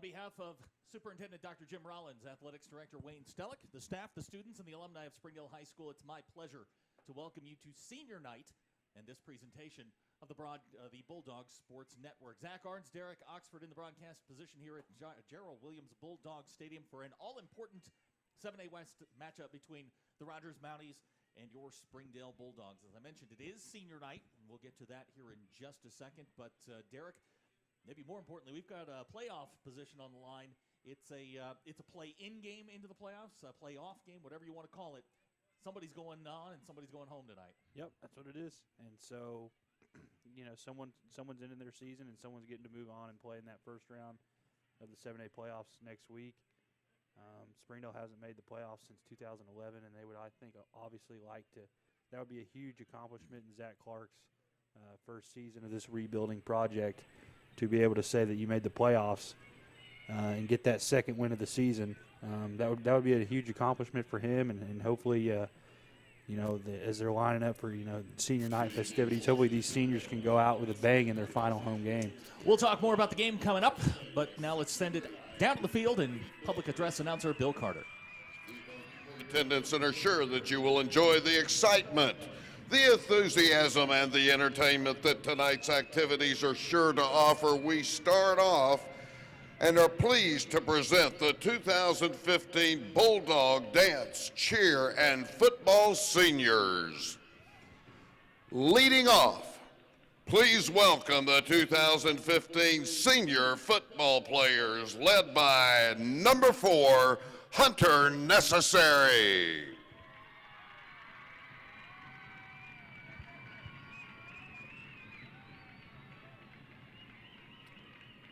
On behalf of Superintendent Dr. Jim Rollins, Athletics Director Wayne Stellick, the staff, the students, and the alumni of Springdale High School, it's my pleasure to welcome you to Senior Night and this presentation of the Bulldogs Sports Network. Zach Arns, Derek Oxford in the broadcast position here at Gerald Williams Bulldog Stadium for an all-important 7A West matchup between the Rogers Mounties and your Springdale Bulldogs. As I mentioned, it is Senior Night, and we'll get to that here in just a second. But Derek, maybe more importantly, we've got a playoff position on the line. It's a play-in game into the playoffs, a playoff game, whatever you want to call it. Somebody's going on and somebody's going home tonight. Yep, that's what it is. And so, you know, someone's ending their season and someone's getting to move on and play in that first round of the 7A playoffs next week. Springdale hasn't made the playoffs since 2011, and they would, I think, obviously like to. That would be a huge accomplishment in Zach Clark's first season of this rebuilding project, to be able to say that you made the playoffs and get that second win of the season. That would be a huge accomplishment for him, and hopefully, you know, as they're lining up for, you know, senior night festivities, hopefully these seniors can go out with a bang in their final home game. We'll talk more about the game coming up, but now let's send it down to the field and public address announcer Bill Carter. Attendance and are sure that you will enjoy the excitement, the enthusiasm, and the entertainment that tonight's activities are sure to offer. We start off and are pleased to present the 2015 Bulldog Dance, Cheer, and Football Seniors. Leading off, please welcome the 2015 Senior Football players, led by number 4, Hunter Necessary.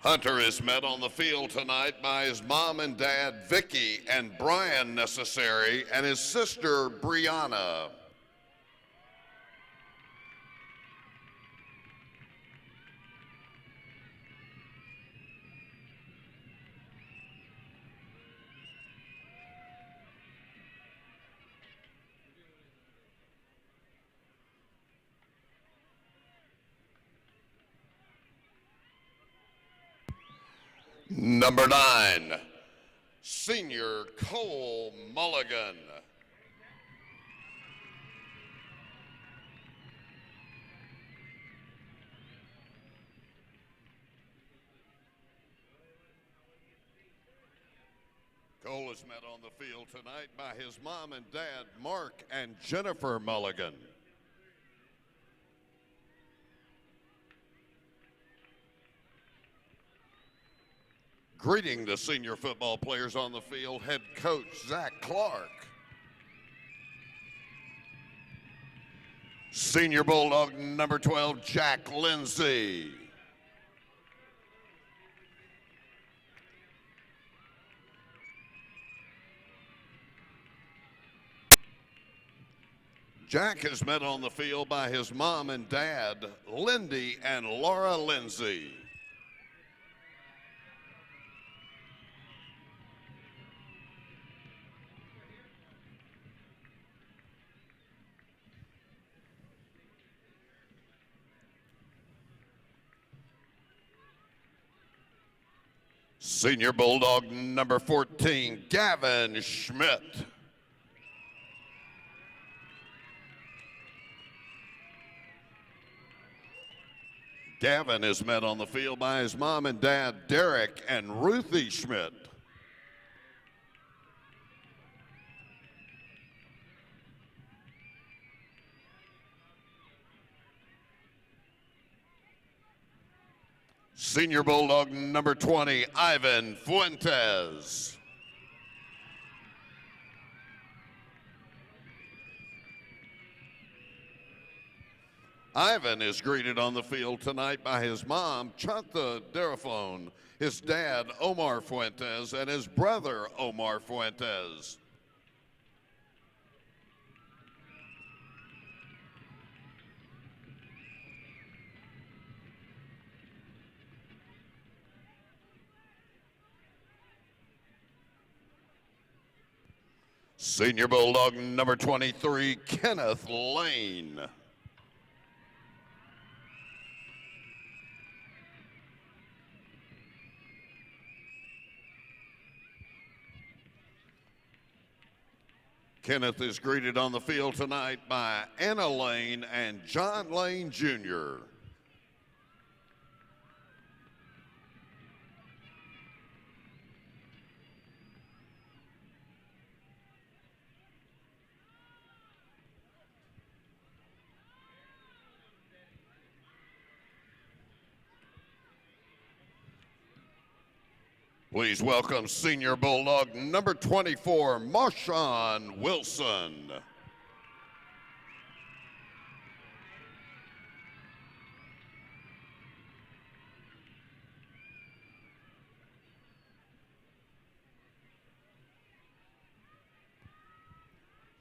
Hunter is met on the field tonight by his mom and dad, Vicky and Brian Necessary, and his sister, Brianna. Number 9, Senior Cole Mulligan. Cole is met on the field tonight by his mom and dad, Mark and Jennifer Mulligan. Greeting the senior football players on the field, head coach Zach Clark. Senior Bulldog number 12, Jack Lindsay. Jack is met on the field by his mom and dad, Lindy and Laura Lindsay. Senior Bulldog number 14, Gavin Schmidt. Gavin is met on the field by his mom and dad, Derek and Ruthie Schmidt. Senior Bulldog number 20, Ivan Fuentes. Ivan is greeted on the field tonight by his mom, Chantha Derafone, his dad, Omar Fuentes, and his brother, Omar Fuentes. Senior Bulldog number 23, Kenneth Lane. Kenneth is greeted on the field tonight by Anna Lane and John Lane Jr. Please welcome Senior Bulldog number 24, Marshawn Wilson.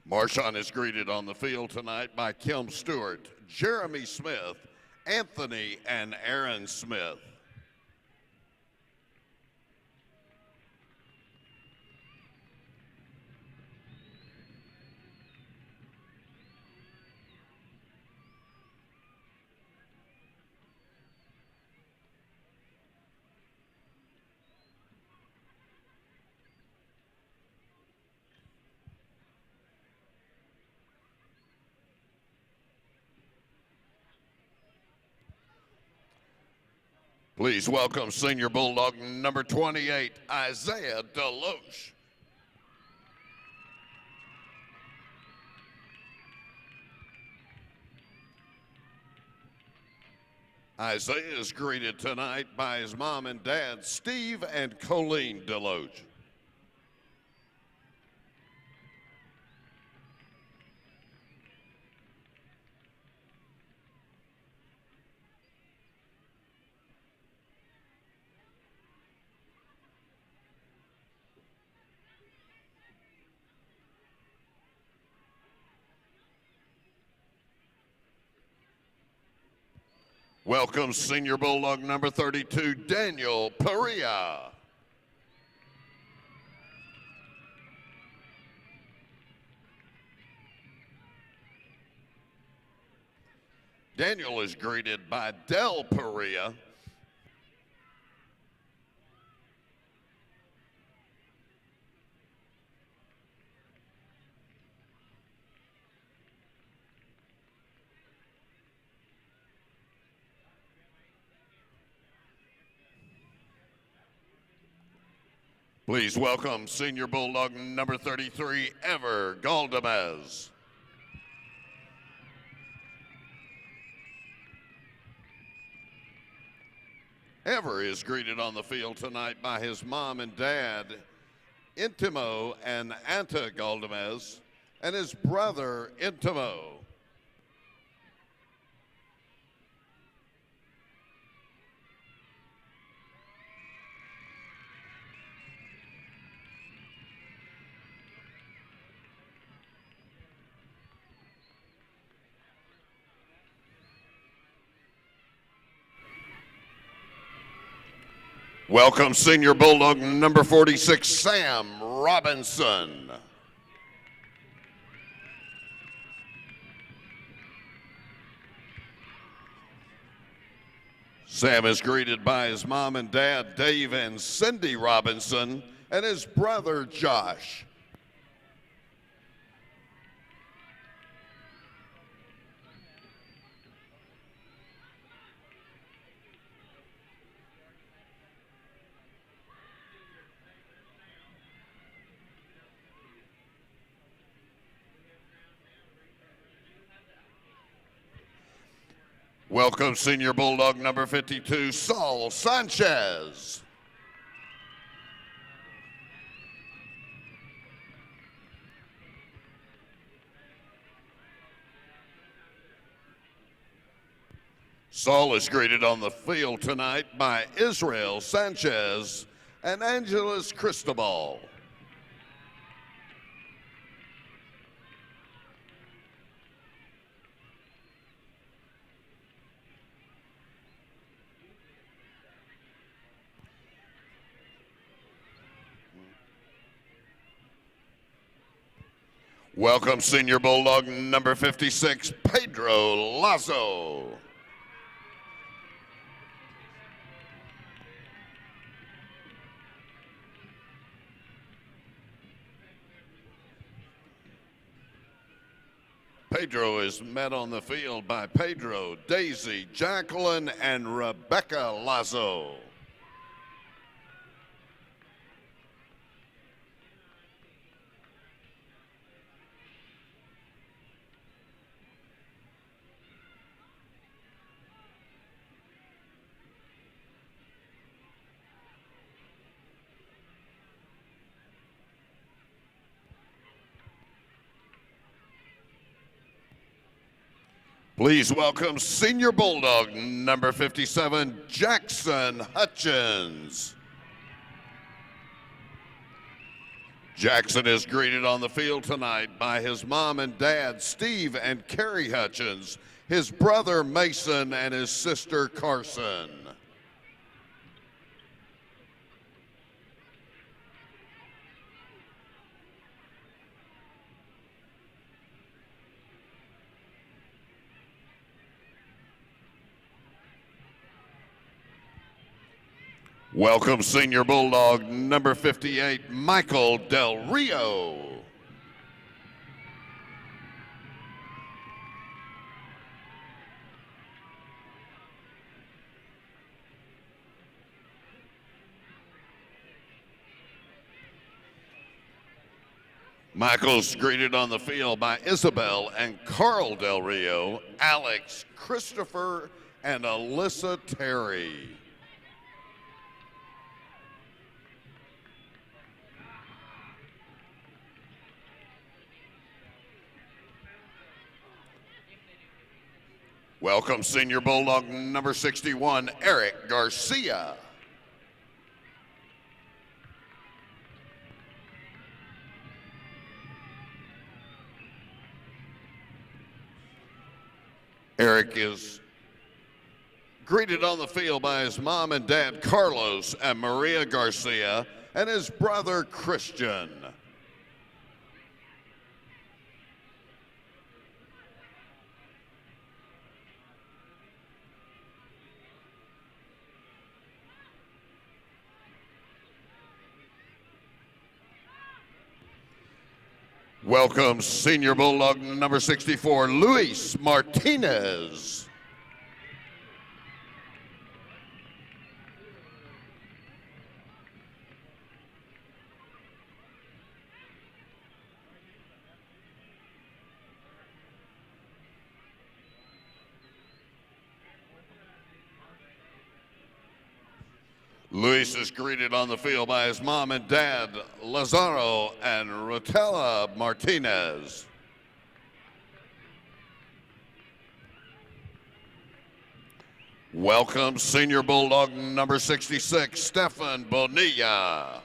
Marshawn is greeted on the field tonight by Kim Stewart, Jeremy Smith, Anthony and Aaron Smith. Please welcome Senior Bulldog number 28, Isaiah Deloche. Isaiah is greeted tonight by his mom and dad, Steve and Colleen Deloche. Welcome Senior Bulldog number 32, Daniel Perea. Daniel is greeted by Del Perea. Please welcome Senior Bulldog number 33, Ever Galdamez. Ever is greeted on the field tonight by his mom and dad, Intimo and Anta Galdamez, and his brother, Intimo. Welcome Senior Bulldog number 46, Sam Robinson. Sam is greeted by his mom and dad, Dave and Cindy Robinson, and his brother, Josh. Welcome Senior Bulldog number 52, Saul Sanchez. Saul is greeted on the field tonight by Israel Sanchez and Angeles Cristobal. Welcome Senior Bulldog number 56, Pedro Lazo. Pedro is met on the field by Pedro, Daisy, Jacqueline, and Rebecca Lazo. Please welcome Senior Bulldog number 57, Jackson Hutchins. Jackson is greeted on the field tonight by his mom and dad, Steve and Carrie Hutchins, his brother Mason, and his sister Carson. Welcome Senior Bulldog number 58, Michael Del Rio. Michael's greeted on the field by Isabel and Carl Del Rio, Alex, Christopher, and Alyssa Terry. Welcome Senior Bulldog number 61, Eric Garcia. Eric is greeted on the field by his mom and dad, Carlos and Maria Garcia, and his brother, Christian. Welcome Senior Bulldog number 64, Luis Martinez. Luis is greeted on the field by his mom and dad, Lazaro and Rotella Martinez. Welcome Senior Bulldog number 66, Stefan Bonilla.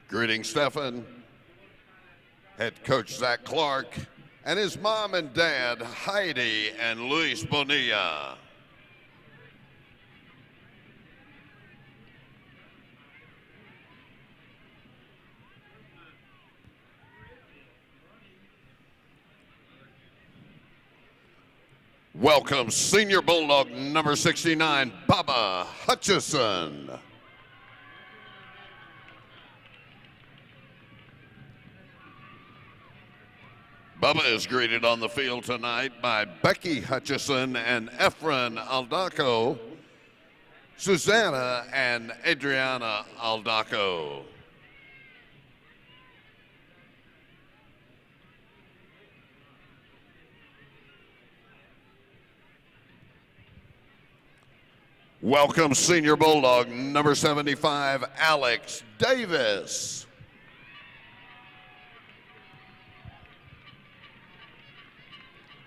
Greeting Stefan, head coach Zach Clark, and his mom and dad, Heidi and Luis Bonilla. Welcome Senior Bulldog number 69, Bubba Hutchison. Bubba is greeted on the field tonight by Becky Hutchison and Efren Aldaco, Susanna and Adriana Aldaco. Welcome Senior Bulldog number 75, Alex Davis.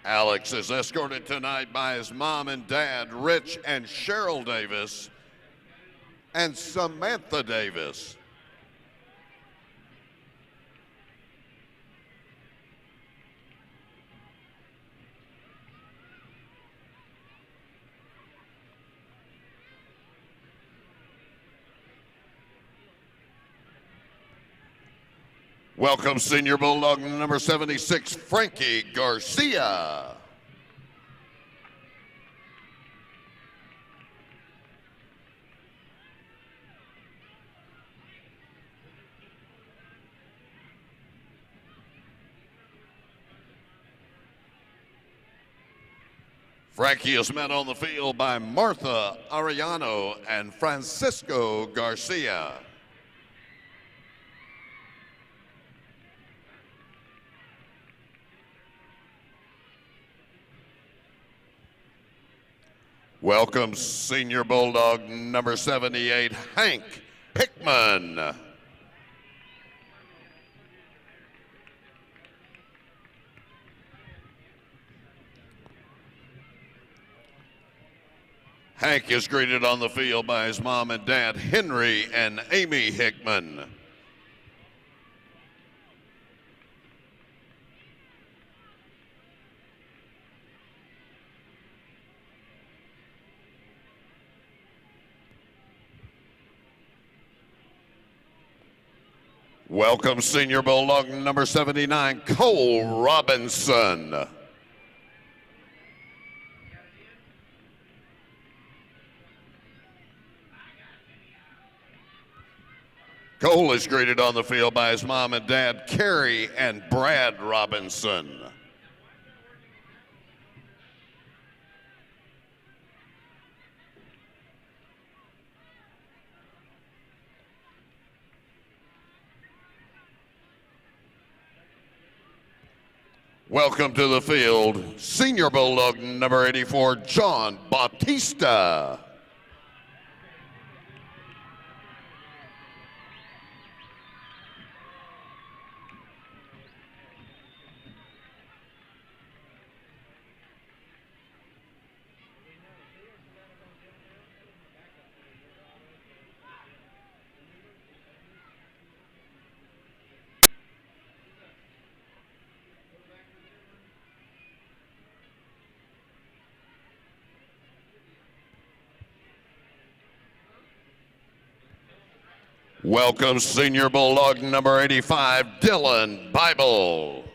Alex is escorted tonight by his mom and dad, Rich and Cheryl Davis, and Samantha Davis. Welcome Senior Bulldog number 76, Frankie Garcia. Frankie is met on the field by Martha Arellano and Francisco Garcia. Welcome Senior Bulldog number 78, Hank Hickman. Hank is greeted on the field by his mom and dad, Henry and Amy Hickman. Welcome Senior Bulldog number 79, Cole Robinson. Cole is greeted on the field by his mom and dad, Carrie and Brad Robinson. Welcome to the field, Senior Bulldog number 84, John Bautista. Welcome Senior Bulldog number 85, Dylan Bible.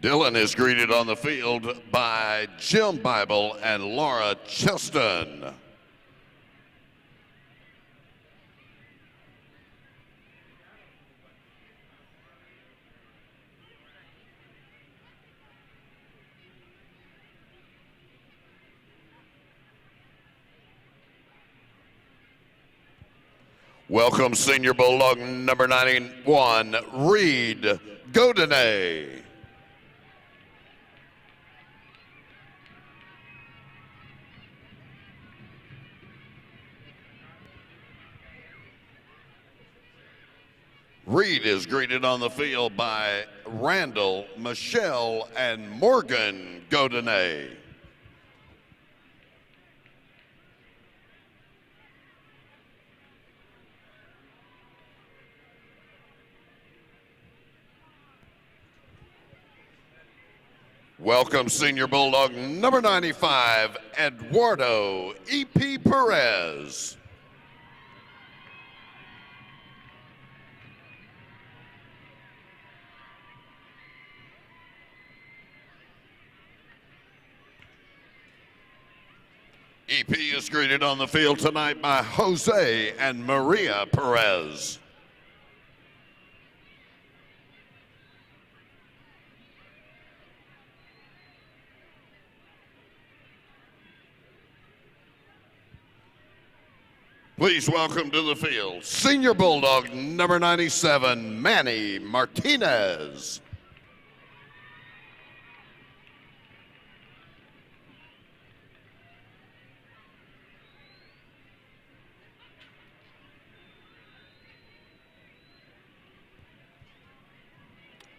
Dylan is greeted on the field by Jim Bible and Laura Cheston. Welcome Senior Bulldog number 91, Reed Godinay. Reed is greeted on the field by Randall, Michelle, and Morgan Godinay. Welcome Senior Bulldog number 95, Eduardo E.P. Perez. EP is greeted on the field tonight by Jose and Maria Perez. Please welcome to the field, Senior Bulldog number 97, Manny Martinez.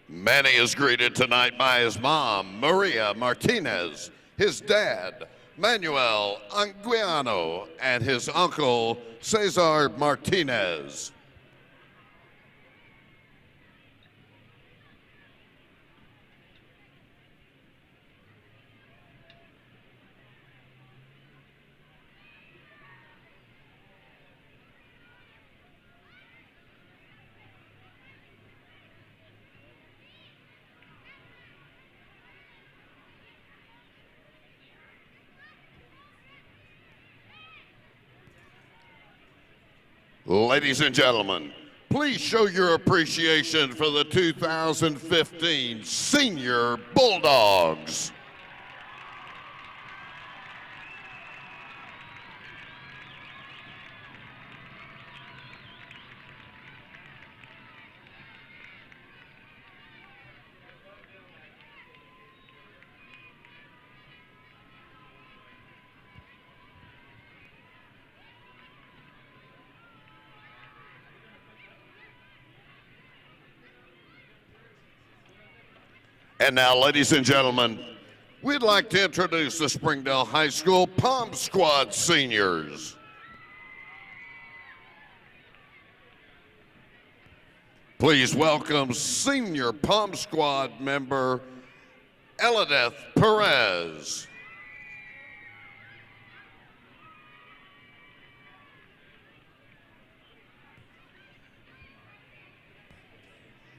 Manny is greeted tonight by his mom, Maria Martinez, his dad, Manuel Anguiano, and his uncle, Cesar Martinez. Ladies and gentlemen, please show your appreciation for the 2015 Senior Bulldogs. And now, ladies and gentlemen, we'd like to introduce the Springdale High School Pom Squad seniors. Please welcome senior Pom Squad member Elideth Perez.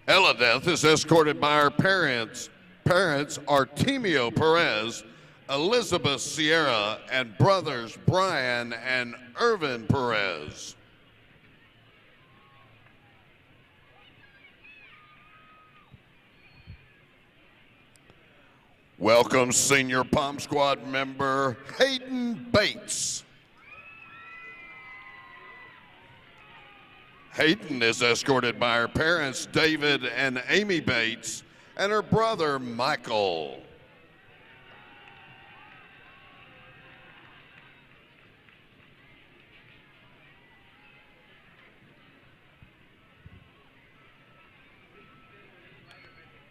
Elideth is escorted by her parents Artemio Perez, Elizabeth Sierra, and brothers Brian and Irvin Perez. Welcome senior Pom Squad member Hayden Bates. Hayden is escorted by her parents, David and Amy Bates, and her brother, Michael.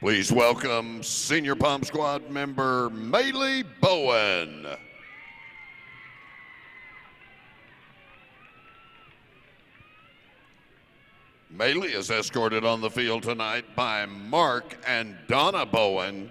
Please welcome senior Pom Squad member Maylee Bowen. Maylee is escorted on the field tonight by Mark and Donna Bowen.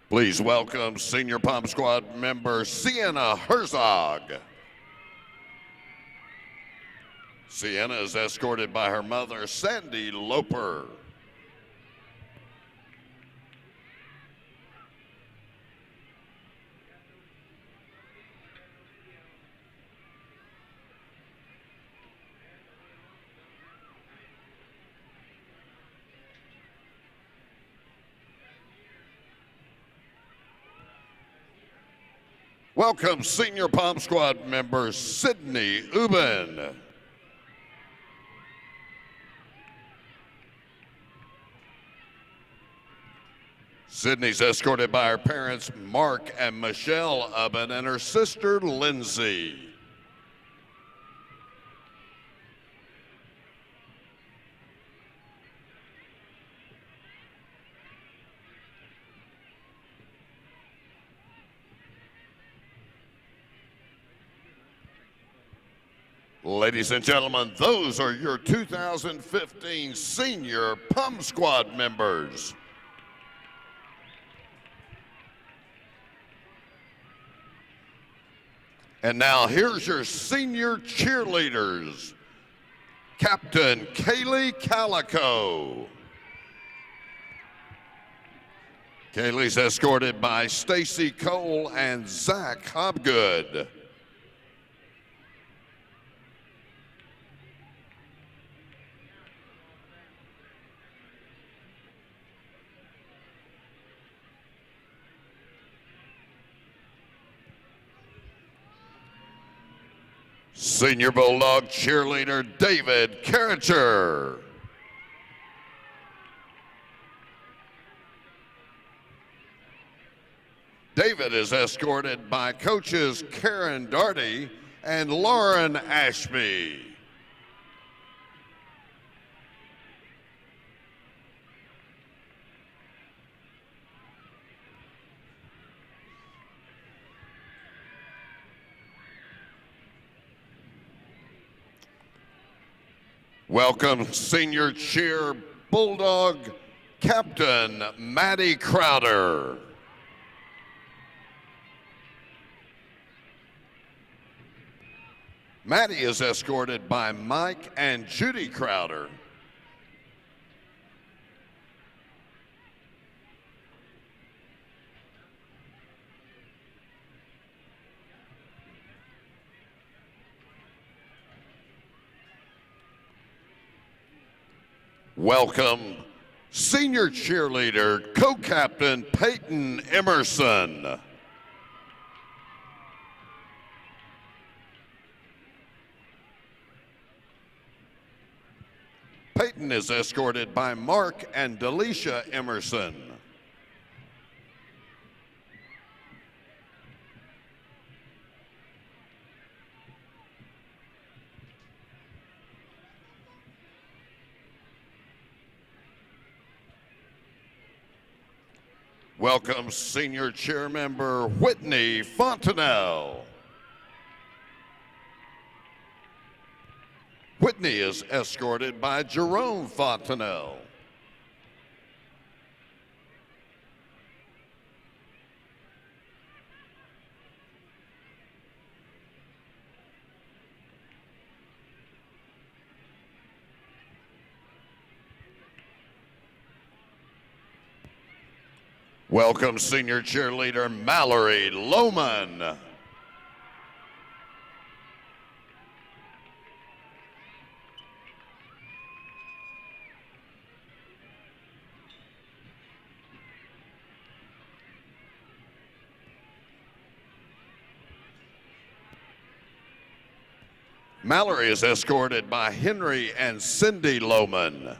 Please welcome senior Pom Squad member Sienna Herzog. Sienna is escorted by her mother, Sandy Loper. Welcome senior Pom Squad member Sydney Ubin. Sydney's escorted by her parents, Mark and Michelle Ubben, and her sister, Lindsay. Ladies and gentlemen, those are your 2015 Senior Pom Squad members. And now here's your senior cheerleaders. Captain Kaylee Calico. Kaylee's escorted by Stacy Cole and Zach Hobgood. Senior Bulldog cheerleader David Carricher. David is escorted by coaches Karen Darty and Lauren Ashby. Welcome senior cheer Bulldog captain Maddie Crowder. Maddie is escorted by Mike and Judy Crowder. Welcome, senior cheerleader, co-captain Peyton Emerson. Peyton is escorted by Mark and Delisha Emerson. Welcome, senior cheer member Whitney Fontenelle. Whitney is escorted by Jerome Fontenelle. Welcome, senior cheerleader Mallory Lohman. Mallory is escorted by Henry and Cindy Lohman.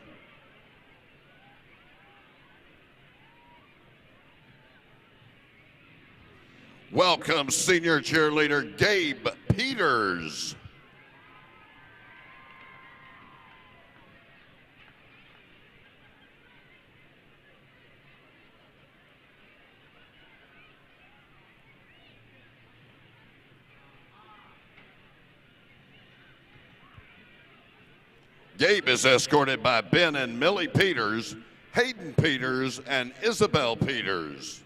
Welcome, senior cheerleader Gabe Peters. Gabe is escorted by Ben and Millie Peters, Hayden Peters, and Isabel Peters.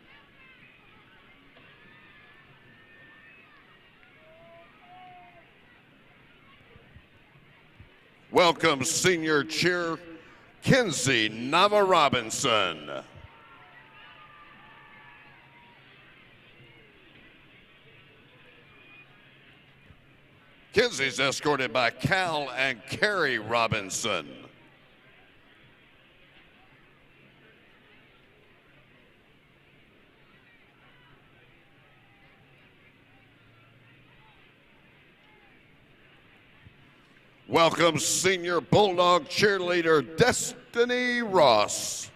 Welcome, senior cheer Kinsey Nava Robinson. Kinsey's escorted by Cal and Carrie Robinson. Welcome, senior Bulldog cheerleader Destiny Ross.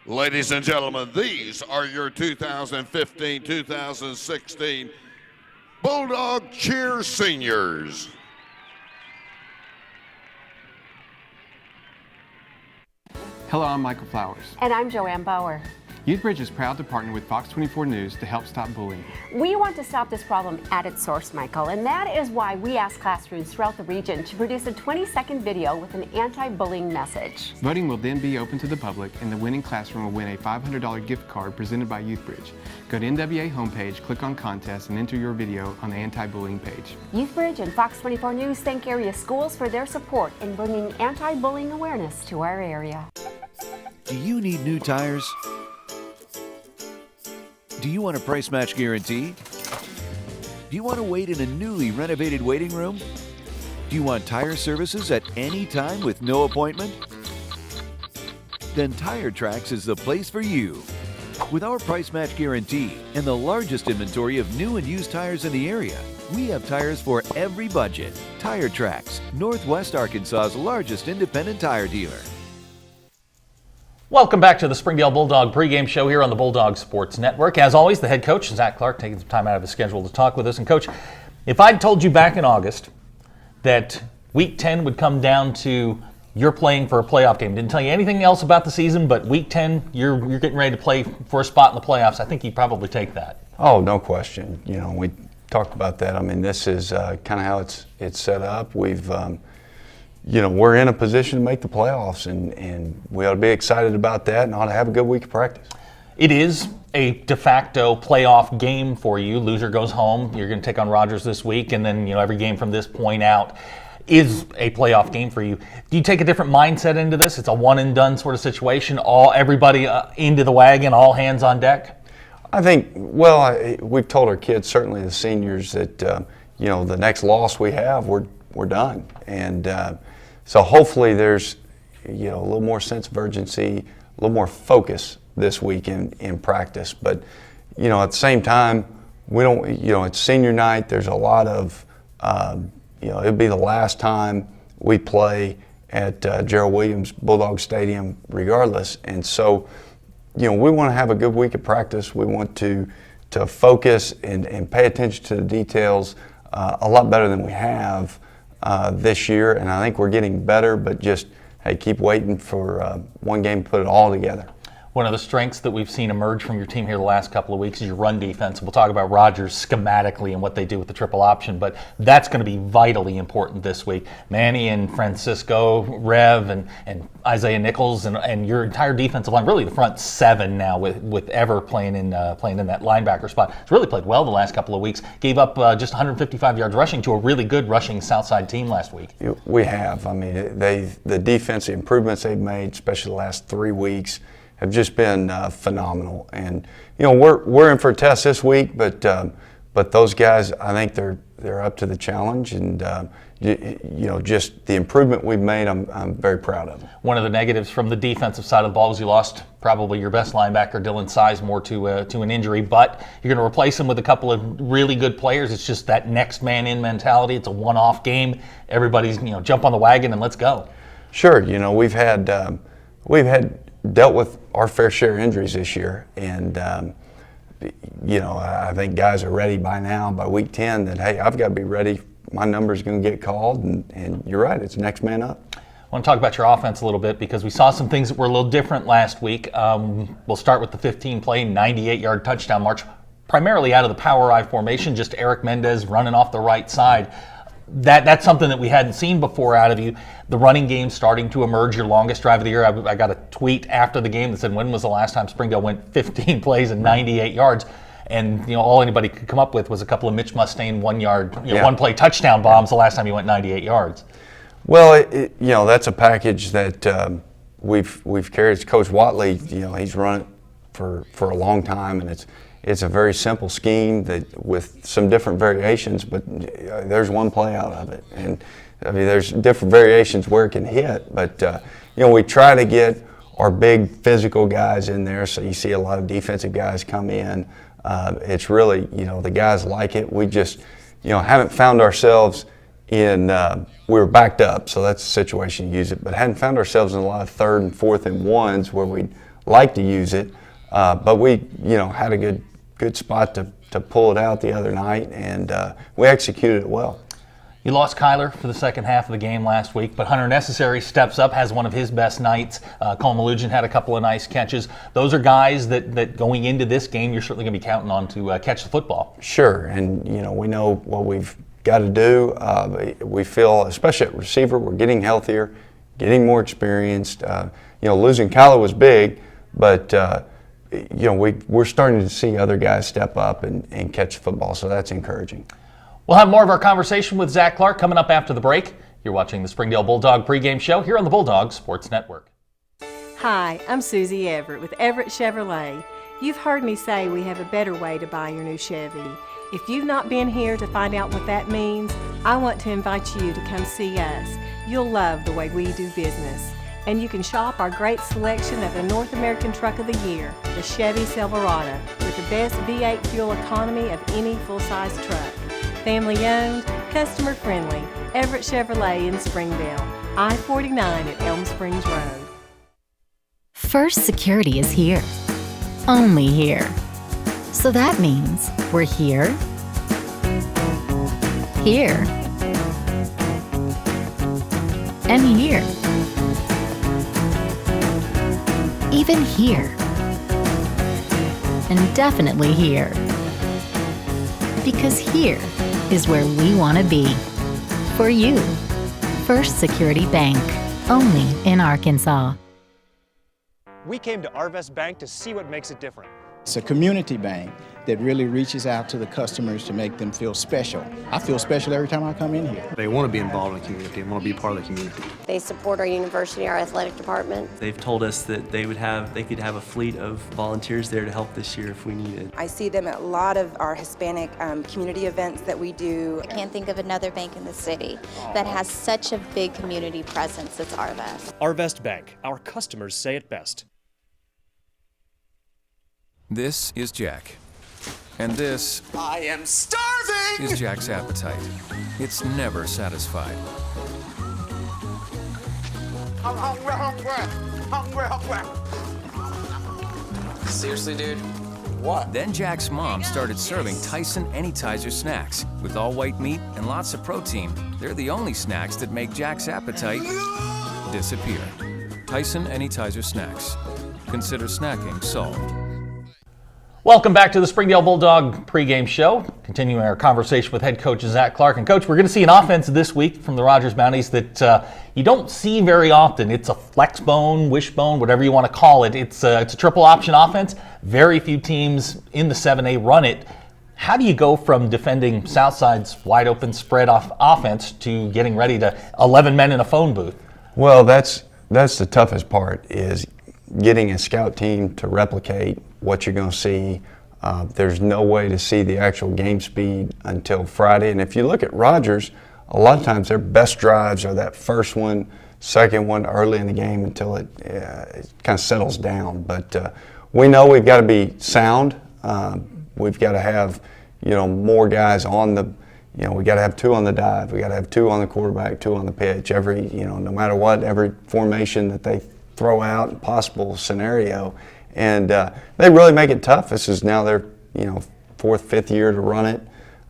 Ladies and gentlemen, these are your 2015-2016 Bulldog Cheer Seniors. Hello, I'm Michael Flowers. And I'm Joanne Bauer. YouthBridge is proud to partner with Fox 24 News to help stop bullying. We want to stop this problem at its source, Michael, and that is why we asked classrooms throughout the region to produce a 20-second video with an anti-bullying message. Voting will then be open to the public, and the winning classroom will win a $500 gift card presented by YouthBridge. Go to NWA homepage, click on contest, and enter your video on the anti-bullying page. YouthBridge and Fox 24 News thank area schools for their support in bringing anti-bullying awareness to our area. Do you need new tires? Do you want a price match guarantee? Do you want to wait in a newly renovated waiting room? Do you want tire services at any time with no appointment? Then Tire Tracks is the place for you. With our price match guarantee and the largest inventory of new and used tires in the area, we have tires for every budget. Tire Tracks, Northwest Arkansas's largest independent tire dealer. Welcome back to the Springdale Bulldog pregame show here on the Bulldog Sports Network. As always, the head coach, Zach Clark, taking some time out of his schedule to talk with us. And Coach, if I'd told you back in August that Week 10 would come down to you're playing for a playoff game, didn't tell you anything else about the season, but Week 10, you're getting ready to play for a spot in the playoffs, I think you'd probably take that. Oh, no question. You know, we talked about that. I mean, this is kind of how it's set up. We've we're in a position to make the playoffs, and we ought to be excited about that and ought to have a good week of practice. It is a de facto playoff game for you. Loser goes home. You're going to take on Rogers this week, and then every game from this point out is a playoff game for you. Do you take a different mindset into this? It's a one-and-done sort of situation, everybody into the wagon, all hands on deck? I think, we've told our kids, certainly the seniors, that the next loss we have, we're done. And so hopefully there's a little more sense of urgency, a little more focus this week in practice. But at the same time, we don't. It's senior night. There's a lot of it'll be the last time we play at Gerald Williams Bulldog Stadium, regardless. And so we want to have a good week of practice. We want to focus and pay attention to the details a lot better than we have this year, and I think we're getting better, but just, hey, keep waiting for one game to put it all together. One of the strengths that we've seen emerge from your team here the last couple of weeks is your run defense. We'll talk about Rogers schematically and what they do with the triple option, but that's going to be vitally important this week. Manny and Francisco, Rev, and Isaiah Nichols, and your entire defensive line, really the front seven now with Ever playing in that linebacker spot. It's really played well the last couple of weeks. Gave up just 155 yards rushing to a really good rushing Southside team last week. We have. I mean, the defensive improvements they've made, especially the last 3 weeks, have just been phenomenal. And we're in for a test this week, but those guys, I think they're up to the challenge, and just the improvement we've made, I'm very proud of. One of the negatives from the defensive side of the ball is you lost probably your best linebacker, Dylan Sizemore, to an injury, but you're going to replace him with a couple of really good players. It's just that next man in mentality. It's a one-off game. Everybody's jump on the wagon and let's go. Sure. We've had dealt with our fair share of injuries this year, and I think guys are ready by now, by week 10, that, hey, I've got to be ready. My number's going to get called, and you're right, it's next man up. I want to talk about your offense a little bit because we saw some things that were a little different last week. We'll start with the 15-play, 98-yard touchdown march, primarily out of the power I formation, just Eric Mendez running off the right side. That's something that we hadn't seen before out of you. The running game starting to emerge, your longest drive of the year. I got a tweet after the game that said, when was the last time Springdale went 15 plays and 98 yards? And all anybody could come up with was a couple of Mitch Mustaine one-play touchdown bombs the last time he went 98 yards. Well, that's a package that we've carried. Coach Watley, he's run it for a long time, and it's a very simple scheme that with some different variations, but there's one play out of it. And I mean, there's different variations where it can hit, but we try to get our big physical guys in there, so you see a lot of defensive guys come in. It's really, the guys like it. We just, haven't found ourselves in, we were backed up, so that's the situation to use it, but hadn't found ourselves in a lot of 3rd and 4th and 1s where we'd like to use it. But we, had a good spot to pull it out the other night, and we executed it well. You lost Kyler for the second half of the game last week, but Hunter Necessary steps up, has one of his best nights. Cole Malugin had a couple of nice catches. Those are guys that going into this game, you're certainly going to be counting on to catch the football. Sure, and we know what we've got to do. We feel, especially at receiver, we're getting healthier, getting more experienced. Losing Kyler was big, but we're starting to see other guys step up and catch the football, so that's encouraging. We'll have more of our conversation with Zach Clark coming up after the break. You're watching the Springdale Bulldog pregame show here on the Bulldog Sports Network. Hi, I'm Susie Everett with Everett Chevrolet. You've heard me say we have a better way to buy your new Chevy. If you've not been here to find out what that means, I want to invite you to come see us. You'll love the way we do business. And you can shop our great selection of the North American Truck of the Year, the Chevy Silverado, with the best V8 fuel economy of any full-size truck. Family owned, customer friendly, Everett Chevrolet in Springdale, I-49 at Elm Springs Road. First Security is here. Only here. So that means we're here, here, and here. Even here. And definitely here. Because here is where we want to be. For you. First Security Bank. Only in Arkansas. We came to Arvest Bank to see what makes it different. It's a community bank that really reaches out to the customers to make them feel special. I feel special every time I come in here. They want to be involved in the community and want to be part of the community. They support our university, our athletic department. They've told us that they could have a fleet of volunteers there to help this year if we needed. I see them at a lot of our Hispanic community events that we do. I can't think of another bank in the city that has such a big community presence as Arvest. Arvest Bank, our customers say it best. This is Jack. And this I am starving! is Jack's appetite. It's never satisfied. I'm hungry. Seriously, dude? What? Then Jack's mom started serving Tyson Anytizer snacks. With all white meat and lots of protein, they're the only snacks that make Jack's appetite disappear. Tyson Anytizer snacks. Consider snacking solved. Welcome back to the Springdale Bulldog pregame show. Continuing our conversation with head coach Zach Clark. And coach, we're going to see an offense this week from the Rogers Mounties that you don't see very often. It's a flex bone, wishbone, whatever you want to call it. It's a triple option offense. Very few teams in the 7A run it. How do you go from defending Southside's wide open spread off offense to getting ready to 11 men in a phone booth? Well, that's the toughest part, is getting a scout team to replicate what you're going to see. There's no way to see the actual game speed until Friday. And if you look at Rogers, a lot of times their best drives are that first one, second one early in the game until it kind of settles down. But we know we've got to be sound. We've got to have, more guys on the, we got to have 2 on the dive. We got to have 2 on the quarterback, 2 on the pitch. Every, no matter what, every formation that they throw out, possible scenario. And they really make it tough. This is now their 4th, 5th year to run it,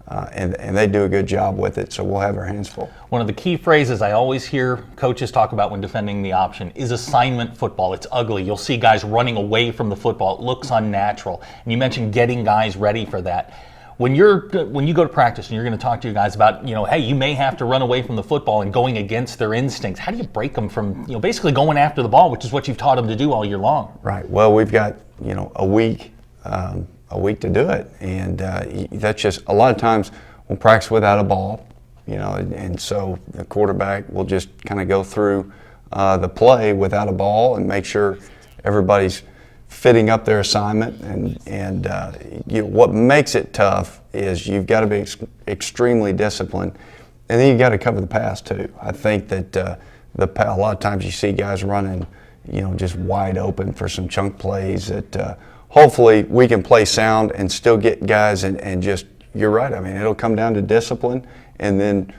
and they do a good job with it, so we'll have our hands full. One of the key phrases I always hear coaches talk about when defending the option is assignment football. It's ugly. You'll see guys running away from the football. It looks unnatural. And you mentioned getting guys ready for that. When you go to practice and you're going to talk to your guys about, hey, you may have to run away from the football and going against their instincts, how do you break them from, basically going after the ball, which is what you've taught them to do all year long? Right. Well, we've got, a week to do it. And that's just, a lot of times we'll practice without a ball, and so the quarterback will just kind of go through the play without a ball and make sure everybody's fitting up their assignment, and what makes it tough is you've got to be extremely disciplined, and then you've got to cover the pass too. I think that a lot of times you see guys running, just wide open for some chunk plays that hopefully we can play sound and still get guys and just, you're right, I mean, it'll come down to discipline, and then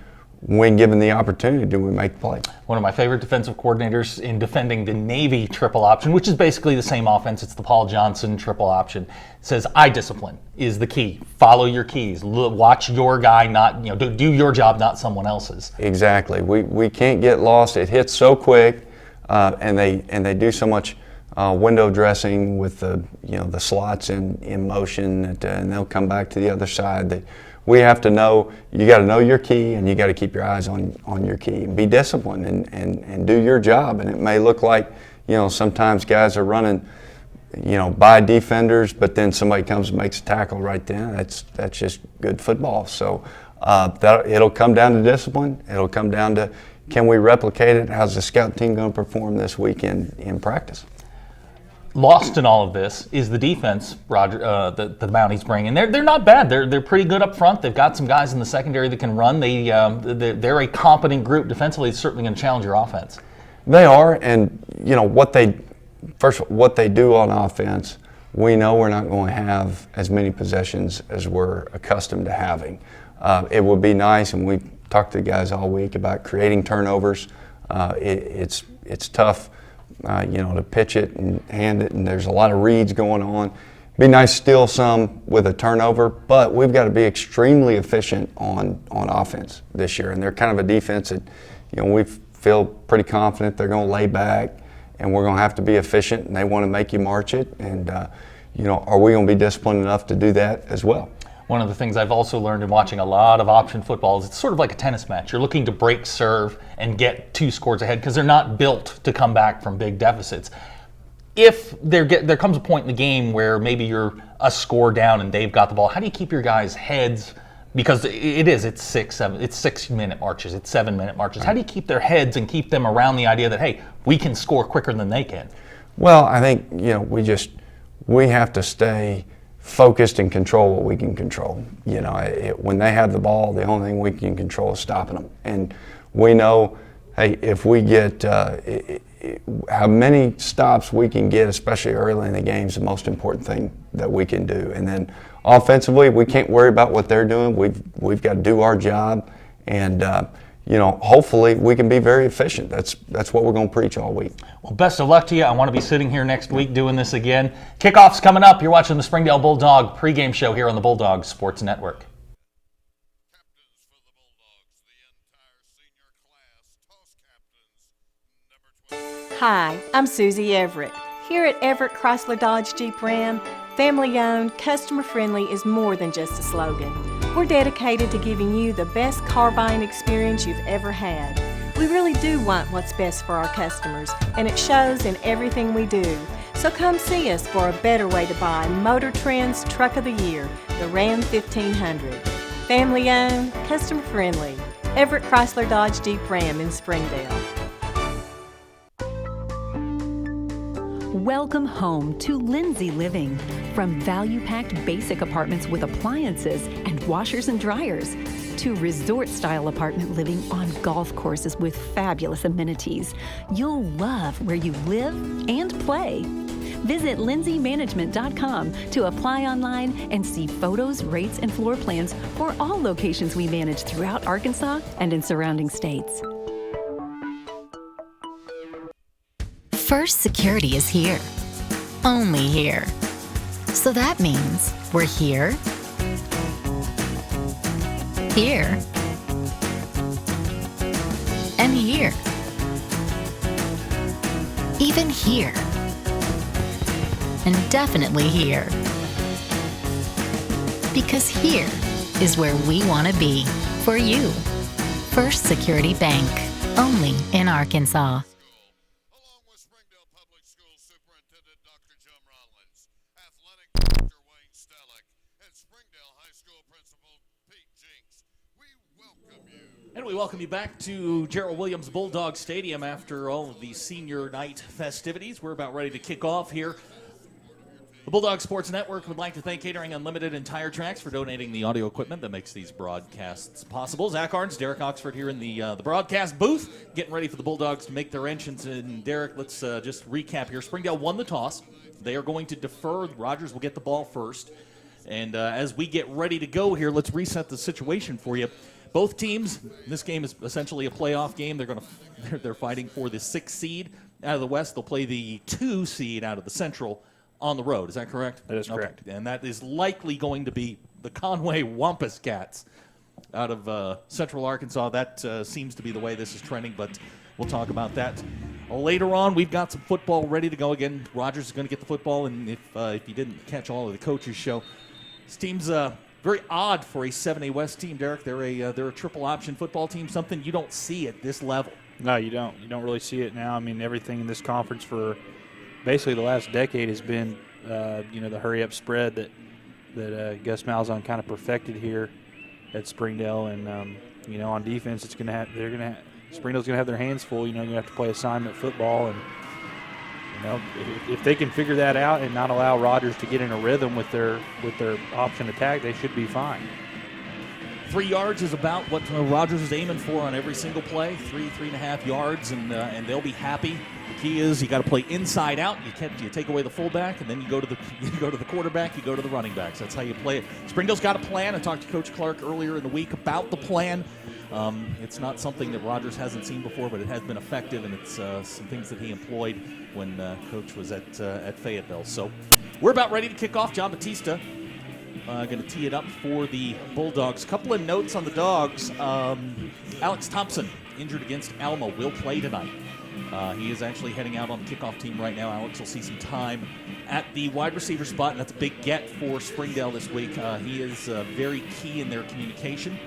when given the opportunity, do we make the play? One of my favorite defensive coordinators in defending the Navy triple option, which is basically the same offense, it's the Paul Johnson triple option, says eye discipline is the key. Follow your keys. Watch your guy, not, do your job, not someone else's. Exactly. We can't get lost. It hits so quick, and they do so much window dressing with the slots in motion, and they'll come back to the other side. That we have to know, you got to know your key, and you got to keep your eyes on your key and be disciplined and do your job. And it may look like, sometimes guys are running, by defenders, but then somebody comes and makes a tackle right then. That's just good football. So it'll come down to discipline. It'll come down to, can we replicate it? How's the scout team going to perform this weekend in practice? Lost in all of this is the defense, Roger, the Mounties bring, and they're not bad. They're pretty good up front. They've got some guys in the secondary that can run. They're a competent group defensively. It's certainly going to challenge your offense. They are, and what they do on offense, we know we're not going to have as many possessions as we're accustomed to having. It would be nice, and we've talked to the guys all week about creating turnovers. It's tough to pitch it and hand it, and there's a lot of reads going on. Be nice to steal some with a turnover, but we've got to be extremely efficient on offense this year. And they're kind of a defense that, we feel pretty confident they're going to lay back, and we're going to have to be efficient, and they want to make you march it. And, are we going to be disciplined enough to do that as well? One of the things I've also learned in watching a lot of option football is it's sort of like a tennis match. You're looking to break serve and get 2 scores ahead because they're not built to come back from big deficits. If there comes a point in the game where maybe you're a score down and they've got the ball, how do you keep your guys' heads? Because it's 6-minute marches, it's 7-minute marches. How do you keep their heads and keep them around the idea that, hey, we can score quicker than they can? Well, I think, we have to stay focused and control what we can control. When they have the ball, the only thing we can control is stopping them. And we know, hey, if we get how many stops we can get, especially early in the game, is the most important thing that we can do. And then offensively, we can't worry about what they're doing. We've got to do our job, and hopefully we can be very efficient. That's what we're going to preach all week. Well, best of luck to you. I want to be sitting here next week doing this again. Kickoff's coming up. You're watching the Springdale Bulldog pregame show here on the Bulldog Sports Network. Hi, I'm Susie Everett. Here at Everett Chrysler Dodge Jeep Ram, family-owned, customer-friendly is more than just a slogan. We're dedicated to giving you the best car buying experience you've ever had. We really do want what's best for our customers, and it shows in everything we do. So come see us for a better way to buy Motor Trend's Truck of the Year, the Ram 1500. Family-owned, customer-friendly. Everett Chrysler Dodge Jeep Ram in Springdale. Welcome home to Lindsay Living. From value-packed basic apartments with appliances and washers and dryers to resort-style apartment living on golf courses with fabulous amenities, you'll love where you live and play. Visit lindsaymanagement.com to apply online and see photos, rates, and floor plans for all locations we manage throughout Arkansas and in surrounding states. First Security is here. Only here. So that means we're here, here, and here. Even here. And definitely here. Because here is where we want to be for you. First Security Bank. Only in Arkansas. And we welcome you back to Gerald Williams Bulldog Stadium after all of the senior night festivities. We're about ready to kick off here. The Bulldog Sports Network would like to thank Catering Unlimited and Tire Tracks for donating the audio equipment that makes these broadcasts possible. Zach Arns, Derek Oxford here in the broadcast booth, getting ready for the Bulldogs to make their entrance. And Derek, let's just recap here. Springdale won the toss. They are going to defer. Rogers will get the ball first. And as we get ready to go here, let's reset the situation for you. Both teams, this game is essentially a playoff game. They're fighting for the 6th seed out of the West. They'll play the 2 seed out of the Central on the road. Is that correct? That is correct. Okay. And that is likely going to be the Conway Wampus Cats out of Central Arkansas. That seems to be the way this is trending, but we'll talk about that later on. We've got some football ready to go. Again, Rogers is going to get the football, and if you didn't catch all of the coaches' show, this team's very odd for a 7A West team, Derek. They're a triple option football team, something you don't see at this level. No, you don't. You don't really see it now. I mean, everything in this conference for basically the last decade has been, the hurry-up spread that Gus Malzahn kind of perfected here at Springdale. And, on defense, Springdale's going to have their hands full. You're going to have to play assignment football. And, if they can figure that out and not allow Rogers to get in a rhythm with their option attack, they should be fine. 3 yards is about what Rogers is aiming for on every single play. 3.5 yards, and they'll be happy. The key is you got to play inside out. You take away the fullback, and then you go to the quarterback. You go to the running backs. That's how you play it. Springdale's got a plan. I talked to Coach Clark earlier in the week about the plan. It's not something that Rogers hasn't seen before, but it has been effective, and it's some things that he employed when Coach was at Fayetteville. So we're about ready to kick off. John Batista going to tee it up for the Bulldogs. Couple of notes on the Dogs. Alex Thompson, injured against Alma, will play tonight. He is actually heading out on the kickoff team right now. Alex will see some time at the wide receiver spot, and that's a big get for Springdale this week. He is very key in their communication.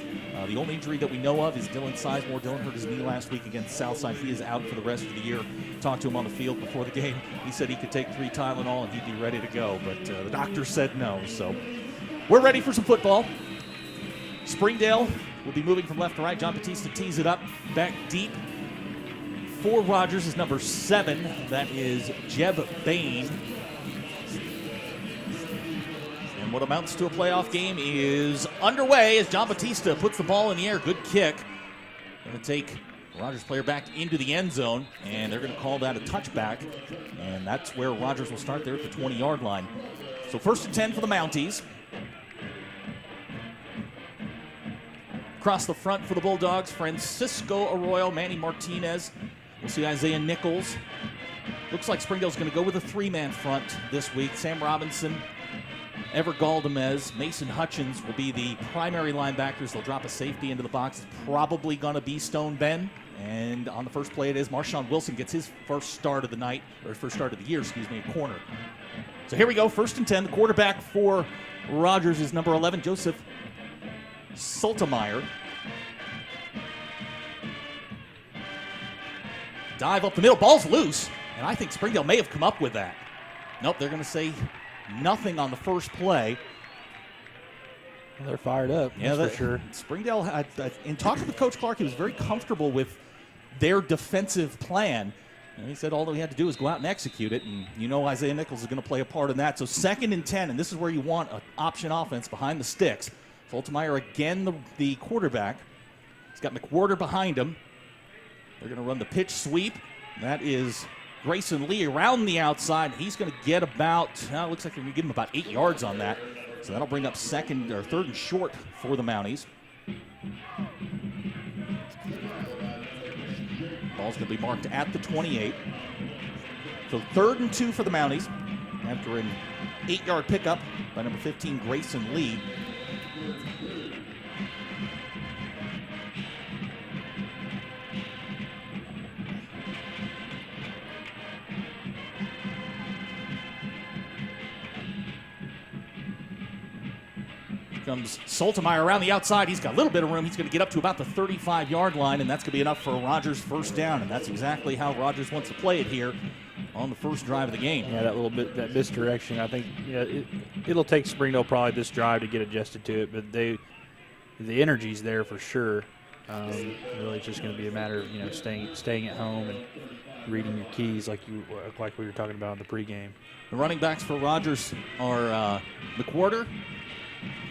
The only injury that we know of is Dylan Sizemore. Dylan hurt his knee last week against Southside. He is out for the rest of the year. Talked to him on the field before the game. He said he could take 3 Tylenol and he'd be ready to go, but the doctor said no. So we're ready for some football. Springdale will be moving from left to right. John Batista tees it up back deep. For Rogers is number 7. That is Jeb Bain. And what amounts to a playoff game is underway as John Batista puts the ball in the air. Good kick. Going to take Rogers player back into the end zone, and they're going to call that a touchback. And that's where Rogers will start there at the 20-yard line. So 1st and 10 for the Mounties. Across the front for the Bulldogs, Francisco Arroyo, Manny Martinez. We'll see Isaiah Nichols. Looks like Springdale's going to go with a 3-man front this week. Sam Robinson, Ever Galdamez, Mason Hutchins will be the primary linebackers. They'll drop a safety into the box. It's probably going to be Stone Ben. And on the first play it is Marshawn Wilson gets his first start of the night, or first start of the year, at corner. So here we go, 1st and 10. The quarterback for Rogers is number 11, Joseph Soltemeyer. Dive up the middle, ball's loose, and I think Springdale may have come up with that. Nope, they're going to say nothing on the first play. Well, they're fired up, that's for sure. Springdale, in talking with Coach Clark, he was very comfortable with their defensive plan. And he said all he had to do was go out and execute it, and Isaiah Nichols is going to play a part in that. So 2nd and 10, and this is where you want an option offense behind the sticks. Soltemeyer again, the quarterback. He's got McWhorter behind him. They're going to run the pitch sweep. That is Grayson Lee around the outside. He's going to get about, looks like they're going to give him about 8 yards on that. So that'll bring up 3rd and short for the Mounties. Ball's going to be marked at the 28. So 3rd and 2 for the Mounties after an 8-yard pickup by number 15, Grayson Lee. Comes Soltemeyer around the outside. He's got a little bit of room. He's going to get up to about the 35-yard line, and that's going to be enough for Rogers' first down. And that's exactly how Rogers wants to play it here on the first drive of the game. Yeah, that misdirection. I think it'll take Springdale probably this drive to get adjusted to it, but the energy's there for sure. Really, it's just going to be a matter of staying at home and reading your keys like we were talking about in the pregame. The running backs for Rogers are McWhorter,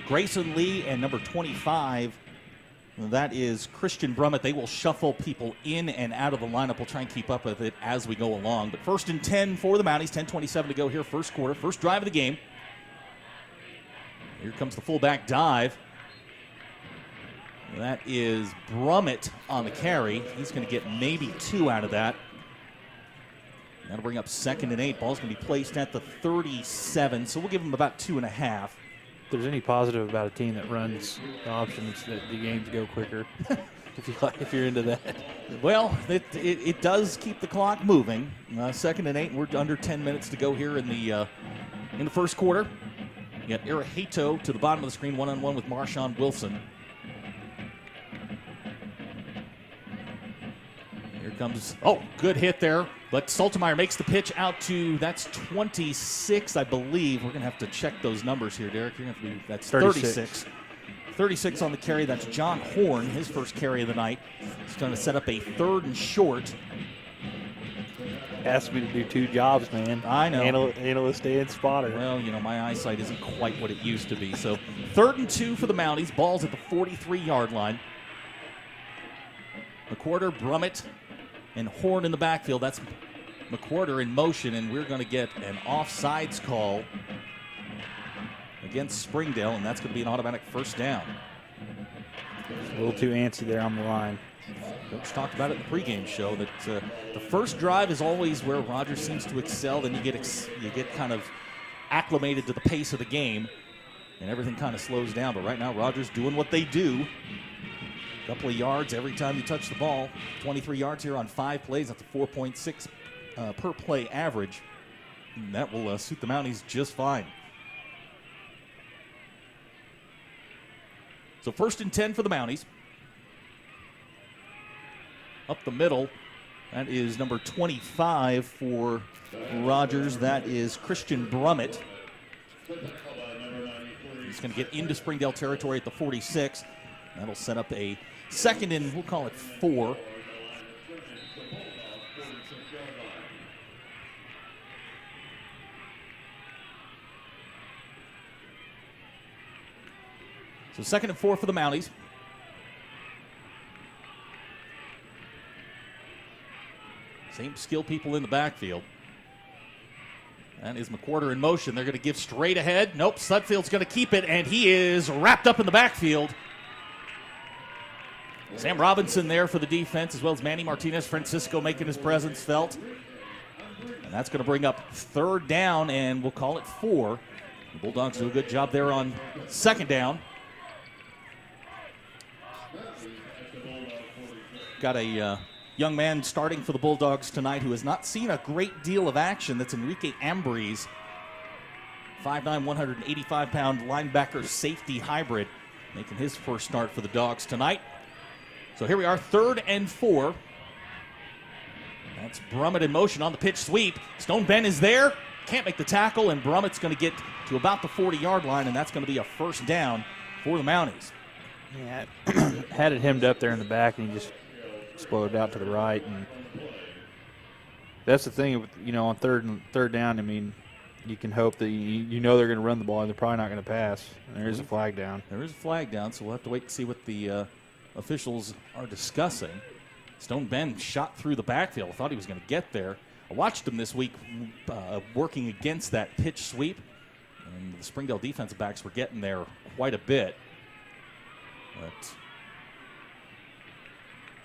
Grayson Lee, and number 25, that is Christian Brummett. They will shuffle people in and out of the lineup. We'll try and keep up with it as we go along. But 1st and 10 for the Mounties, 10:27 to go here, first quarter, first drive of the game. Here comes the fullback dive. That is Brummett on the carry. He's going to get maybe 2 out of that. That'll bring up 2nd and 8. Ball's going to be placed at the 37, so we'll give him about 2.5. If there's any positive about a team that runs the options, that the games go quicker. if you're into that. Well, it does keep the clock moving. 2nd and 8, and we're under 10 minutes to go here in the first quarter. You got Arahato to the bottom of the screen, one-on-one with Marshawn Wilson. Here comes, good hit there. But Soltemeyer makes the pitch out to, that's 26, I believe. We're going to have to check those numbers here, Derek. You're going to have to be, that's 36. 36 on the carry. That's John Horn, his first carry of the night. He's going to set up a 3rd and short. asked me to do 2 jobs, man. I know. Analyst and spotter. Well, my eyesight isn't quite what it used to be. So 3rd and 2 for the Mounties. Ball's at the 43-yard line. McWhorter, Brummett, and Horn in the backfield. That's McWhorter in motion, and we're going to get an offsides call against Springdale, and that's going to be an automatic first down. A little too antsy there on the line. Coach talked about it in the pregame show that the first drive is always where Rogers seems to excel. Then you get kind of acclimated to the pace of the game, and everything kind of slows down. But right now, Rogers doing what they do. A couple of yards every time you touch the ball. 23 yards here on 5 plays. That's a 4.6 per play average. And that will suit the Mounties just fine. So 1st and 10 for the Mounties. Up the middle, that is number 25 for Rogers. That is Christian Brummett. He's going to get into Springdale territory at the 46. That'll set up a 2nd and we'll call it 4. So 2nd and 4 for the Mounties. Same skill people in the backfield. That is McWhorter in motion. They're going to give straight ahead. Nope, Sudfield's going to keep it, and he is wrapped up in the backfield. Sam Robinson there for the defense, as well as Manny Martinez. Francisco making his presence felt. And that's going to bring up 3rd down, and we'll call it 4. The Bulldogs do a good job there on 2nd down. Got a young man starting for the Bulldogs tonight who has not seen a great deal of action. That's Enrique Ambriz, 5'9", 185-pound linebacker safety hybrid, making his first start for the Dogs tonight. So here we are, 3rd and 4. That's Brummett in motion on the pitch sweep. Stone Ben is there, can't make the tackle, and Brummett's going to get to about the 40-yard line, and that's going to be a first down for the Mounties. Yeah, had it hemmed up there in the back, and he just exploded out to the right. And that's the thing, on third down, I mean, you can hope that you know they're going to run the ball, and they're probably not going to pass. And there is a flag down. There is a flag down, so we'll have to wait and see what the officials are discussing. Stone Ben shot through the backfield. I thought he was going to get there. I watched him this week working against that pitch sweep, and the Springdale defensive backs were getting there quite a bit. But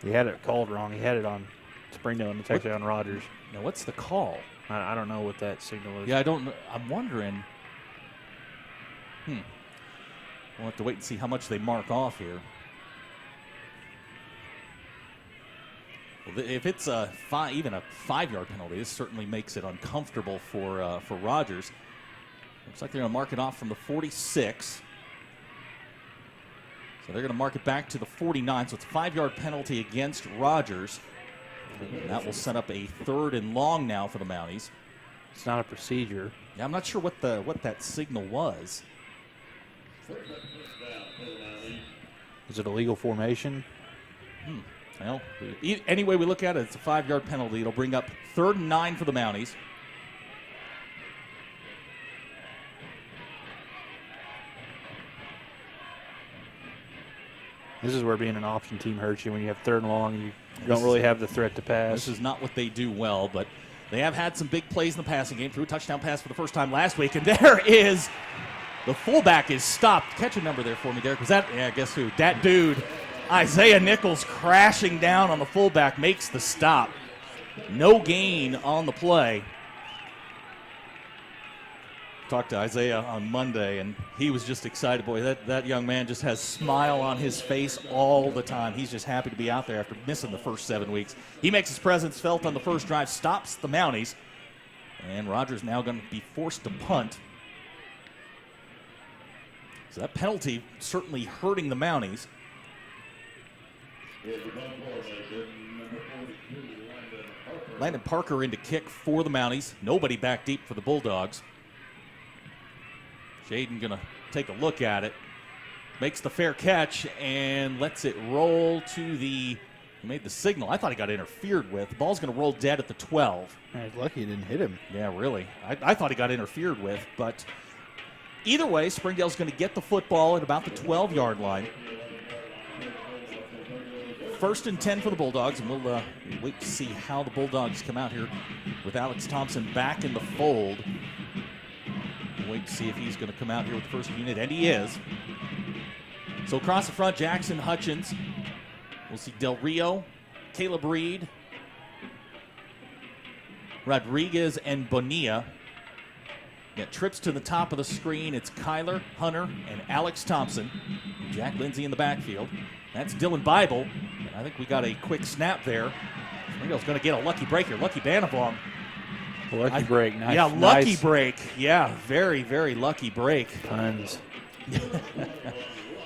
he had it called wrong. He had it on Springdale and it's actually on Rogers. Now, what's the call? I don't know what that signal is. Yeah, I don't know. I'm wondering. We'll have to wait and see how much they mark off here. Well, if it's even a 5-yard penalty, this certainly makes it uncomfortable for Rogers. Looks like they're going to mark it off from the 46. So they're going to mark it back to the 49. So it's a 5-yard penalty against Rogers. And that will set up a 3rd and long now for the Mounties. It's not a procedure. Yeah, I'm not sure what that signal was. Is it a legal formation? Well, any way we look at it, it's a 5-yard penalty. It'll bring up 3rd and 9 for the Mounties. This is where being an option team hurts you when you have 3rd and long. You don't really have the threat to pass. This is not what they do well, but they have had some big plays in the passing game. Threw a touchdown pass for the first time last week, and there is the fullback is stopped. Catch a number there for me, Derek. Was that? Yeah, guess who? That dude, Isaiah Nichols, crashing down on the fullback, makes the stop. No gain on the play. Talked to Isaiah on Monday, and he was just excited. Boy, that young man just has a smile on his face all the time. He's just happy to be out there after missing the first 7 weeks. He makes his presence felt on the first drive, stops the Mounties, and Rogers now going to be forced to punt. So that penalty certainly hurting the Mounties. Landon Parker in to kick for the Mounties. Nobody back deep for the Bulldogs. Shaden going to take a look at it. Makes the fair catch and lets it roll to the He made the signal. I thought he got interfered with. The ball's going to roll dead at the 12. He's lucky he didn't hit him. Yeah, really. I thought he got interfered with. But either way, Springdale's going to get the football at about the 12-yard line. 1st and 10 for the Bulldogs, and we'll wait to see how the Bulldogs come out here with Alex Thompson back in the fold. We'll wait to see if he's going to come out here with the first unit, and he is. So across the front, Jackson Hutchins. We'll see Del Rio, Caleb Reed, Rodriguez, and Bonilla. Got trips to the top of the screen. It's Kyler, Hunter, and Alex Thompson. Jack Lindsay in the backfield. That's Dylan Bible. And I think we got a quick snap there. Springdale's going to get a lucky break here. Lucky Banavong. Lucky break. Nice. Yeah, lucky break. Yeah, very, very lucky break. Tons.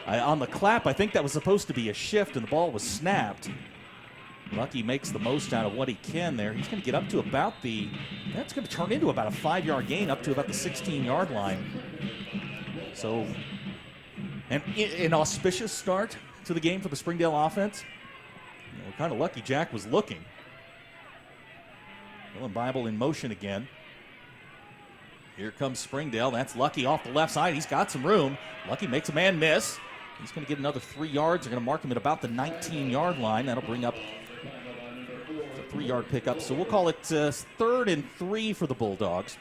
On the clap, I think that was supposed to be a shift, and the ball was snapped. Lucky makes the most out of what he can there. He's going to get up to about that's going to turn into about a 5-yard gain up to about the 16-yard line. So, an auspicious start to the game for the Springdale offense. We're kind of lucky Jack was looking. Dylan Bible in motion again. Here comes Springdale. That's Lucky off the left side. He's got some room. Lucky makes a man miss. He's going to get another 3 yards. They're going to mark him at about the 19-yard line. That'll bring up a 3-yard pickup. So we'll call it 3rd and 3 for the Bulldogs.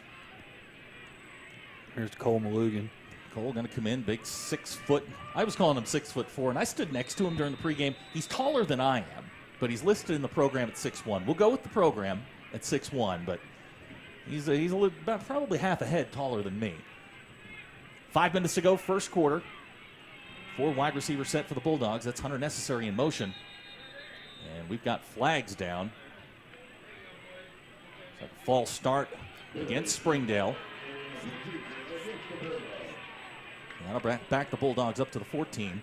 Here's Cole Malugan. Cole going to come in, big 6 foot. I was calling him 6'4", and I stood next to him during the pregame. He's taller than I am, but he's listed in the program at 6'1". We'll go with the program at 6'1", but he's about probably half a head taller than me. 5 minutes to go, first quarter. 4 wide receivers set for the Bulldogs. That's Hunter Necessary in motion. And we've got flags down. So false start against Springdale. That'll back the Bulldogs up to the 14.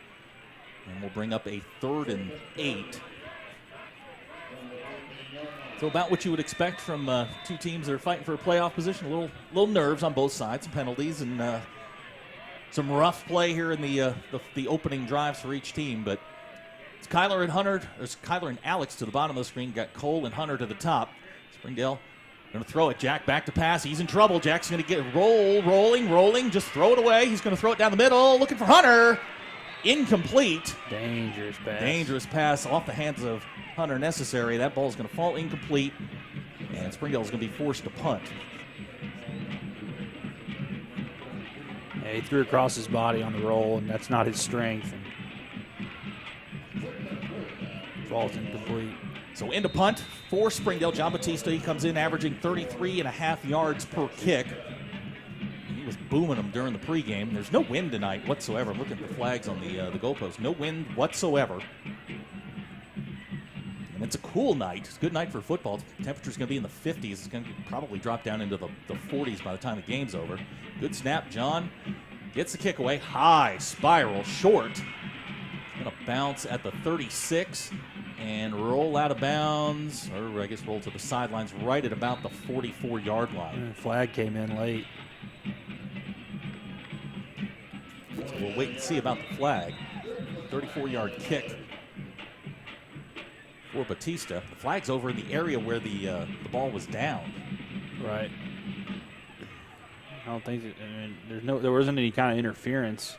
And we'll bring up a 3rd and 8. So about what you would expect from two teams that are fighting for a playoff position. A little nerves on both sides, some penalties, and some rough play here in the opening drives for each team. But it's Kyler and Hunter. There's Kyler and Alex to the bottom of the screen. Got Cole and Hunter to the top. Springdale going to throw it. Jack back to pass. He's in trouble. Jack's going to get rolling. Just throw it away. He's going to throw it down the middle. Looking for Hunter. Incomplete. Dangerous pass. Dangerous pass off the hands of Hunter Necessary. That ball is going to fall incomplete, and Springdale is going to be forced to punt. Yeah, he threw across his body on the roll, and that's not his strength. Ball's incomplete. So into punt for Springdale. John Batista, he comes in averaging 33.5 yards per kick. He was booming them during the pregame. There's no wind tonight whatsoever. I'm looking at the flags on the goalpost. No wind whatsoever. And it's a cool night. It's a good night for football. The temperature's going to be in the 50s. It's going to probably drop down into the 40s by the time the game's over. Good snap. John gets the kick away. High, spiral, short. Going to bounce at the 36 and roll out of bounds, or I guess roll to the sidelines right at about the 44-yard line. Flag came in late. So we'll wait and see about the flag. 34-yard kick for Batista. The flag's over in the area where the ball was down. Right. I don't think there wasn't any kind of interference.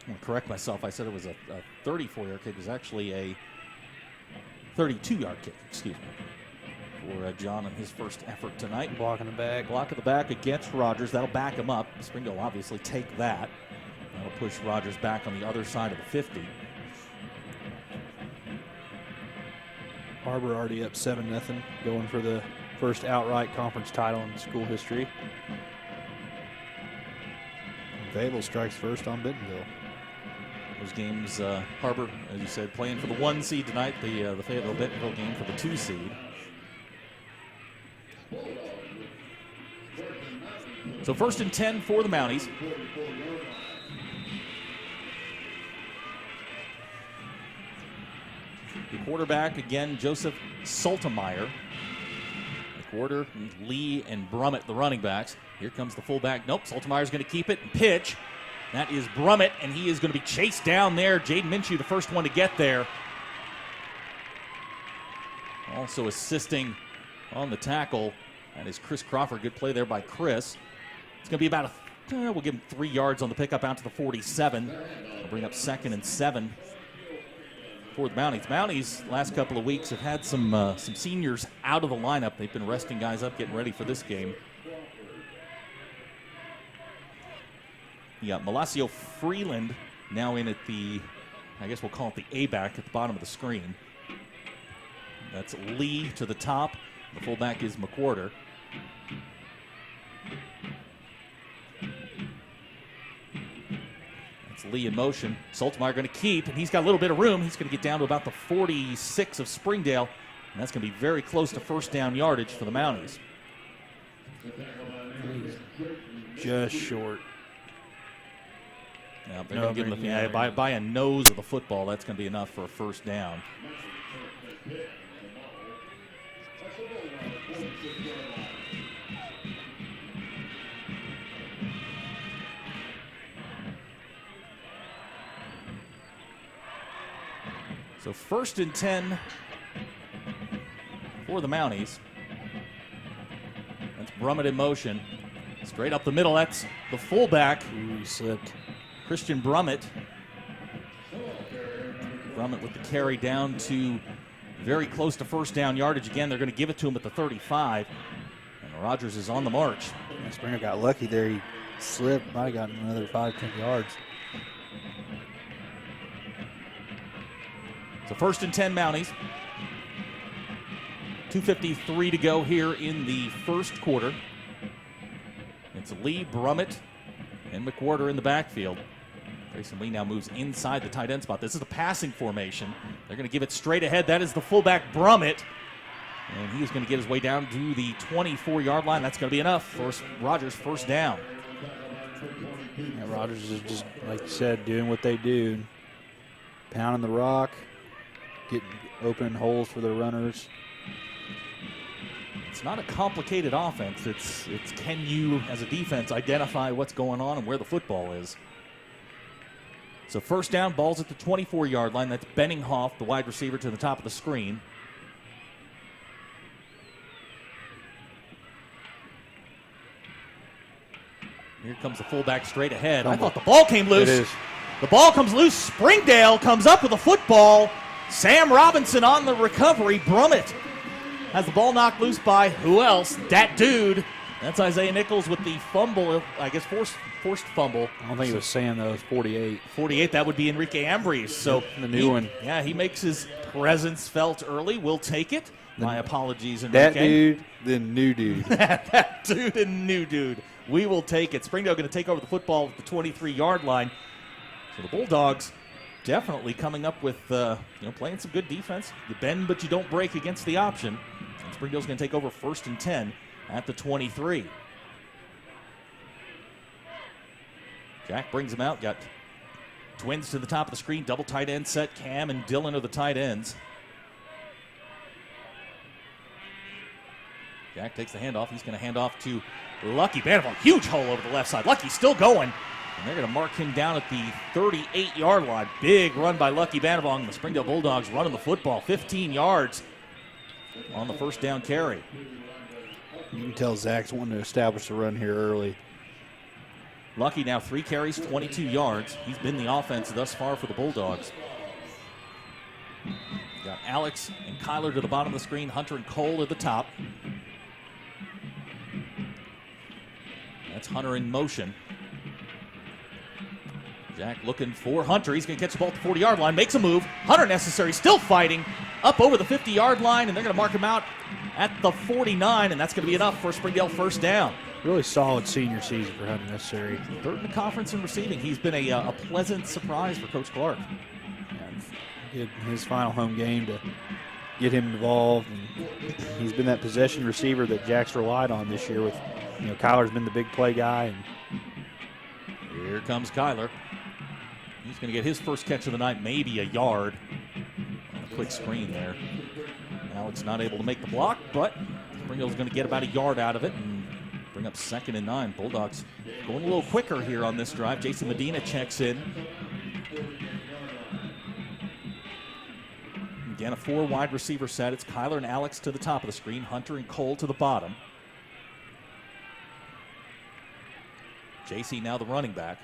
I'm going to correct myself. I said it was a 34-yard kick. It was actually a 32-yard kick, excuse me, for John in his first effort tonight. Block in the back. Block in the back against Rogers. That'll back him up. Springdale obviously take that. That'll push Rogers back on the other side of the 50. HAR-BER already up 7-0, going for the first outright conference title in school history. Fayetteville strikes first on Bentonville. Those games, HAR-BER, as you said, playing for the 1 seed tonight, the Fayetteville-Bentonville game for the 2 seed. So 1st and 10 for the Mounties. The quarterback, again, Joseph Saltemeyer. The quarter, Lee and Brummett, the running backs. Here comes the fullback. Nope, Saltemeyer's going to keep it and pitch. That is Brummett, and he is going to be chased down there. Jaden Minshew, the first one to get there. Also assisting on the tackle. That is Chris Crawford. Good play there by Chris. It's going to be about we'll give him 3 yards on the pickup out to the 47. We'll bring up 2nd and 7 for the Mounties. Mounties, last couple of weeks, have had some seniors out of the lineup. They've been resting guys up, getting ready for this game. You got Malacio Freeland now in at the, I guess we'll call it the A-back at the bottom of the screen. That's Lee to the top. The fullback is McWhorter. That's Lee in motion. Saltmeyer going to keep, and he's got a little bit of room. He's going to get down to about the 46 of Springdale, and that's going to be very close to first down yardage for the Mounties. Just short. Yeah, they're going to give him by a nose of the football. That's going to be enough for a first down. So 1st and 10 for the Mounties. That's Brummett in motion. Straight up the middle, that's the fullback. Ooh, he slipped. Christian Brummett. Brummett with the carry down to very close to first down yardage. Again, they're going to give it to him at the 35. And Rogers is on the march. Yeah, Springer got lucky there. He slipped, might have gotten another 5-10 yards. So 1st and 10 Mounties. 2:53 to go here in the first quarter. It's Lee, Brummett, and McWhorter in the backfield. Grayson Lee now moves inside the tight end spot. This is the passing formation. They're going to give it straight ahead. That is the fullback, Brummett. And he is going to get his way down to the 24-yard line. That's going to be enough for Rogers' first down. Yeah, Rogers is just, like you said, doing what they do. Pounding the rock, getting open holes for their runners. It's not a complicated offense. It's can you, as a defense, identify what's going on and where the football is. So first down, ball's at the 24-yard line. That's Benninghoff, the wide receiver, to the top of the screen. Here comes the fullback straight ahead. I thought the ball came loose. It is. The ball comes loose. Springdale comes up with the football. Sam Robinson on the recovery. Brummett has the ball knocked loose by who else? That dude. That's Isaiah Nichols with the fumble, I guess forced fumble. I don't think it was Sam, though. It was 48. 48, that would be Enrique Ambries. So the new one. Yeah, he makes his presence felt early. We'll take it. My apologies, Enrique. That dude, the new dude. That dude and new dude. We will take it. Springdale going to take over the football at the 23-yard line. So the Bulldogs definitely coming up with, playing some good defense. You bend, but you don't break against the option. And Springdale's going to take over 1st and 10 at the 23. Jack brings him out. Got twins to the top of the screen. Double tight end set. Cam and Dylan are the tight ends. Jack takes the handoff. He's going to hand off to Lucky Banavong. Huge hole over the left side. Lucky's still going. And they're going to mark him down at the 38-yard line. Big run by Lucky Banavong. The Springdale Bulldogs running the football 15 yards on the first down carry. You can tell Zach's wanting to establish the run here early. Lucky now 3 carries, 22 yards. He's been the offense thus far for the Bulldogs. Got Alex and Kyler to the bottom of the screen. Hunter and Cole at the top. That's Hunter in motion. Jack looking for Hunter. He's going to catch the ball at the 40-yard line. Makes a move. Hunter necessary. Still fighting. Up over the 50-yard line, and they're going to mark him out at the 49, and that's going to be enough for Springdale first down. Really solid senior season for Hunter necessary. 3rd in the conference in receiving. He's been a pleasant surprise for Coach Clark. Did his final home game to get him involved, and he's been that possession receiver that Jack's relied on this year. With Kyler's been the big play guy, and here comes Kyler. He's going to get his first catch of the night, maybe a yard. A quick screen there. Alex not able to make the block, but Springdale's going to get about a yard out of it and bring bring up 2nd and 9. Bulldogs going a little quicker here on this drive. Jason Medina checks in. Again, a 4 wide receiver set. It's Kyler and Alex to the top of the screen. Hunter and Cole to the bottom. JC now the running back.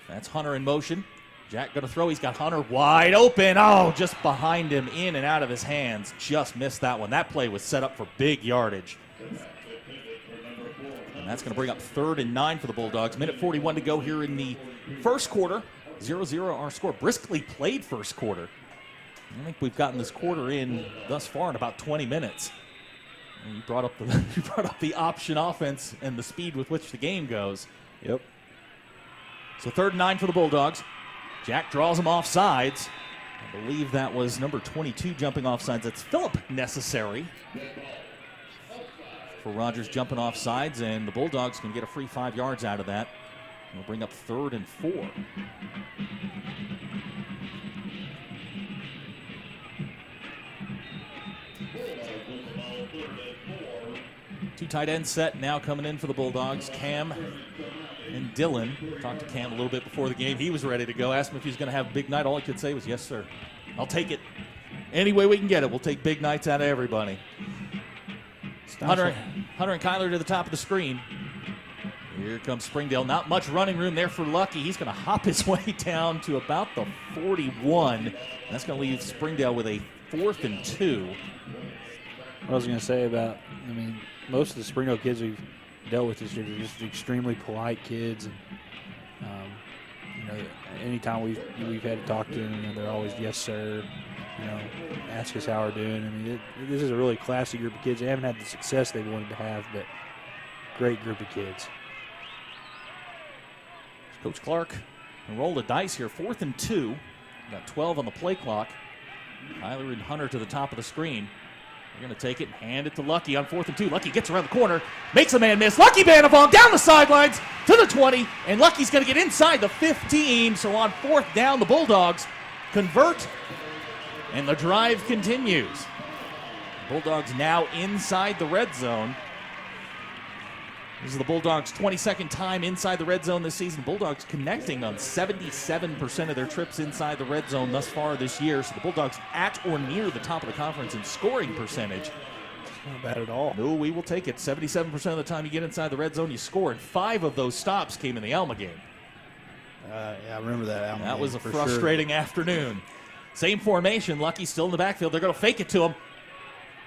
That's Hunter in motion. Jack going to throw. He's got Hunter wide open. Oh, just behind him, in and out of his hands. Just missed that one. That play was set up for big yardage. And that's going to bring up 3rd and 9 for the Bulldogs. Minute 41 to go here in the first quarter. 0-0 our score. Briskly played first quarter. I think we've gotten this quarter in thus far in about 20 minutes. And you brought up the option offense and the speed with which the game goes. Yep. So 3rd and 9 for the Bulldogs. Jack draws him off sides. I believe that was number 22 jumping off sides. That's Phillip Necessary for Rogers jumping off sides, and the Bulldogs can get a free 5 yards out of that. We'll bring up 3rd and 4. Two tight end set now coming in for the Bulldogs. Cam and Dylan. Talked to Cam a little bit before the game. He was ready to go. Asked him if he was going to have a big night. All he could say was, yes, sir. I'll take it. Any way we can get it. We'll take big nights out of everybody. Hunter and Kyler to the top of the screen. Here comes Springdale. Not much running room there for Lucky. He's going to hop his way down to about the 41. That's going to leave Springdale with a 4th and 2. What I was going to say about, most of the Springdale kids we've dealt with this year are just extremely polite kids, and anytime we've had to talk to them, they're always yes sir. Ask us how we're doing. This is a really classy group of kids. They haven't had the success they wanted to have, but great group of kids. Coach Clark can roll the dice here. 4th and 2. Got 12 on the play clock. Tyler and Hunter to the top of the screen. They're going to take it and hand it to Lucky on 4th and 2. Lucky gets around the corner, makes a man miss. Lucky Banavong down the sidelines to the 20, and Lucky's going to get inside the 15. So on 4th down, the Bulldogs convert, and the drive continues. Bulldogs now inside the red zone. This is the Bulldogs' 22nd time inside the red zone this season. Bulldogs connecting on 77% of their trips inside the red zone thus far this year. So the Bulldogs at or near the top of the conference in scoring percentage. Not bad at all. No, we will take it. 77% of the time you get inside the red zone, you score. And 5 of those stops came in the Alma game. Yeah, I remember that Alma game. That was a frustrating afternoon. Same formation. Lucky still in the backfield. They're going to fake it to him.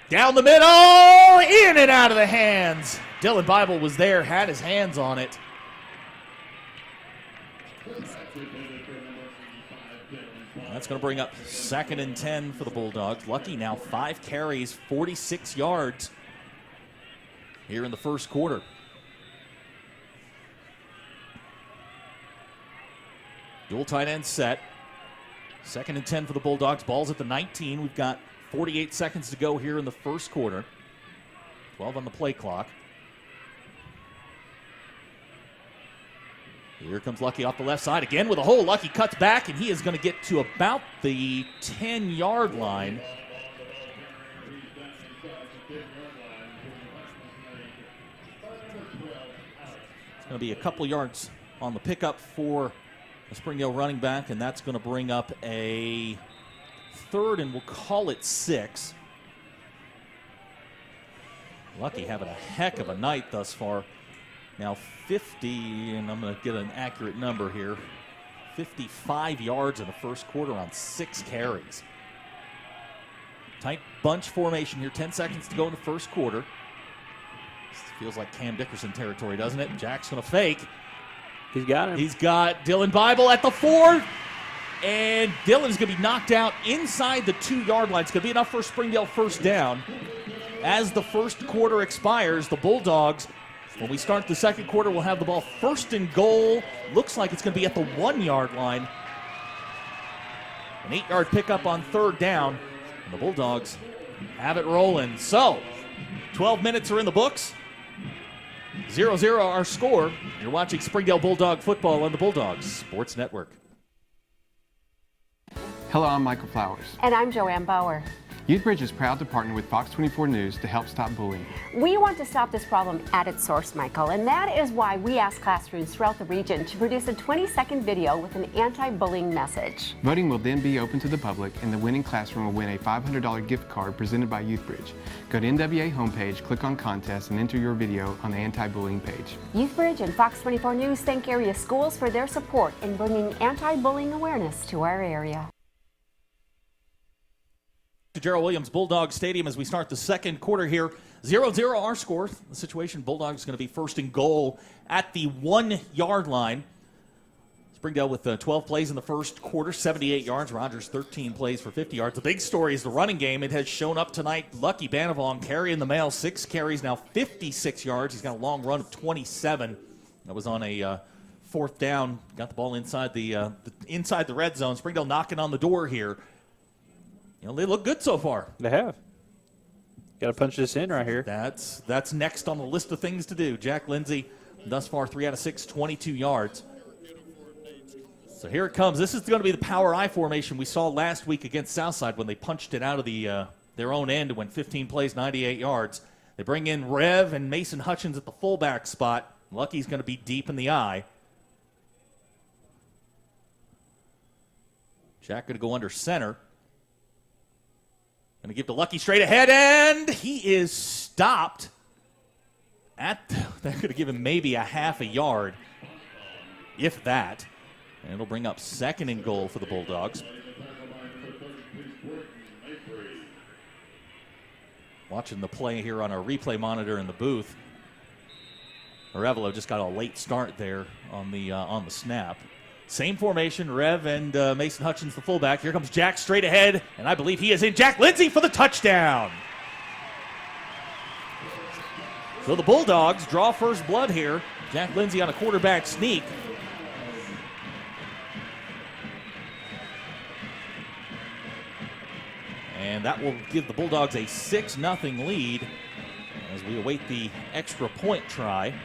Down the middle, in and out of the hands. Dylan Bible was there, had his hands on it. That's going to bring up 2nd and 10 for the Bulldogs. Lucky now 5 carries, 46 yards here in the first quarter. Dual tight end set. 2nd and 10 for the Bulldogs. Ball's at the 19. We've got 48 seconds to go here in the first quarter. 12 on the play clock. Here comes Lucky off the left side again with a hole. Lucky cuts back, and he is going to get to about the 10-yard line. It's going to be a couple yards on the pickup for the Springdale running back, and that's going to bring up a 3rd, and we'll call it 6. Lucky having a heck of a night thus far. Now 50, and I'm going to get an accurate number here, 55 yards in the first quarter on 6 carries. Tight bunch formation here, 10 seconds to go in the first quarter. This feels like Cam Dickerson territory, doesn't it? Jack's going to fake. He's got him. He's got Dylan Bible at the 4, and Dylan is going to be knocked out inside the 2-yard line. It's going to be enough for Springdale first down. As the first quarter expires, the Bulldogs, when we start the second quarter, we'll have the ball 1st and goal. Looks like it's going to be at the 1-yard line. An 8-yard pickup on 3rd down, and the Bulldogs have it rolling. So, 12 minutes are in the books. 0-0 our score. You're watching Springdale Bulldog football on the Bulldogs Sports Network. Hello, I'm Michael Flowers. And I'm Joanne Bauer. YouthBridge is proud to partner with Fox 24 News to help stop bullying. We want to stop this problem at its source, Michael, and that is why we ask classrooms throughout the region to produce a 20-second video with an anti-bullying message. Voting will then be open to the public, and the winning classroom will win a $500 gift card presented by YouthBridge. Go to NWA homepage, click on contest, and enter your video on the anti-bullying page. YouthBridge and Fox 24 News thank area schools for their support in bringing anti-bullying awareness to our area. To Gerald Williams Bulldog Stadium as we start the second quarter here. 0-0 our score. The situation, Bulldogs going to be first and goal at the 1-yard line. Springdale with 12 plays in the first quarter, 78 yards. Rogers 13 plays for 50 yards. The big story is the running game. It has shown up tonight. Lucky Banavong carrying the mail, 6 carries, now 56 yards. He's got a long run of 27. That was on a fourth down. Got the ball inside the red zone. Springdale knocking on the door here. You know, they look good so far. They have. Got to punch this in right here. That's next on the list of things to do. Jack Lindsay, thus far 3 out of 6, 22 yards. So here it comes. This is going to be the power I formation we saw last week against Southside when they punched it out of their own end and went 15 plays, 98 yards. They bring in Rev and Mason Hutchins at the fullback spot. Lucky's going to be deep in the eye. Jack going to go under center. Going to give to Lucky straight ahead, and he is stopped at, that could have given maybe a half a yard, if that. And it'll bring up second and goal for the Bulldogs. Watching the play here on our replay monitor in the booth. Arevalo just got a late start there on the snap. Same formation, Rev and Mason Hutchins, the fullback. Here comes Jack straight ahead, and I believe he is in. Jack Lindsay for the touchdown. So the Bulldogs draw first blood here. Jack Lindsay on a quarterback sneak. And that will give the Bulldogs a 6-0 lead as we await the extra point try.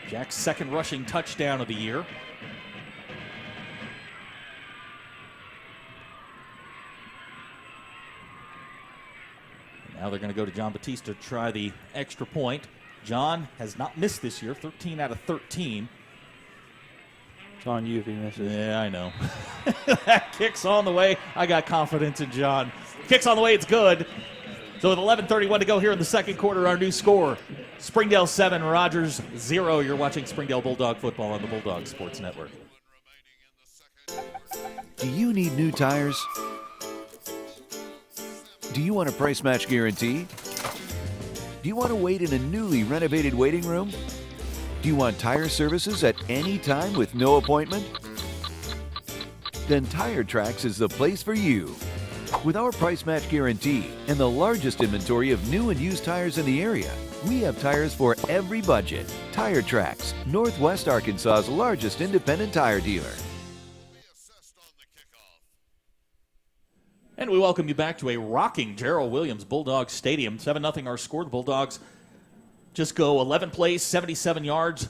Jack's second rushing touchdown of the year. Now they're going to go to John Batista to try the extra point. John has not missed this year, 13 out of 13. It's on you if he misses. Yeah, I know. That kick's on the way. I got confidence in John. Kick's on the way, it's good. So with 11:31 to go here in the second quarter, our new score, Springdale 7, Rogers 0. You're watching Springdale Bulldog football on the Bulldog Sports Network. Do you need new tires? Do you want a price match guarantee? Do you want to wait in a newly renovated waiting room? Do you want tire services at any time with no appointment? Then Tire Tracks is the place for you. With our price match guarantee and the largest inventory of new and used tires in the area, we have tires for every budget. Tire Tracks, Northwest Arkansas's largest independent tire dealer. And we welcome you back to a rocking Gerald Williams Bulldog Stadium. 7-0 our score. The Bulldogs just go 11 plays, 77 yards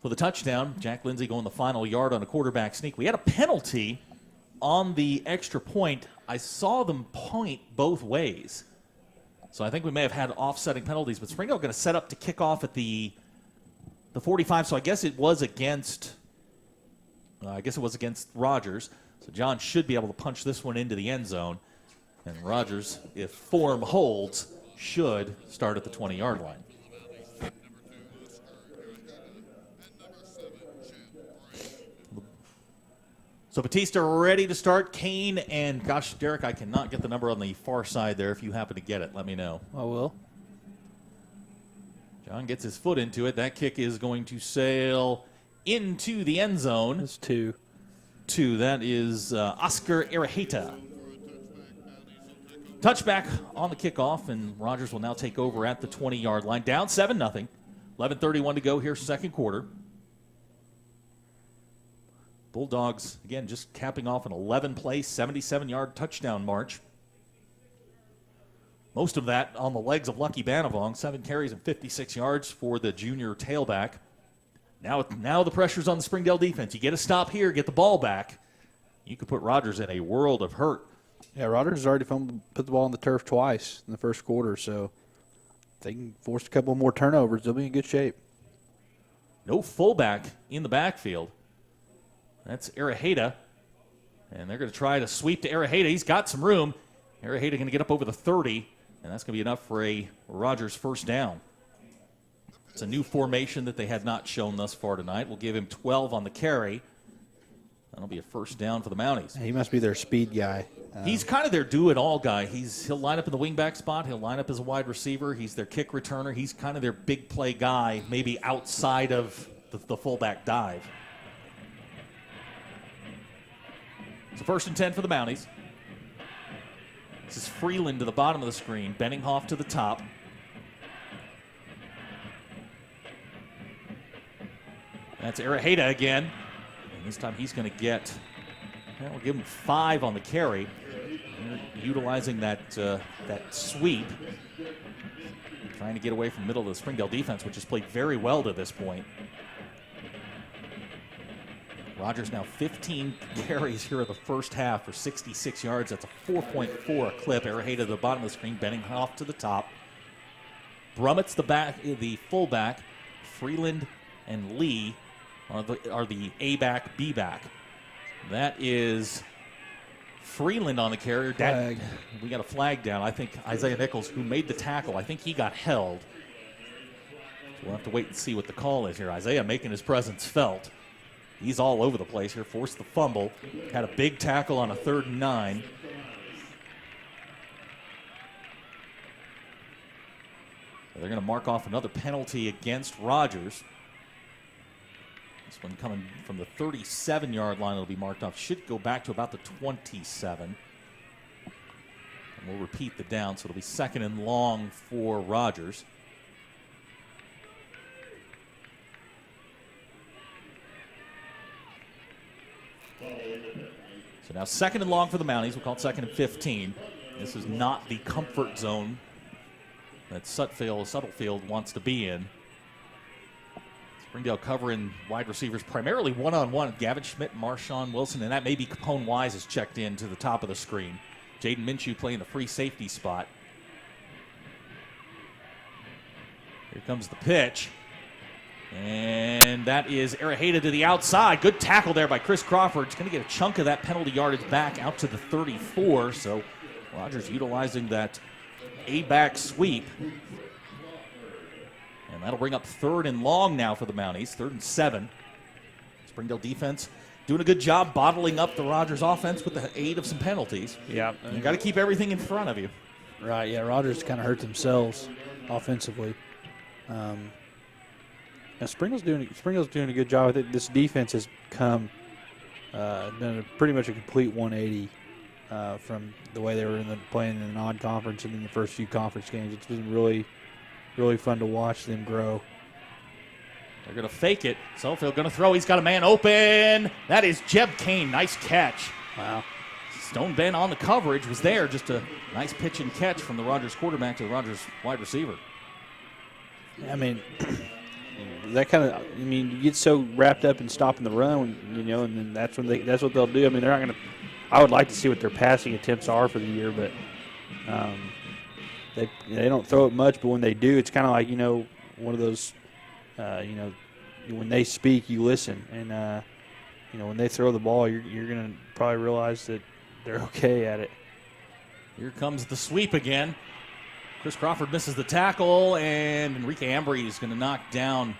for the touchdown. Jack Lindsay going the final yard on a quarterback sneak. We had a penalty on the extra point. I saw them point both ways. So I think we may have had offsetting penalties, but Springdale going to set up to kick off at the 45, so I guess it was against Rogers. So John should be able to punch this one into the end zone. And Rogers, if form holds, should start at the 20-yard line. So Batista ready to start. Kane and, gosh, Derek, I cannot get the number on the far side there. If you happen to get it, let me know. I will. John gets his foot into it. That kick is going to sail into the end zone. It's 2. That is Oscar Iraheta. Touchback on the kickoff, and Rogers will now take over at the 20-yard line. Down 7-0. 11:31 to go here, second quarter. Bulldogs, again, just capping off an 11-play, 77-yard touchdown march. Most of that on the legs of Lucky Banavong. 7 carries and 56 yards for the junior tailback. Now the pressure's on the Springdale defense. You get a stop here, get the ball back. you could put Rogers in a world of hurt. Yeah, Rogers has already put the ball on the turf twice in the first quarter, so if they can force a couple more turnovers, they'll be in good shape. No fullback in the backfield. That's Araheda. And they're going to try to sweep to Araheda. He's got some room. Araheda going to get up over the 30, and that's going to be enough for a Rogers first down. It's a new formation that they had not shown thus far tonight. We'll give him 12 on the carry. That'll be a first down for the Mounties. He must be their speed guy. He's kind of their do-it-all guy. He'll line up in the wingback spot. He'll line up as a wide receiver. He's their kick returner. He's kind of their big play guy, maybe outside of the fullback dive. So first and 10 for the Mounties. This is Freeland to the bottom of the screen. Benninghoff to the top. That's Araheda again. And this time he's going to get, we'll give him 5 on the carry. They're utilizing that sweep. Trying to get away from the middle of the Springdale defense, which has played very well to this point. Rogers now 15 carries here in the first half for 66 yards. That's a 4.4 clip. Araheda to the bottom of the screen, Benninghoff to the top. Brummett's the fullback. Freeland and Lee are the A-back, B-back. That is Freeland on the carrier. We got a flag down. I think Isaiah Nichols, who made the tackle, I think he got held. So we'll have to wait and see what the call is here. Isaiah making his presence felt. He's all over the place here, forced the fumble. Had a big tackle on a 3rd and 9. They're going to mark off another penalty against Rogers. This one coming from the 37-yard line. It'll be marked off. Should go back to about the 27. And we'll repeat the down, so it'll be 2nd and long for Rogers. So now 2nd and long for the Mounties. We'll call it 2nd and 15. This is not the comfort zone that Suttlefield wants to be in. Springdale covering wide receivers primarily one-on-one. Gavin Schmidt, Marshawn Wilson, and that may be Capone Wise is checked in to the top of the screen. Jaden Minshew playing the free safety spot. Here comes the pitch. And that is Araheda to the outside. Good tackle there by Chris Crawford. He's going to get a chunk of that penalty yardage back out to the 34. So Rogers utilizing that A-back sweep. And that'll bring up 3rd and long now for the Mounties. 3rd and 7. Springdale defense doing a good job bottling up the Rogers offense with the aid of some penalties. Yeah. You got to keep everything in front of you. Right, yeah. Rogers kind of hurt themselves offensively. Now Springdale's doing a good job with it. This defense has done pretty much a complete 180 from the way they were playing in the non-conference and in the first few conference games. It's been really, really fun to watch them grow. They're going to fake it. Suttlefield going to throw. He's got a man open. That is Jeb Kane. Nice catch. Wow. Stone Ben on the coverage was there. Just a nice pitch and catch from the Rogers quarterback to the Rogers wide receiver. I mean, you get so wrapped up in stopping the run, and then that's what they'll do. I mean, they're not going to. I would like to see what their passing attempts are for the year, but they don't throw it much. But when they do, it's kind of like one of those. When they speak, you listen, and when they throw the ball, you're going to probably realize that they're okay at it. Here comes the sweep again. Chris Crawford misses the tackle, and Enrique Ambry is going to knock down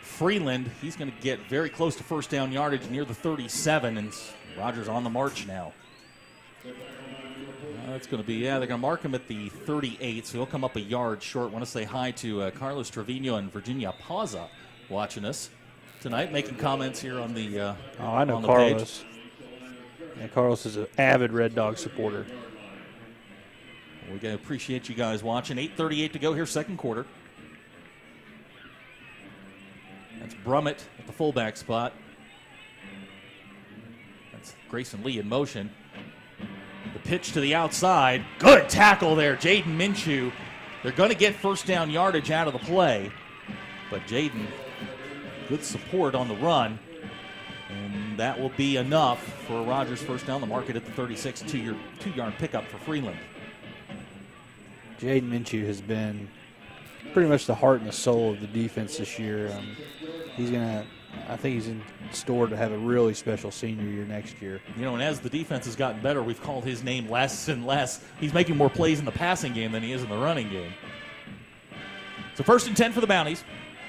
Freeland. He's going to get very close to first down yardage near the 37, and Rogers on the march now. That's going to be, they're going to mark him at the 38, so he'll come up a yard short. I want to say hi to Carlos Trevino and Virginia Paza watching us tonight, making comments here on the I know on the Carlos. page. Yeah, Carlos is an avid Red Dog supporter. We're going to appreciate you guys watching. 8:38 to go here, second quarter. That's Brummett at the fullback spot. That's Grayson Lee in motion. The pitch to the outside. Good tackle there, Jaden Minshew. They're going to get first down yardage out of the play. But Jaden, good support on the run. And that will be enough for Rogers first down. The market at the 36, two-yard pickup for Freeland. Jaden Minshew has been pretty much the heart and the soul of the defense this year. I think he's in store to have a really special senior year next year. You know, and as the defense has gotten better, we've called his name less and less. He's making more plays in the passing game than he is in the running game. So 1st and 10 for the Bounties.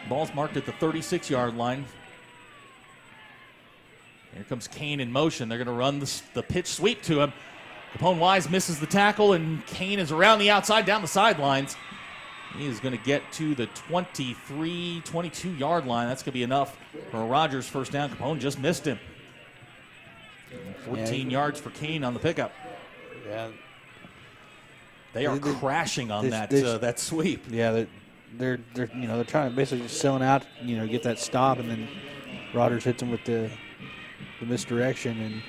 Ball's marked at the 36-yard line. Here comes Kane in motion. They're going to run the pitch sweep to him. Capone Wise misses the tackle, and Kane is around the outside, down the sidelines. He is going to get to the 23, 22-yard line. That's going to be enough for a Rogers first down. Capone just missed him. 14 yards for Kane on the pickup. Yeah, they are crashing on that sweep. Yeah, they're trying to basically just selling out, get that stop, and then Rogers hits them with the misdirection. And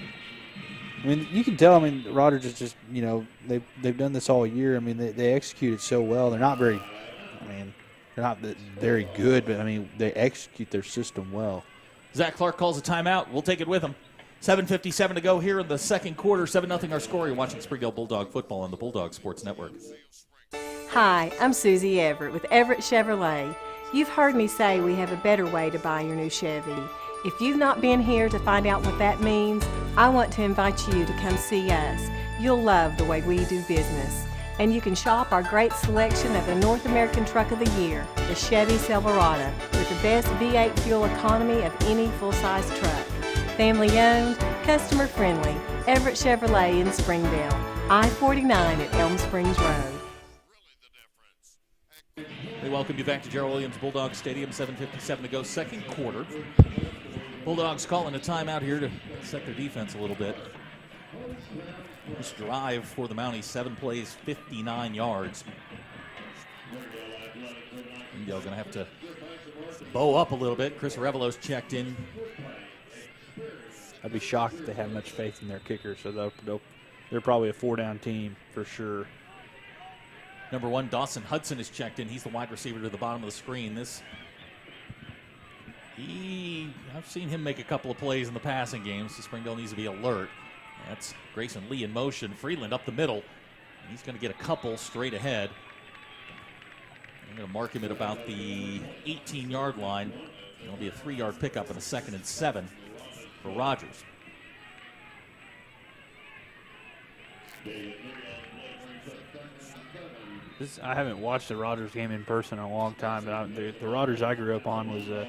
I mean, you can tell. I mean, Rogers is just, they've done this all year. I mean, they executed so well. They're not very, they're not very good, but I mean, they execute their system well. Zach Clark calls a timeout. We'll take it with him. 7:57 to go here in the second quarter. 7-0 our score. You're watching Springdale Bulldog football on the Bulldog Sports Network. Hi, I'm Susie Everett with Everett Chevrolet. You've heard me say we have a better way to buy your new Chevy. If you've not been here to find out what that means, I want to invite you to come see us. You'll love the way we do business. And you can shop our great selection of the North American Truck of the Year, the Chevy Silverado, with the best V8 fuel economy of any full-size truck. Family owned, customer friendly, Everett Chevrolet in Springdale, I-49 at Elm Springs Road. We welcome you back to Gerald Williams Bulldog Stadium. 7:57 to go, second quarter. Bulldogs calling a timeout here to set their defense a little bit. This drive for the Mounties, 7 plays, 59 yards. They're going to have to bow up a little bit. Chris Revelo's checked in. I'd be shocked if they have much faith in their kicker, so they're probably a 4-down team for sure. Number 1, Dawson Hudson is checked in. He's the wide receiver to the bottom of the screen. I've seen him make a couple of plays in the passing game, so Springdale needs to be alert. That's Grayson Lee in motion. Freeland up the middle. He's going to get a couple straight ahead. I'm going to mark him at about the 18-yard line. It'll be a 3-yard pickup and a 2nd and 7 for Rogers. I haven't watched the Rogers game in person in a long time, but the Rogers I grew up on was a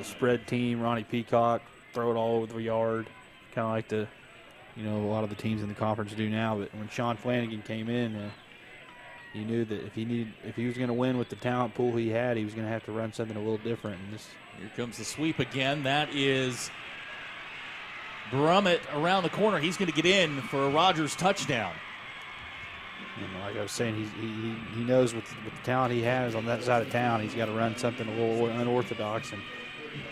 spread team. Ronnie Peacock, throw it all over the yard, kind of like a lot of the teams in the conference do now. But when Sean Flanagan came in, he knew that if he was going to win with the talent pool he had, he was going to have to run something a little different. And here comes the sweep again. That is Brummett around the corner. He's going to get in for a Rogers touchdown. Like I was saying, he knows with the talent he has on that side of town, he's got to run something a little unorthodox. And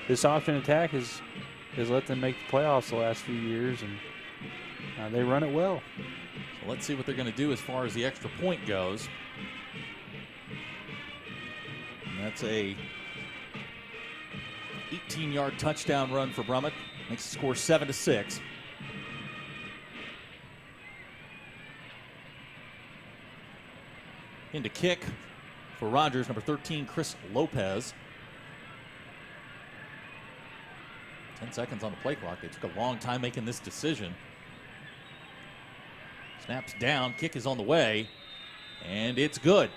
this option attack has let them make the playoffs the last few years, and they run it well. So let's see what they're going to do as far as the extra point goes. And that's a 18-yard touchdown run for Brummett. Makes the score 7-6. Into kick for Rogers, number 13, Chris Lopez. 10 seconds on the play clock. They took a long time making this decision. Snaps down, kick is on the way, and it's good.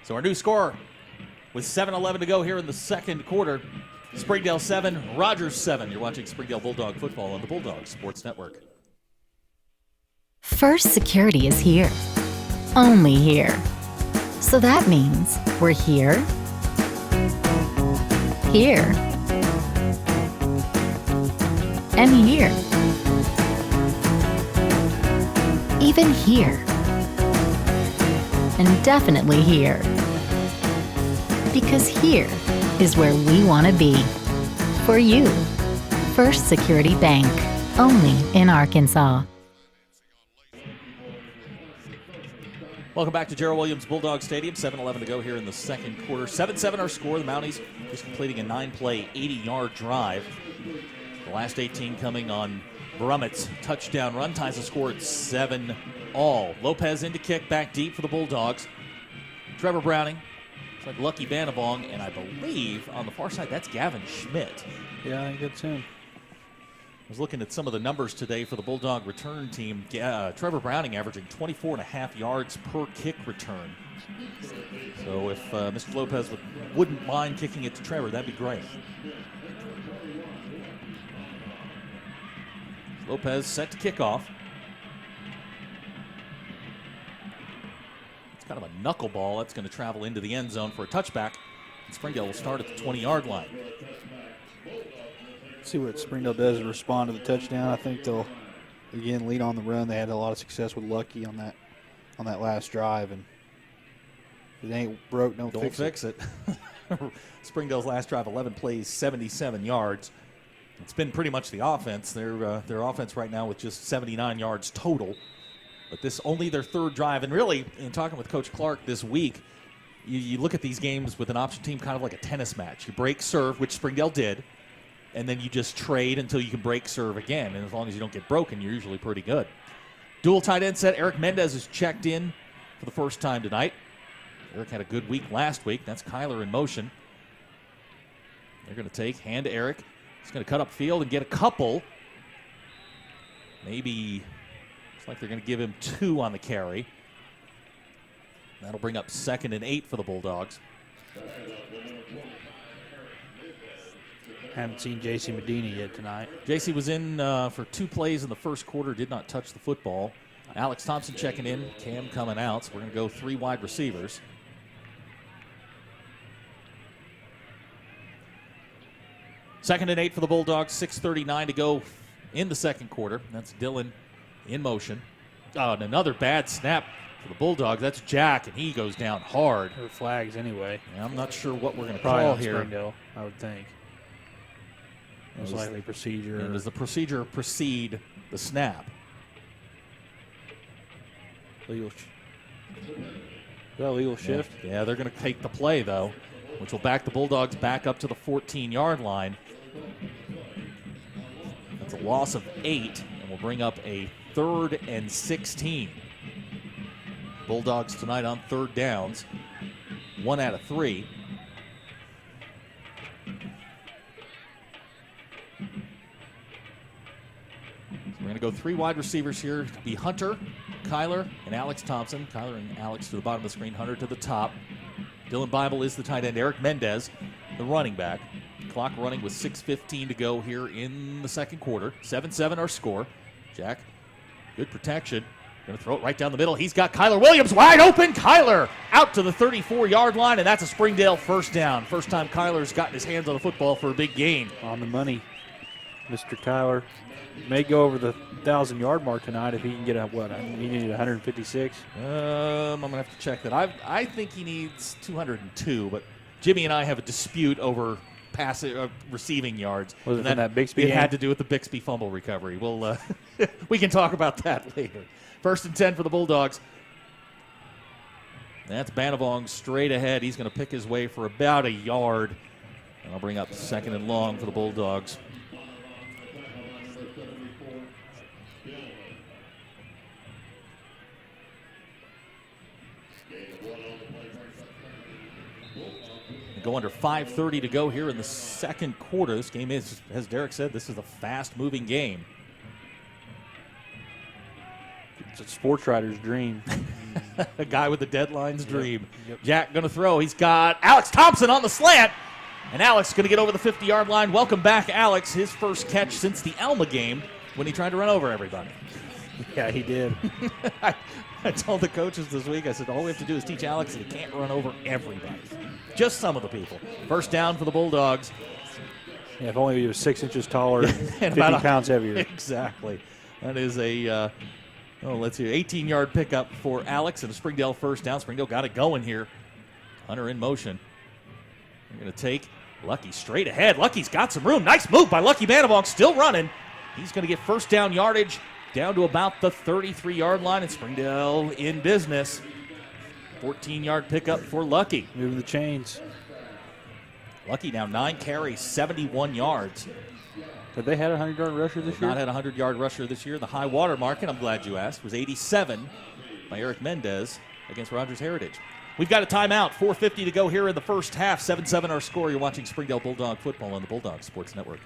So our new score with 7:11 to go here in the second quarter. Springdale 7, Rogers 7. You're watching Springdale Bulldog football on the Bulldog Sports Network. First Security is here. Only here. So that means we're here, here, and here. Even here. And definitely here. Because here is where we want to be. For you. First Security Bank. Only in Arkansas. Welcome back to Gerald Williams Bulldog Stadium. 7:11 to go here in the second quarter. 7-7 our score. The Mounties just completing a 9-play, 80-yard drive. The last 18 coming on Brummett's touchdown run, ties the score at 7-all. Lopez in to kick, back deep for the Bulldogs. Trevor Browning, it's like Lucky Banabong, and I believe on the far side that's Gavin Schmidt. Yeah, I think that's him. I was looking at some of the numbers today for the Bulldog return team. Trevor Browning averaging 24.5 yards per kick return. So if Mr. Lopez wouldn't mind kicking it to Trevor, that'd be great. Lopez set to kick off. It's kind of a knuckleball that's going to travel into the end zone for a touchback. And Springdale will start at the 20-yard line. See what Springdale does to respond to the touchdown. I think they'll again lead on the run. They had a lot of success with Lucky on that last drive, and if it ain't broke, don't fix it. Springdale's last drive, 11 plays, 77 yards. It's been pretty much the offense. Their offense right now with just 79 yards total. But this only their third drive. And really, in talking with Coach Clark this week, you look at these games with an option team kind of like a tennis match. You break serve, which Springdale did, and then you just trade until you can break serve again. And as long as you don't get broken, you're usually pretty good. Dual tight end set. Eric Mendez is checked in for the first time tonight. Eric had a good week last week. That's Kyler in motion. They're going to take, hand to Eric. He's going to cut up field and get a couple. Maybe, looks like they're going to give him 2 on the carry. That'll bring up 2nd and 8 for the Bulldogs. Haven't seen J.C. Medina yet tonight. J.C. was in for 2 plays in the first quarter, did not touch the football. Alex Thompson checking in, Cam coming out. So we're going to go 3 wide receivers. Second and 8 for the Bulldogs, 6:39 to go in the second quarter. That's Dylan in motion. And another bad snap for the Bulldogs. That's Jack, and he goes down hard. Or flags anyway. Yeah, I'm not sure what we're going to Probably call on here. Springdale, I would think. Most likely procedure. And does the procedure precede the snap? Legal shift? Yeah, they're going to take the play, though, which will back the Bulldogs back up to the 14-yard line. That's a loss of 8, and will bring up a 3rd and 16. Bulldogs tonight on 3rd downs, 1 out of 3. We're going to go 3 wide receivers here. To be Hunter, Kyler, and Alex Thompson. Kyler and Alex to the bottom of the screen. Hunter to the top. Dylan Bible is the tight end. Eric Mendez, the running back. Clock running with 6:15 to go here in the second quarter. 7-7 our score. Jack, good protection. Going to throw it right down the middle. He's got Kyler Williams wide open. Kyler out to the 34-yard line, and that's a Springdale first down. First time Kyler's gotten his hands on the football for a big gain. On the money. Mr. Kyler may go over the 1,000-yard mark tonight if he can get he needed 156. I'm going to have to check that. I think he needs 202, but Jimmy and I have a dispute over receiving yards. Was it from that Bixby It game? had to do with the Bixby fumble recovery. We'll we can talk about that later. 1st and 10 for the Bulldogs. That's Banavong straight ahead. He's going to pick his way for about a yard. And I'll bring up 2nd and long for the Bulldogs. Go under 5:30 to go here in the second quarter. This game is, as Derek said, this is a fast-moving game. It's a sports writer's dream. A guy with the deadline's dream. Yep. Jack going to throw. He's got Alex Thompson on the slant. And Alex going to get over the 50-yard line. Welcome back, Alex. His first catch since the Alma game when he tried to run over everybody. Yeah, he did. I told the coaches this week, I said, all we have to do is teach Alex that he can't run over everybody. Just some of the people. First down for the Bulldogs. Yeah, if only he was 6 inches taller, and 50 pounds heavier. Exactly. That is a, let's see, 18-yard pickup for Alex and a Springdale first down. Springdale got it going here. Hunter in motion. They're going to take Lucky straight ahead. Lucky's got some room. Nice move by Lucky Banavong, still running. He's going to get first down yardage down to about the 33-yard line, and Springdale in business. 14-yard pickup for Lucky. Moving the chains. Lucky now 9 carries, 71 yards. Have they had a 100-yard rusher this year? Not had a 100-yard rusher this year. The high water mark, and I'm glad you asked, was 87 by Eric Mendez against Rogers Heritage. We've got a timeout. 4:50 to go here in the first half. 7-7 our score. You're watching Springdale Bulldog football on the Bulldog Sports Network.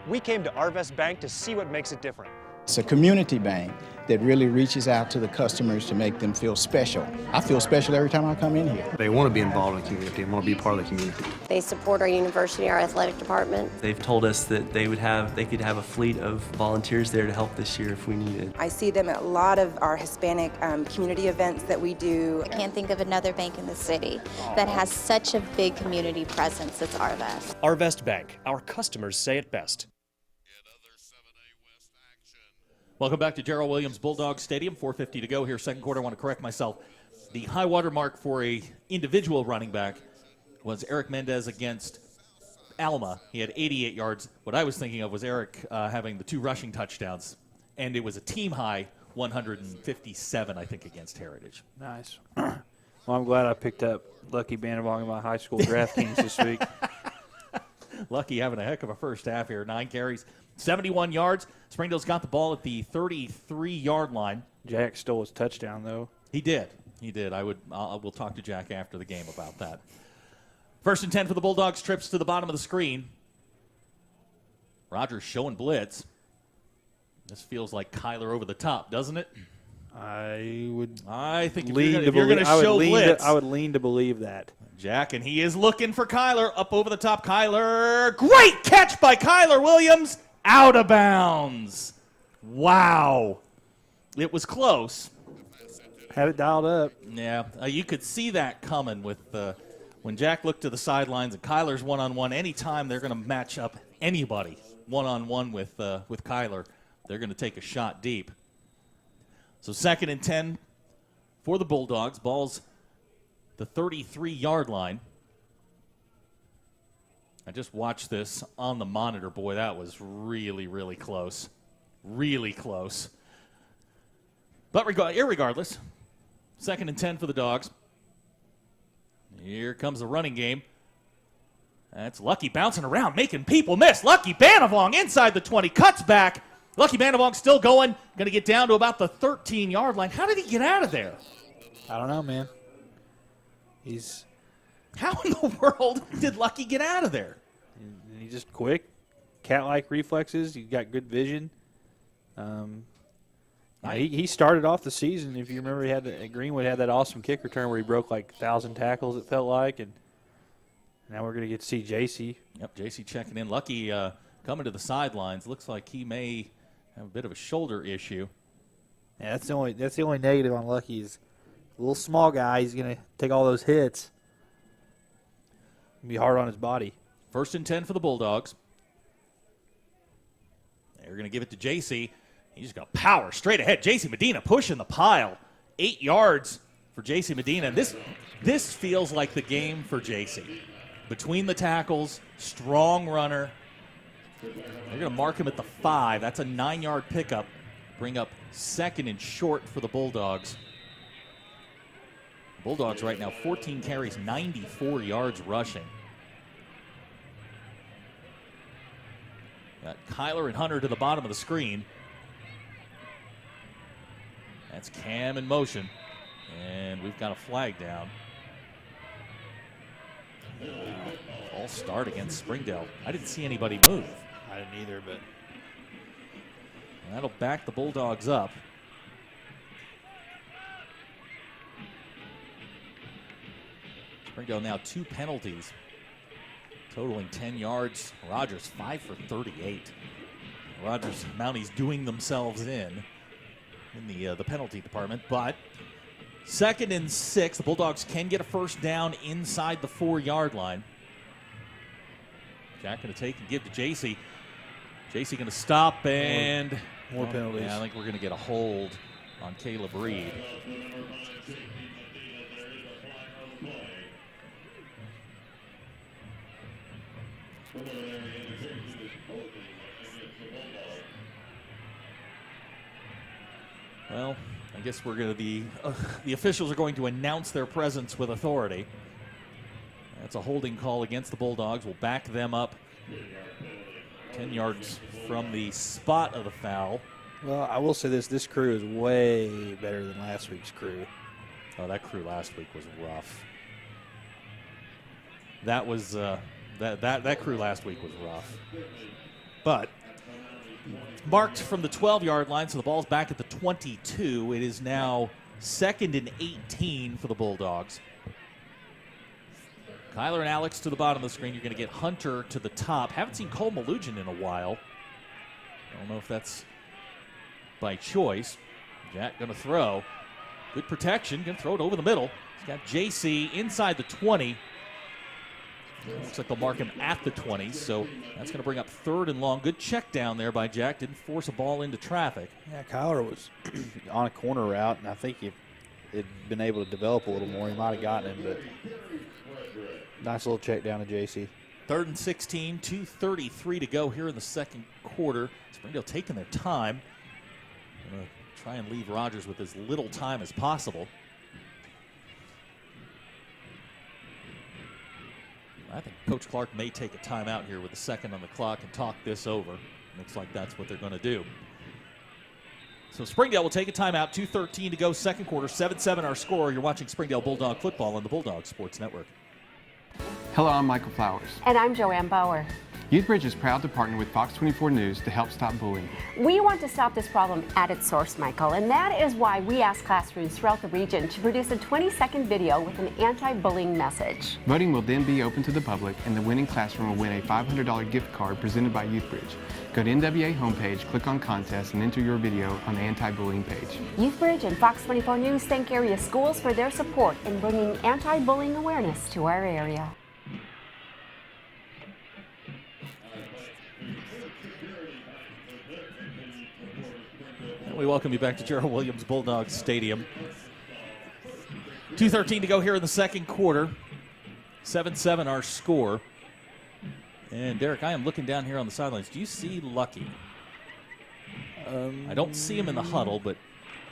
We came to Arvest Bank to see what makes it different. It's a community bank that really reaches out to the customers to make them feel special. I feel special every time I come in here. They want to be involved in the community and want to be part of the community. They support our university, our athletic department. They've told us that they could have a fleet of volunteers there to help this year if we needed. I see them at a lot of our Hispanic community events that we do. I can't think of another bank in the city that has such a big community presence as Arvest. Arvest Bank. Our customers say it best. Welcome back to Gerald Williams Bulldog Stadium. 4:50 to go here, second quarter. I want to correct myself. The high water mark for a individual running back was Eric Mendez against Alma. He had 88 yards. What I was thinking of was Eric having the 2 rushing touchdowns, and it was a team high 157, I think, against Heritage. Nice. Well, I'm glad I picked up Lucky Bandavong in my high school draft teams this week. Lucky having a heck of a first half here. 9 carries, 71 yards. Springdale's got the ball at the 33-yard line. Jack stole his touchdown, though. He did. We'll talk to Jack after the game about that. First and 10 for the Bulldogs. Trips to the bottom of the screen. Rogers showing blitz. This feels like Kyler over the top, doesn't it? I think if you're going to show blitz, I would lean to believe that. Jack, and he is looking for Kyler. Up over the top, Kyler. Great catch by Kyler Williams. Out of bounds. Wow. It was close. Had it dialed up. Yeah, you could see that coming with when Jack looked to the sidelines and Kyler's one-on-one. Anytime they're going to match up anybody one-on-one with Kyler, they're going to take a shot deep. So 2nd and 10 for the Bulldogs. Ball's the 33-yard line. I just watched this on the monitor. Boy, that was really, really close. Really close. But irregardless, 2nd and 10 for the Dogs. Here comes the running game. That's Lucky bouncing around, making people miss. Lucky Bandavong inside the 20, cuts back. Lucky Bandavong still going to get down to about the 13-yard line. How did he get out of there? I don't know, man. How in the world did Lucky get out of there? He's just quick, cat-like reflexes. He's got good vision. He started off the season. If you remember, Greenwood had that awesome kick return where he broke like 1,000 tackles. It felt like, and now we're going to get to see JC. Yep, JC checking in. Lucky coming to the sidelines. Looks like he may have a bit of a shoulder issue. Yeah, that's the only negative on Lucky is a little small guy. He's going to take all those hits. Be hard on his body. 1st and 10 for the Bulldogs. They're going to give it to JC. He's just got power straight ahead. JC Medina pushing the pile. 8 yards for JC Medina. This feels like the game for JC. Between the tackles, strong runner. They're going to mark him at the 5. That's a 9-yard pickup. Bring up 2nd and short for the Bulldogs. Bulldogs right now 14 carries, 94 yards rushing. Got Kyler and Hunter to the bottom of the screen. That's Cam in motion. And we've got a flag down. False start against Springdale. I didn't see anybody move. I didn't either, but that'll back the Bulldogs up. Springdale now 2 penalties, totaling 10 yards. Rogers 5 for 38. Rogers Mounties doing themselves in the penalty department, but 2nd and 6. The Bulldogs can get a first down inside the 4-yard line. Jack going to take and give to JC. JC going to stop and more penalties. Yeah, I think we're going to get a hold on Caleb Reed. Well, I guess we're going to the officials are going to announce their presence with authority. That's a holding call against the Bulldogs. We'll back them up 10 yards from the spot of the foul. Well, I will say this crew is way better than last week's crew. Oh, that crew last week was rough. That was that crew last week was rough. But marked from the 12-yard line, so the ball's back at the 22. It is now 2nd and 18 for the Bulldogs. Kyler and Alex to the bottom of the screen. You're going to get Hunter to the top. Haven't seen Cole Malugin in a while. I don't know if that's by choice. Jack going to throw. Good protection. Going to throw it over the middle. He's got JC inside the 20. Looks like they'll mark him at the 20, so that's going to bring up 3rd and long. Good check down there by Jack. Didn't force a ball into traffic. Yeah, Kyler was on a corner route, and I think if he'd been able to develop a little more, he might have gotten him, but nice little check down to JC. 3rd and 16, 2:33 to go here in the second quarter. Springdale taking their time. Going to try and leave Rogers with as little time as possible. I think Coach Clark may take a timeout here with a second on the clock and talk this over. Looks like that's what they're going to do. So Springdale will take a timeout, 2:13 to go, second quarter, 7-7 our score. You're watching Springdale Bulldog football on the Bulldog Sports Network. Hello, I'm Michael Flowers. And I'm Joanne Bauer. YouthBridge is proud to partner with Fox 24 News to help stop bullying. We want to stop this problem at its source, Michael, and that is why we asked classrooms throughout the region to produce a 20-second video with an anti-bullying message. Voting will then be open to the public, and the winning classroom will win a $500 gift card presented by YouthBridge. Go to NWA homepage, click on contest, and enter your video on the anti-bullying page. YouthBridge and Fox 24 News thank area schools for their support in bringing anti-bullying awareness to our area. We welcome you back to Gerald Williams Bulldog Stadium. 2:13 to go here in the second quarter. 7-7 our score. And Derek, I am looking down here on the sidelines. Do you see Lucky? I don't see him in the huddle, but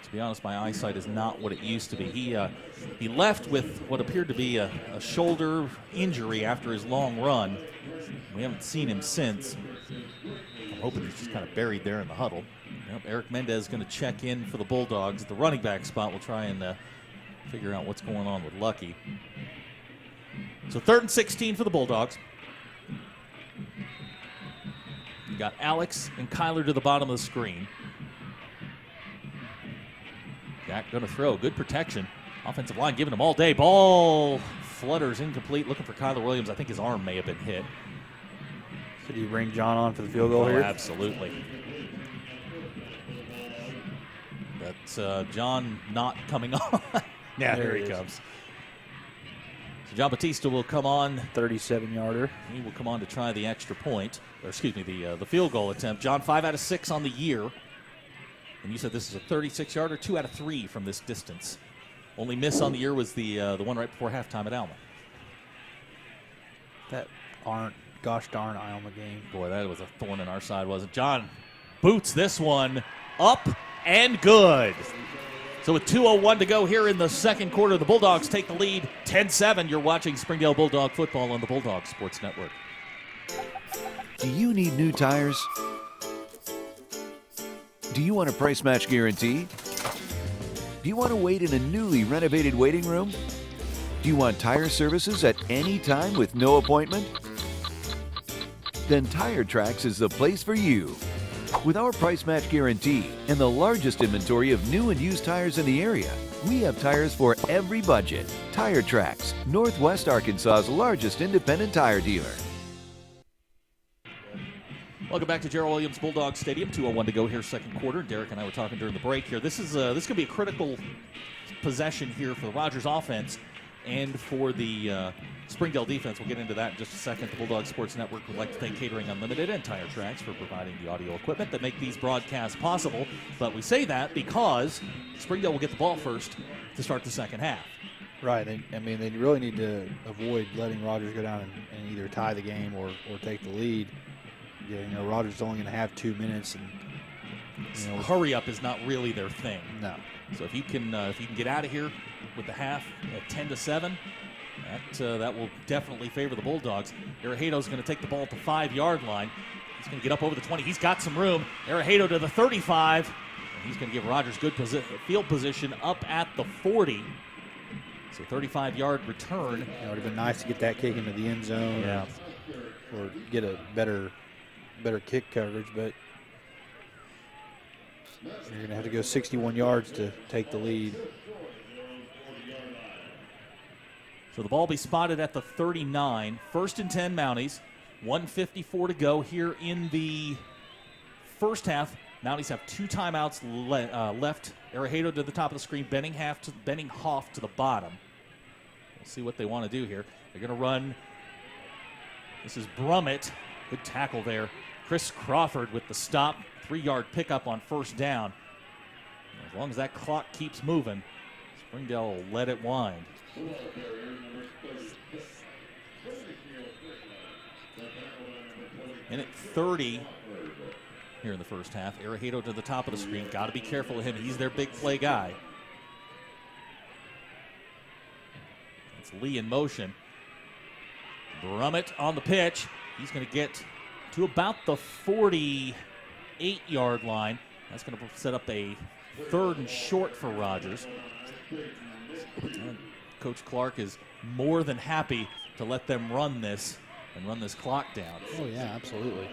to be honest, my eyesight is not what it used to be. He left with what appeared to be a shoulder injury after his long run. We haven't seen him since. I'm hoping he's just kind of buried there in the huddle. Yep, Eric Mendez is going to check in for the Bulldogs. The running back spot will try and figure out what's going on with Lucky. So 3rd and 16 for the Bulldogs. You got Alex and Kyler to the bottom of the screen. Jack going to throw. Good protection. Offensive line giving him all day. Ball flutters incomplete. Looking for Kyler Williams. I think his arm may have been hit. Could you bring John on for the field goal here? Absolutely. That's John not coming on. Yeah, here he comes. So John Batista will come on. 37-yarder. He will come on to try the extra point. Or excuse me, the field goal attempt. John, 5 out of 6 on the year. And you said this is a 36-yarder, 2 out of 3 from this distance. Only miss on the year was the one right before halftime at Alma. That gosh darn Alma game. Boy, that was a thorn in our side, wasn't it? John boots this one up and good. So with 2:01 to go here in the second quarter, the Bulldogs take the lead 10-7. You're watching Springdale Bulldog football on the Bulldog Sports Network. Do you need new tires? Do you want a price match guarantee? Do you want to wait in a newly renovated waiting room? Do you want tire services at any time with no appointment? Then Tire Tracks is the place for you. With our price match guarantee and the largest inventory of new and used tires in the area, we have tires for every budget. Tire Tracks, Northwest Arkansas's largest independent tire dealer. Welcome back to Gerald Williams Bulldog Stadium. 2:01 to go here, second quarter. Derek and I were talking during the break here. This is going to be a critical possession here for the Rogers offense and for the Springdale defense. We'll get into that in just a second. The Bulldog Sports Network would like to thank Catering Unlimited and Tire Tracks for providing the audio equipment that make these broadcasts possible. But we say that because Springdale will get the ball first to start the second half. Right. They really need to avoid letting Rogers go down and either tie the game or take the lead. Yeah, Rogers is only going to have 2 minutes, and hurry up is not really their thing. No. So if you can get out of here with the half at 10-7, that will definitely favor the Bulldogs. Irahito's going to take the ball at the 5-yard line. He's He's going to get up over the 20. He's got some room. Arejito to the 35. And he's going to give Rogers good field position up at the 40. So 35-yard return. It would have been nice to get that kick into the end zone, or get a better kick coverage, but you're going to have to go 61 yards to take the lead. So the ball will be spotted at the 39. 1st and 10 Mounties. 1:54 to go here in the first half. Mounties have 2 timeouts left. Arejito to the top of the screen, Benninghoff to the bottom. We'll see what they want to do here. They're going to run. This is Brummett. Good tackle there. Chris Crawford with the stop. 3-yard pickup on 1st down. As long as that clock keeps moving, Springdale will let it wind. Minute 30 here in the first half. Arejito to the top of the screen. Got to be careful of him. He's their big play guy. It's Lee in motion. Brummett on the pitch. He's going to get to about the 48-yard line. That's going to set up a 3rd and short for Rogers. And Coach Clark is more than happy to let them run this and run this clock down. Oh, yeah, absolutely.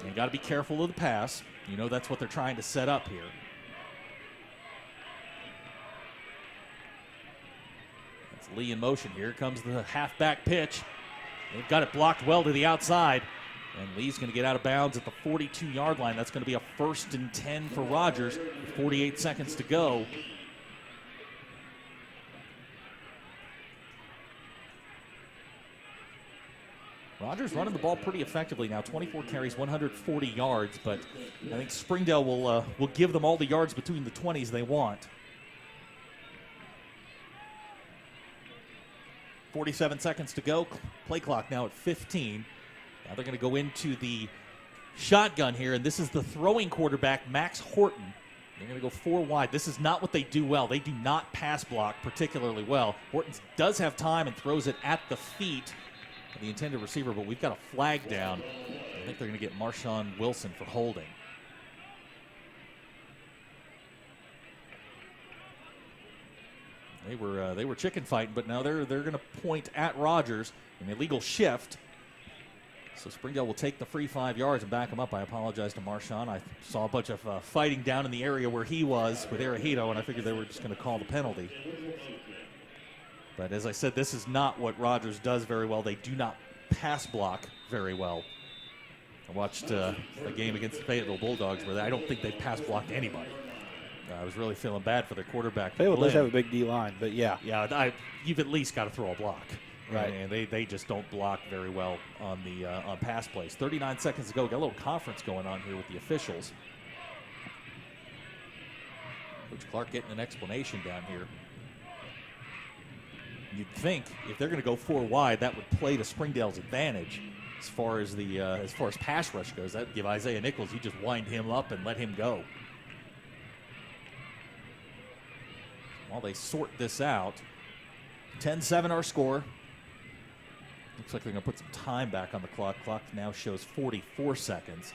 You got to be careful of the pass. You know that's what they're trying to set up here. That's Lee in motion. Here comes the halfback pitch. They've got it blocked well to the outside. And Lee's going to get out of bounds at the 42-yard line. That's going to be a 1st and 10 for Rogers. 48 seconds to go. Rogers running the ball pretty effectively now. 24 carries, 140 yards, but I think Springdale will give them all the yards between the 20s they want. 47 seconds to go. Play clock now at 15. Now they're going to go into the shotgun here, and this is the throwing quarterback, Max Horton. They're going to go 4 wide. This is not what they do well. They do not pass block particularly well. Horton does have time and throws it at the feet of the intended receiver, but we've got a flag down. I think they're going to get Marshawn Wilson for holding. They were chicken fighting, but now they're going to point at Rogers, an illegal shift. So Springdale will take the free 5 yards and back him up. I apologize to Marshawn. I saw a bunch of fighting down in the area where he was with Arejito, and I figured they were just going to call the penalty. But as I said, this is not what Rogers does very well. They do not pass block very well. I watched a game against the Fayetteville Bulldogs where I don't think they pass blocked anybody. I was really feeling bad for their quarterback. Fayetteville does have a big D-line, but yeah. Yeah, you've at least got to throw a block. Right. And they just don't block very well on the on pass plays. 39 seconds to go. Got a little conference going on here with the officials. Coach Clark getting an explanation down here. You'd think if they're going to go 4 wide, that would play to Springdale's advantage as far as pass rush goes. That'd give Isaiah Nichols, you just wind him up and let him go. While they sort this out, 10-7 our score. Looks like they're going to put some time back on the clock. Clock now shows 44 seconds.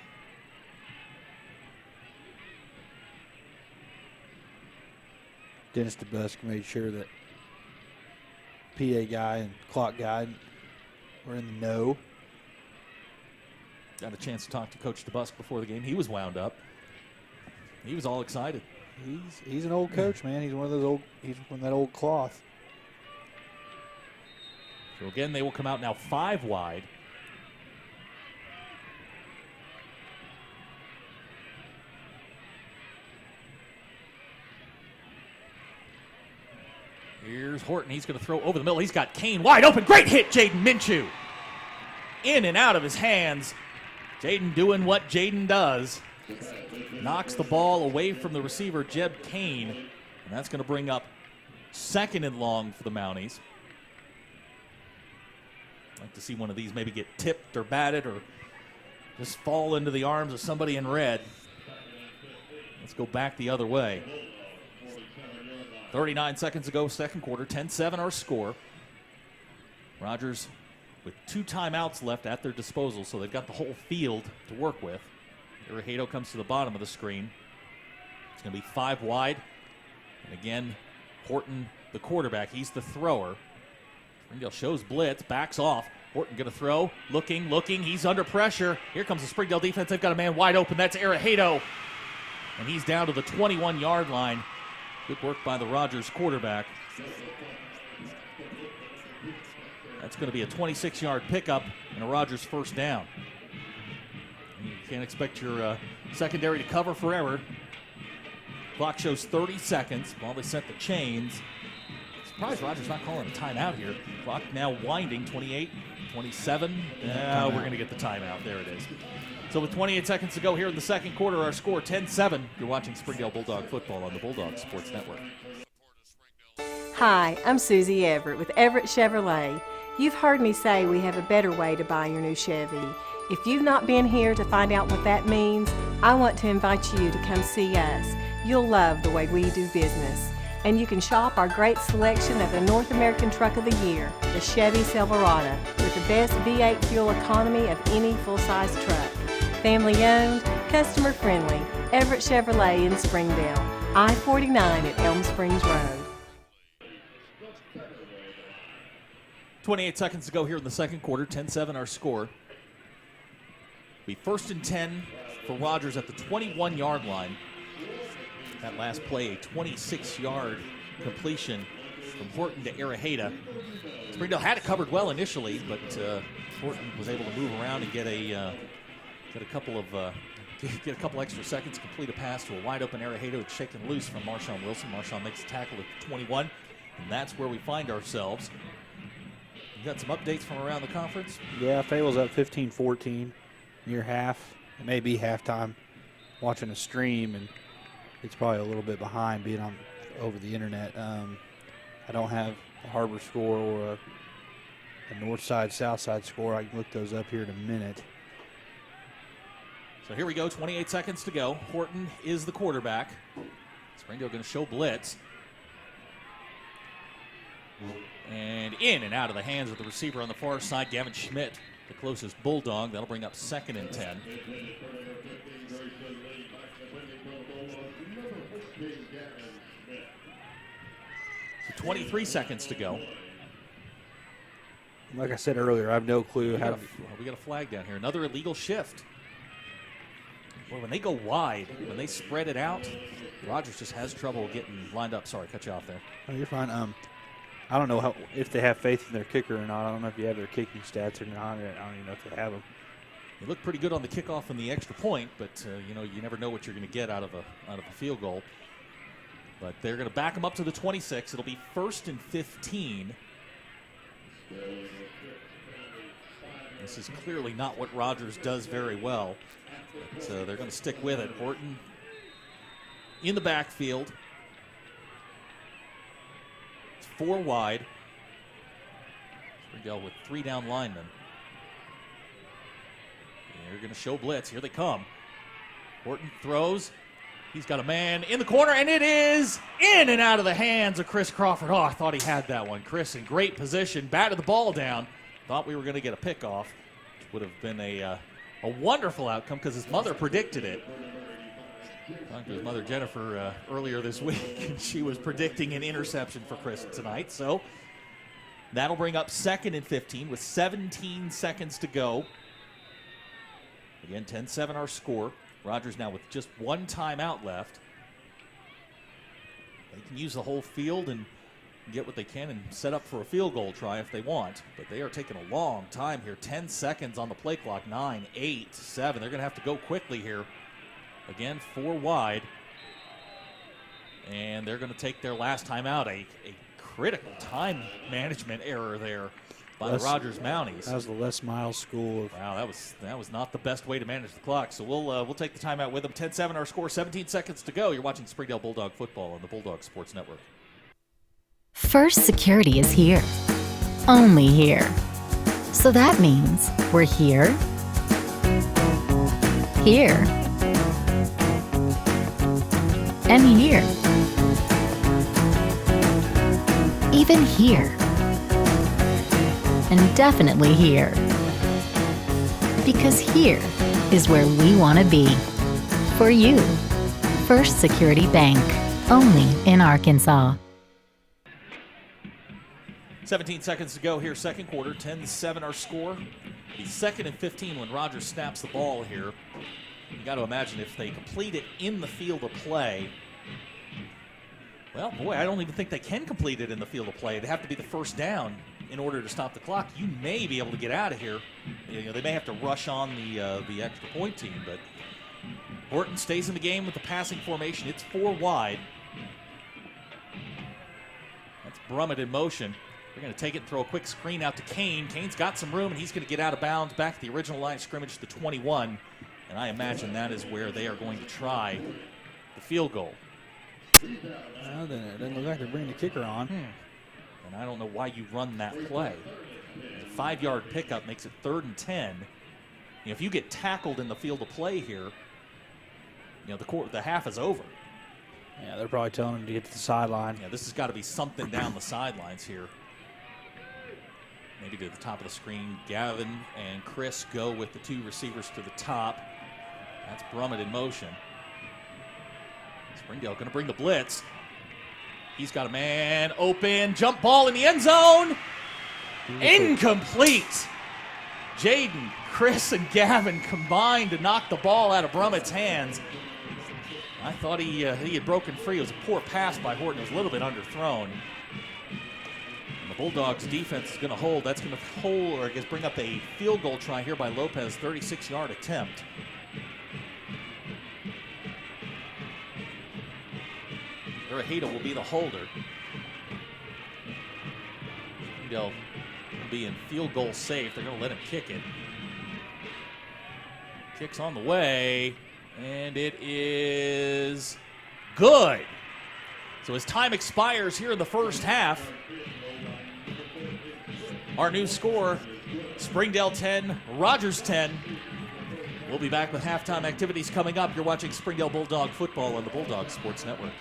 Dennis DeBusk made sure that PA guy and clock guy were in the know. Got a chance to talk to Coach DeBusk before the game. He was wound up. He was all excited. He's an old coach, man. He's one of those old. He's from that old cloth. So again, they will come out now 5 wide. Here's Horton. He's going to throw over the middle. He's got Kane wide open. Great hit, Jaden Minshew. In and out of his hands. Jaden doing what Jaden does. Knocks the ball away from the receiver, Jeb Kane. And that's going to bring up 2nd and long for the Mounties. I'd like to see one of these maybe get tipped or batted or just fall into the arms of somebody in red. Let's go back the other way. 39 seconds to go, second quarter. 10-7 our score. Rogers with 2 timeouts left at their disposal, so they've got the whole field to work with. Irahito comes to the bottom of the screen. It's going to be 5 wide. And again, Horton, the quarterback, he's the thrower. Springdale shows blitz, backs off. Horton going to throw, looking, he's under pressure. Here comes the Springdale defense. They've got a man wide open. That's Irahito. And he's down to the 21-yard line. Good work by the Rogers quarterback. That's going to be a 26-yard pickup and a Rogers first down. You can't expect your secondary to cover forever. Clock shows 30 seconds while they set the chains. Surprised Rogers not calling a timeout here. Clock now winding, 28, 27. We're going to get the timeout. There it is. So with 28 seconds to go here in the second quarter, our score 10-7. You're watching Springdale Bulldog football on the Bulldog Sports Network. Hi, I'm Susie Everett with Everett Chevrolet. You've heard me say we have a better way to buy your new Chevy. If you've not been here to find out what that means, I want to invite you to come see us. You'll love the way we do business. And you can shop our great selection of the North American Truck of the Year, the Chevy Silverado, with the best V8 fuel economy of any full-size truck. Family owned, customer friendly, Everett Chevrolet in Springdale, I-49 at Elm Springs Road. 28 seconds to go here in the second quarter, 10-7 our score. Be 1st and 10 for Rogers at the 21-yard line. That last play, a 26-yard completion from Horton to Irahita. Springdale had it covered well initially, but Horton was able to move around and get a couple extra seconds, complete a pass to a wide open Irahita. It's shaken loose from Marshawn Wilson. Marshawn makes a tackle at 21, and that's where we find ourselves. You got some updates from around the conference? Yeah, Fable's up 15-14 near half. It may be halftime. Watching a stream, and it's probably a little bit behind being on over the internet. I don't have a HAR-BER score or a north side, south side score. I can look those up here in a minute. So here we go, 28 seconds to go. Horton is the quarterback. Springdale going to show blitz. And in and out of the hands of the receiver on the far side, Gavin Schmidt, the closest Bulldog. That'll bring up 2nd and 10. So 23 seconds to go. Like I said earlier, I have no clue how. We got a flag down here. Another illegal shift. Well, when they go wide, when they spread it out, Rogers just has trouble getting lined up. Sorry, cut you off there. Oh, you're fine. I don't know if they have faith in their kicker or not. I don't know if you have their kicking stats or not. I don't even know if they have them. They look pretty good on the kickoff and the extra point, but you never know what you're going to get out of a field goal. But they're going to back them up to the 26. It'll be 1st and 15. This is clearly not what Rogers does very well. So they're going to stick with it. Horton in the backfield. 4 wide. Springdale with 3 down linemen. They're going to show blitz. Here they come. Horton throws. He's got a man in the corner, and it is in and out of the hands of Chris Crawford. Oh, I thought he had that one. Chris in great position, batted the ball down. Thought we were going to get a pickoff. Would have been a wonderful outcome because his mother predicted it. Talked to his mother, Jennifer, earlier this week, and she was predicting an interception for Chris tonight. So that'll bring up 2nd and 15 with 17 seconds to go. Again, 10-7 our score. Rogers now with just 1 timeout left. They can use the whole field and get what they can and set up for a field goal try if they want. But they are taking a long time here. 10 seconds on the play clock. 9, 8, 7. They're going to have to go quickly here. Again, 4 wide. And they're going to take their last time out. A critical time management error there by the Rogers Mounties. That was the Les Miles school. Wow, that was not the best way to manage the clock. So we'll take the timeout with them. 10-7 our score, 17 seconds to go. You're watching Springdale Bulldog football on the Bulldog Sports Network. First Security is here. Only here. So that means we're here, here, and here. Even here. and definitely here. Because here is where we want to be. For you. First Security Bank. Only in Arkansas. 17 seconds to go here, second quarter. 10-7 our score. The 2nd and 15 when Rogers snaps the ball here. You got to imagine if they complete it in the field of play. Well, boy, I don't even think they can complete it in the field of play. They have to be the first down in order to stop the clock. You may be able to get out of here. You know, they may have to rush on the extra point team, but Horton stays in the game with the passing formation. It's 4 wide. That's Brummett in motion. They're going to take it and throw a quick screen out to Kane. Kane's got some room, and he's going to get out of bounds back to the original line of scrimmage, the 21. And I imagine that is where they are going to try the field goal. Well, then it doesn't look like they're bringing the kicker on. And I don't know why you run that play. The 5-yard pickup makes it 3rd and 10. You know, if you get tackled in the field of play here, you know, the half is over. Yeah, they're probably telling him to get to the sideline. Yeah, this has got to be something down the sidelines here. Maybe to the top of the screen. Gavin and Chris go with the 2 receivers to the top. That's Brummett in motion. Springdale going to bring the blitz. He's got a man open. Jump ball in the end zone. Incomplete. Jaden, Chris, and Gavin combined to knock the ball out of Brummett's hands. I thought he had broken free. It was a poor pass by Horton. It was a little bit underthrown. And the Bulldogs defense is going to hold. That's going to hold, or I guess bring up a field goal try here by Lopez, 36-yard attempt. Urahita will be the holder. They'll be in field goal safe. They're going to let him kick it. Kick's on the way, and it is good. So as time expires here in the first half, our new score, Springdale 10, Rogers 10. We'll be back with halftime activities coming up. You're watching Springdale Bulldog football on the Bulldog Sports Network.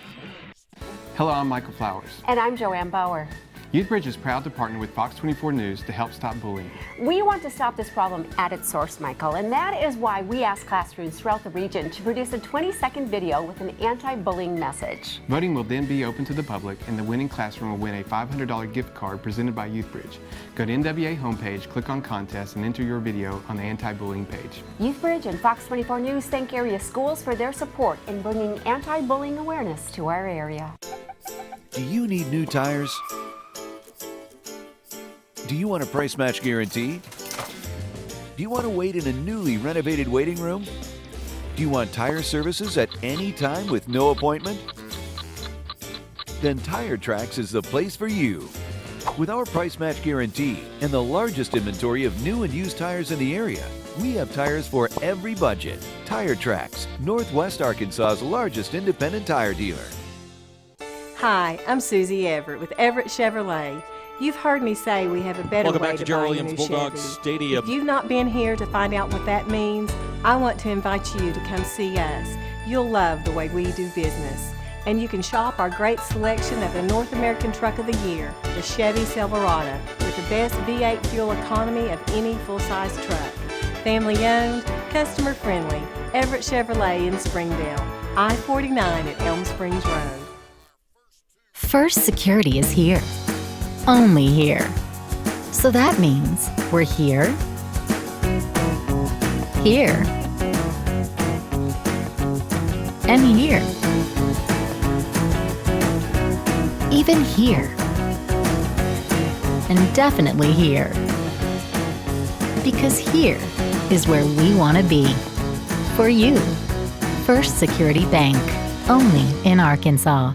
Hello, I'm Michael Flowers. And I'm Joanne Bauer. YouthBridge is proud to partner with Fox 24 News to help stop bullying. We want to stop this problem at its source, Michael, and that is why we asked classrooms throughout the region to produce a 20-second video with an anti-bullying message. Voting will then be open to the public, and the winning classroom will win a $500 gift card presented by YouthBridge. Go to NWA homepage, click on contest, and enter your video on the anti-bullying page. YouthBridge and Fox 24 News thank area schools for their support in bringing anti-bullying awareness to our area. Do you need new tires? Do you want a price match guarantee? Do you want to wait in a newly renovated waiting room? Do you want tire services at any time with no appointment? Then Tire Tracks is the place for you. With our price match guarantee and the largest inventory of new and used tires in the area, we have tires for every budget. Tire Tracks, Northwest Arkansas's largest independent tire dealer. Hi, I'm Susie Everett with Everett Chevrolet. You've heard me say we have a better Welcome way back to to Gerald buy your Williams new Bulldog Chevy. Stadium. If you've not been here to find out what that means, I want to invite you to come see us. You'll love the way we do business. And you can shop our great selection of the North American Truck of the Year, the Chevy Silverado, with the best V8 fuel economy of any full-size truck. Family owned, customer friendly, Everett Chevrolet in Springdale, I-49 at Elm Springs Road. First Security is here. Only here. So that means we're here, here, and here. Even here. And definitely here. Because here is where we want to be. For you. First Security Bank. Only in Arkansas.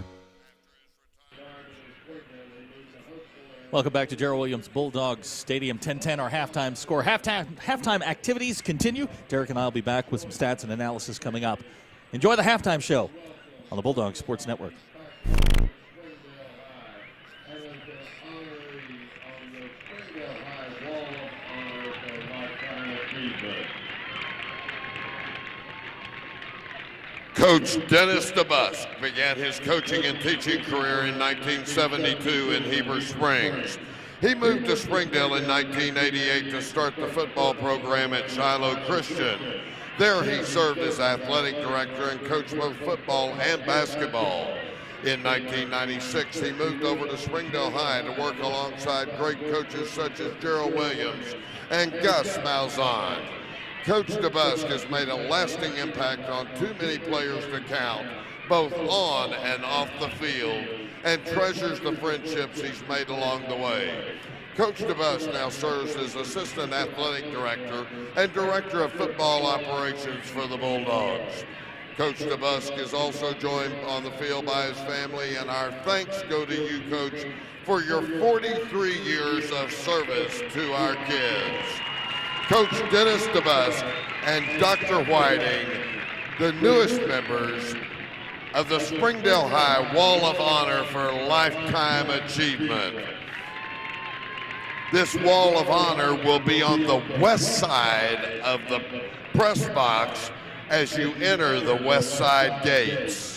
Welcome back to Gerald Williams Bulldogs Stadium. 10-10 our halftime score. Halftime activities continue. Derek and I will be back with some stats and analysis coming up. Enjoy the halftime show on the Bulldog Sports Network. Coach Dennis DeBusk began his coaching and teaching career in 1972 in Heber Springs. He moved to Springdale in 1988 to start the football program at Shiloh Christian. There he served as athletic director and coached both football and basketball. In 1996, he moved over to Springdale High to work alongside great coaches such as Gerald Williams and Gus Malzahn. Coach DeBusk has made a lasting impact on too many players to count, both on and off the field, and treasures the friendships he's made along the way. Coach DeBusk now serves as Assistant Athletic Director and Director of Football Operations for the Bulldogs. Coach DeBusk is also joined on the field by his family, and our thanks go to you, Coach, for your 43 years of service to our kids. Coach Dennis DeBusk and Dr. Whiting, the newest members of the Springdale High Wall of Honor for Lifetime Achievement. This Wall of Honor will be on the west side of the press box as you enter the west side gates.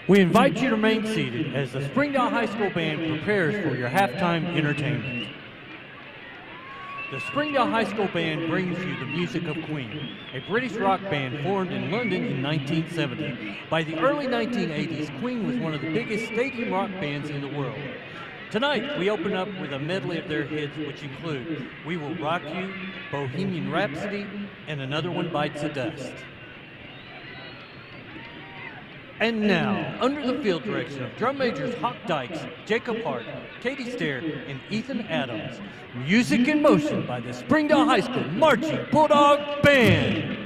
We invite you to remain seated as the Springdale High School Band prepares for your halftime entertainment. The Springdale High School Band brings you the music of Queen, a British rock band formed in London in 1970. By the early 1980s, Queen was one of the biggest stadium rock bands in the world. Tonight, we open up with a medley of their hits, which include We Will Rock You, Bohemian Rhapsody, and Another One Bites the Dust. And now, under the field direction of drum majors Hawk Dykes, Jacob Hart, Katie Stair, and Ethan Adams, music in motion by the Springdale High School Marching Bulldog Band.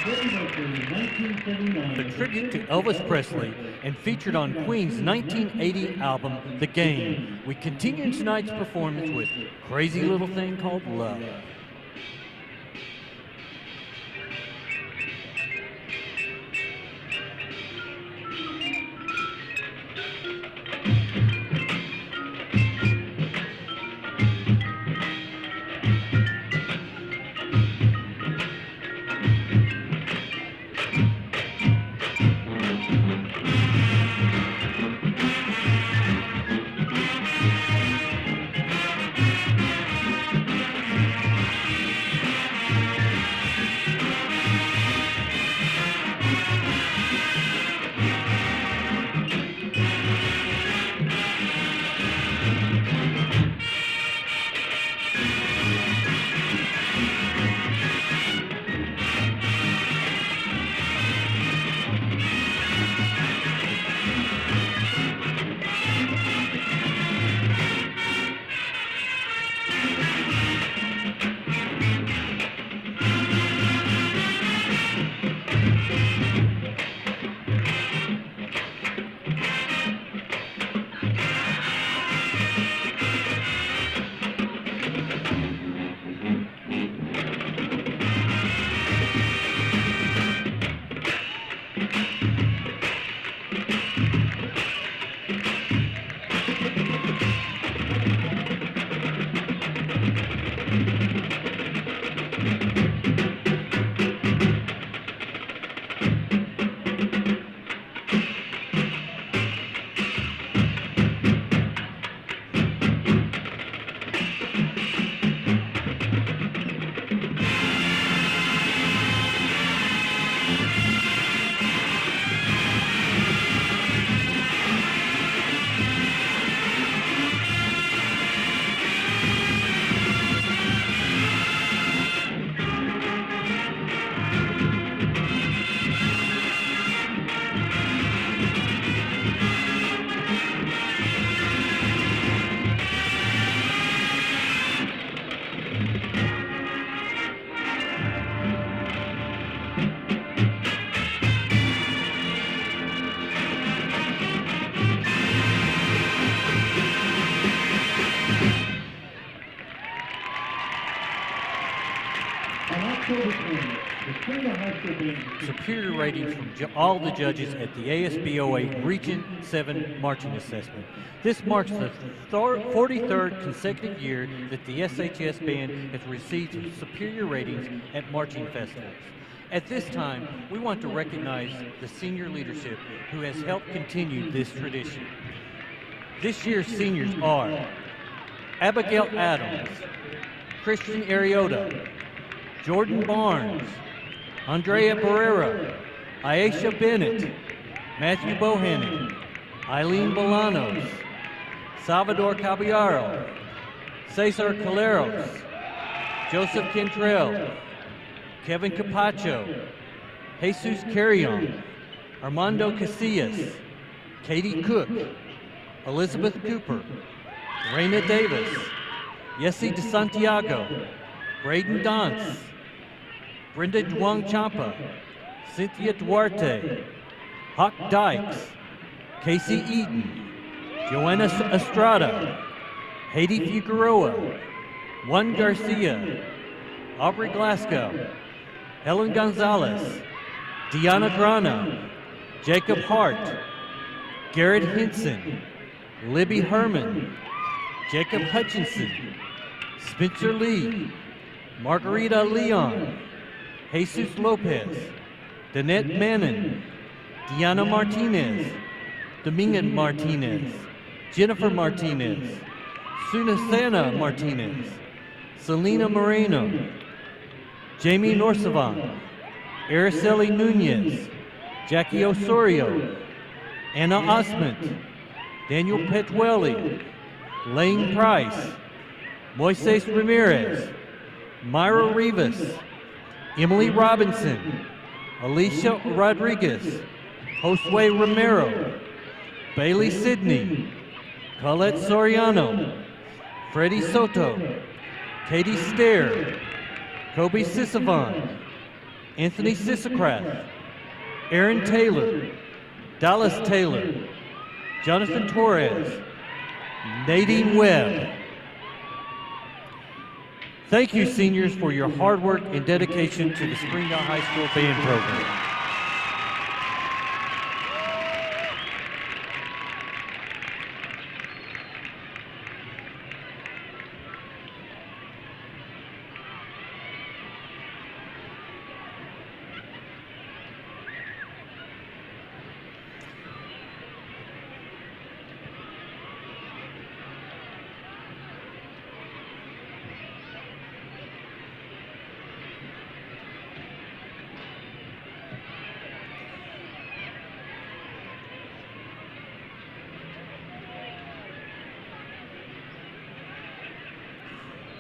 The tribute to Elvis Presley and featured on Queen's 1980 album, The Game. We continue tonight's performance with Crazy Little Thing Called Love. Superior ratings from all the judges at the ASBOA Region 7 Marching Assessment. This marks the 43rd consecutive year that the SHS band has received superior ratings at marching festivals. At this time, we want to recognize the senior leadership who has helped continue this tradition. This year's seniors are Abigail Adams, Christian Ariota, Jordan Barnes, Andrea Barrera, Aisha Bennett, Matthew Bohannon, Eileen Bolanos, Salvador Caballero, Cesar Caleros, Joseph Cantrell, Kevin Capacho, Jesus Carrion, Armando Casillas, Katie Cook, Elizabeth Cooper, Reina Davis, Yessi De Santiago, Braden Dance, Brenda Duong Champa, Cynthia Duarte, Hawk Dykes, Casey Eaton, Joanna Estrada, Haiti Figueroa, Juan Garcia, Aubrey Glasgow, Helen Gonzalez, Deanna Grana, Jacob Hart, Garrett Henson, Libby Herman, Jacob Hutchinson, Spencer Lee, Margarita Leon, Jesus Lopez, Danette Mannon, Diana Martinez, Dominga Martinez, Jennifer Martinez, Sunasana Martinez, Selena Moreno, Jamie Norsavan, Araceli Nunez, Jackie Osorio, Anna Osment, Daniel Petuelli, Lane Price, Moises Ramirez, Myra Rivas, Emily Robinson, Alicia Rodriguez, Josue Romero, Bailey Sidney, Colette Soriano, Freddie Soto, Katie Stair, Kobe Sisavon, Anthony Sissacraft, Aaron Taylor, Dallas Taylor, Jonathan Torres, Nadine Webb. Thank you, seniors, for your hard work and dedication to the Springdale High School band program.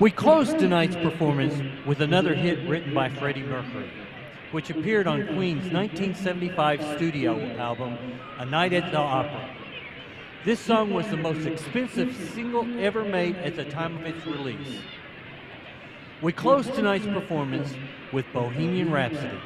We closed tonight's performance with another hit written by Freddie Mercury, which appeared on Queen's 1975 studio album, A Night at the Opera. This song was the most expensive single ever made at the time of its release. We closed tonight's performance with Bohemian Rhapsody.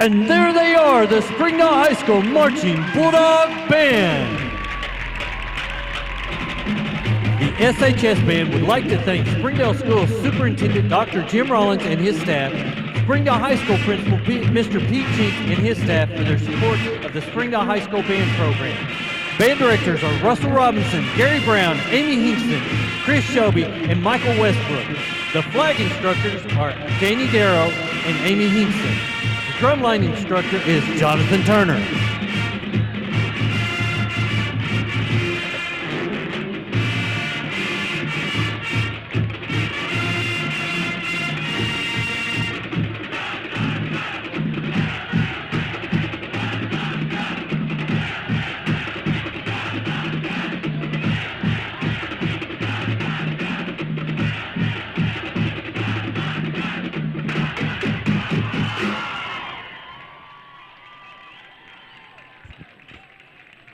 And there they are, the Springdale High School Marching Bulldog Band. The SHS Band would like to thank Springdale School Superintendent Dr. Jim Rollins and his staff, Springdale High School Principal Mr. Pete Cheek and his staff for their support of the Springdale High School Band program. Band directors are Russell Robinson, Gary Brown, Amy Hingston, Chris Shelby, and Michael Westbrook. The flag instructors are Danny Darrow and Amy Hingston. The drumline instructor is Jonathan Turner.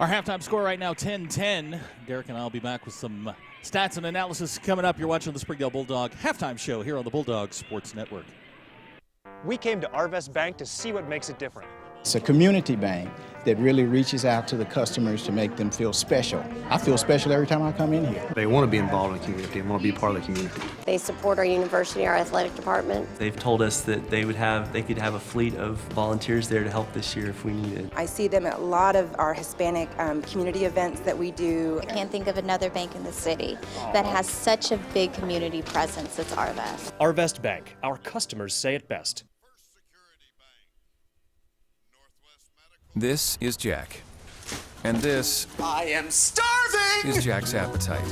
Our halftime score right now, 10-10. Derek and I will be back with some stats and analysis coming up. You're watching the Springdale Bulldog halftime show here on the Bulldog Sports Network. We came to HAR-BER Bank to see what makes it different. It's a community bank that really reaches out to the customers to make them feel special. I feel special every time I come in here. They want to be involved in the community and want to be part of the community. They support our university, our athletic department. They've told us that they could have a fleet of volunteers there to help this year if we needed. I see them at a lot of our Hispanic community events that we do. I can't think of another bank in the city that has such a big community presence as HAR-BER. HAR-BER Bank. Our customers say it best. This is Jack. And this I am starving! is Jack's appetite.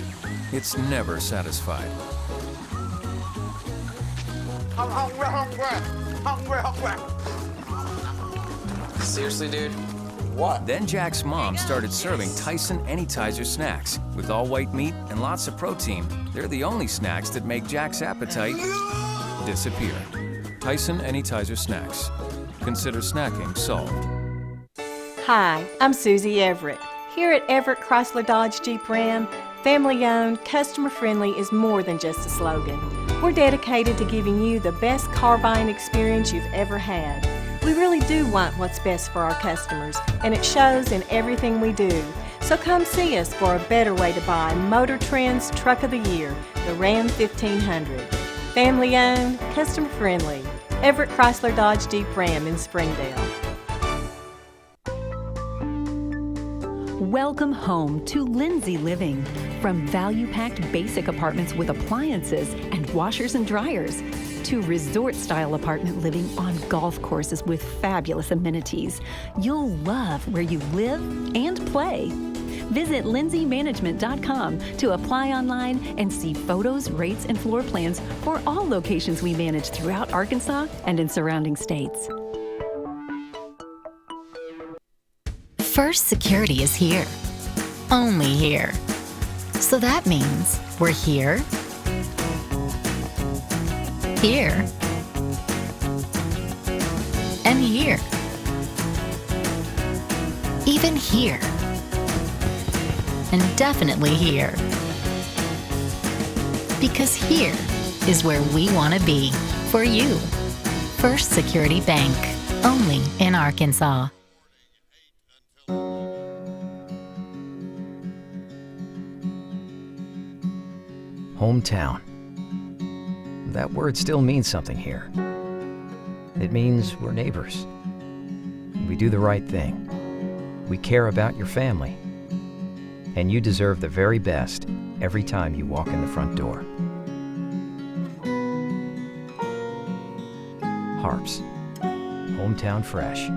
It's never satisfied. I'm hungry. Seriously, dude? What? Then Jack's mom started serving Tyson Anytizer snacks with all white meat and lots of protein. They're the only snacks that make Jack's appetite disappear. Tyson Anytizer snacks. Consider snacking solved. Hi, I'm Susie Everett. Here at Everett Chrysler Dodge Jeep Ram, family-owned, customer-friendly is more than just a slogan. We're dedicated to giving you the best car buying experience you've ever had. We really do want what's best for our customers, and it shows in everything we do. So come see us for a better way to buy Motor Trend's Truck of the Year, the Ram 1500. Family-owned, customer-friendly, Everett Chrysler Dodge Jeep Ram in Springdale. Welcome home to Lindsay Living. From value-packed basic apartments with appliances and washers and dryers to resort-style apartment living on golf courses with fabulous amenities, you'll love where you live and play. Visit lindsaymanagement.com to apply online and see photos, rates, and floor plans for all locations we manage throughout Arkansas and in surrounding states. First Security is here. Only here. So that means we're here, here, and here. Even here. And definitely here. Because here is where we want to be for you. First Security Bank. Only in Arkansas. Hometown. That word still means something here. It means we're neighbors. We do the right thing. We care about your family. And you deserve the very best every time you walk in the front door. Harps. Hometown fresh.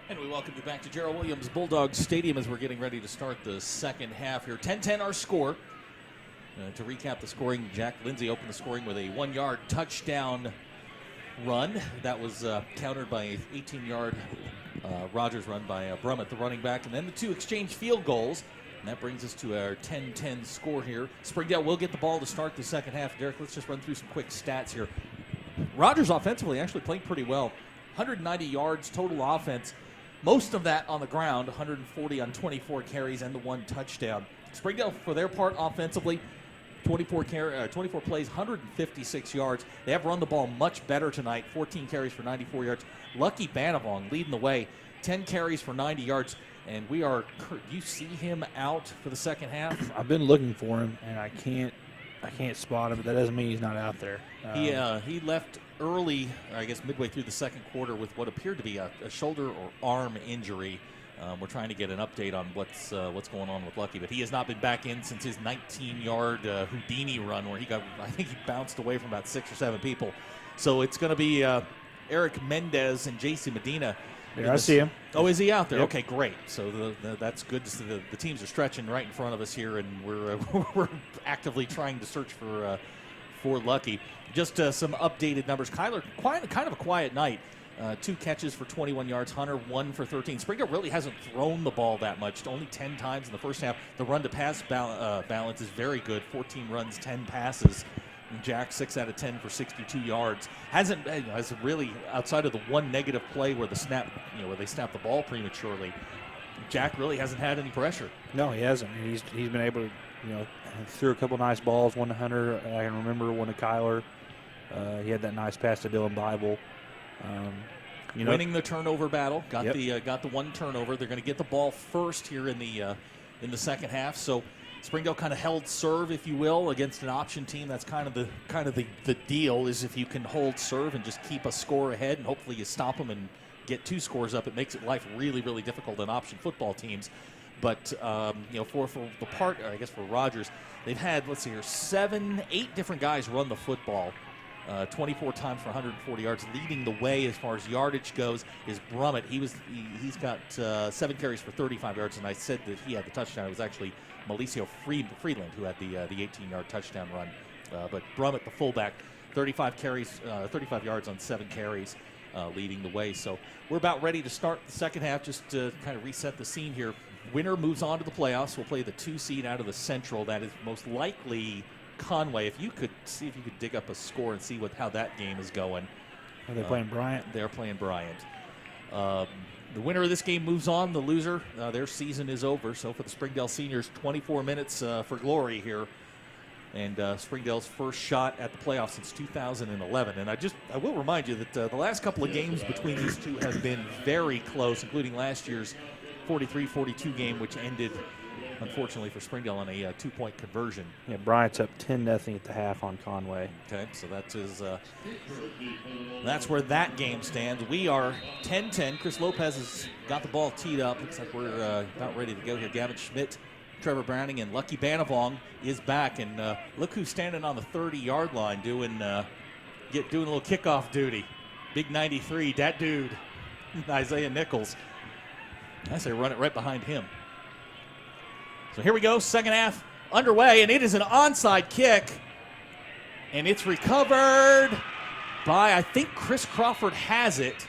And we welcome you back to Gerald Williams Bulldog Stadium as we're getting ready to start the second half here. 10-10 our score. To recap the scoring, Jack Lindsay opened the scoring with a 1-yard touchdown run. That was countered by an 18-yard Rogers run by Brummett, the running back. And then the two exchange field goals. And that brings us to our 10-10 score here. Springdale will get the ball to start the second half. Derek, let's just run through some quick stats here. Rogers offensively actually played pretty well. 190 yards total offense. Most of that on the ground, 140 on 24 carries and the 1 touchdown. Springdale, for their part, offensively, 24 plays, 156 yards. They have run the ball much better tonight, 14 carries for 94 yards. Lucky Banavong leading the way, 10 carries for 90 yards. And do you see him out for the second half? I've been looking for him, and I can't spot him, but that doesn't mean he's not out there. He left early, I guess midway through the second quarter, with what appeared to be a shoulder or arm injury. We're trying to get an update on what's going on with Lucky, but he has not been back in since his 19-yard Houdini run where I think he bounced away from about 6 or 7 people. So it's going to be Eric Mendez and J.C. Medina. There, I see him. Oh, is he out there? Yep. Okay, great. So that's good. The teams are stretching right in front of us here, and we're actively trying to search for Lucky. Just some updated numbers. Kyler, kind of a quiet night. 2 catches for 21 yards. Hunter, 1 for 13. Springdale really hasn't thrown the ball that much. Only 10 times in the first half. The run-to-pass balance is very good. 14 runs, 10 passes. And Jack 6 out of 10 for 62 yards. Hasn't really, outside of the one negative play where where they snapped the ball prematurely, Jack really hasn't had any pressure. No, he hasn't. He's been able to, threw a couple nice balls, one to Hunter. I can remember one to Kyler. He had that nice pass to Dylan Bible. Winning the turnover battle, got the one turnover. They're going to get the ball first here in the second half. So Springdale kind of held serve, if you will, against an option team. That's kind of the deal, is if you can hold serve and just keep a score ahead, and hopefully you stop them and get 2 scores up. It makes life really, really difficult on option football teams. But for the part, I guess for Rogers, they've had 8 different guys run the football. 24 times for 140 yards. Leading the way as far as yardage goes is Brummett. He's got 7 carries for 35 yards, and I said that he had the touchdown. It was actually Malicio Freeland who had the 18-yard touchdown run. But Brummett, the fullback, 35 yards on 7 carries, leading the way. So we're about ready to start the second half. Just to kind of reset the scene here. Winner moves on to the playoffs. We'll play the 2 seed out of the Central. That is most likely Conway. If you could dig up a score and see how that game is going. Are they playing Bryant? They're playing Bryant. The winner of this game moves on. The loser, their season is over. So for the Springdale seniors, 24 minutes for glory here. And Springdale's first shot at the playoffs since 2011. And I will remind you that the last couple of games between these two have been very close, including last year's 43-42 game, which ended, unfortunately for Springdale, on a 2-point conversion. Yeah, Bryant's up 10-0 at the half on Conway. Okay, so that's where that game stands. We are 10-10. Chris Lopez has got the ball teed up. Looks like we're about ready to go here. Gavin Schmidt, Trevor Browning, and Lucky Banavong is back. And look who's standing on the 30-yard line doing a little kickoff duty. Big 93, that dude, Isaiah Nichols. I say run it right behind him. So here we go, second half underway, and it is an onside kick. And it's recovered by, I think Chris Crawford has it.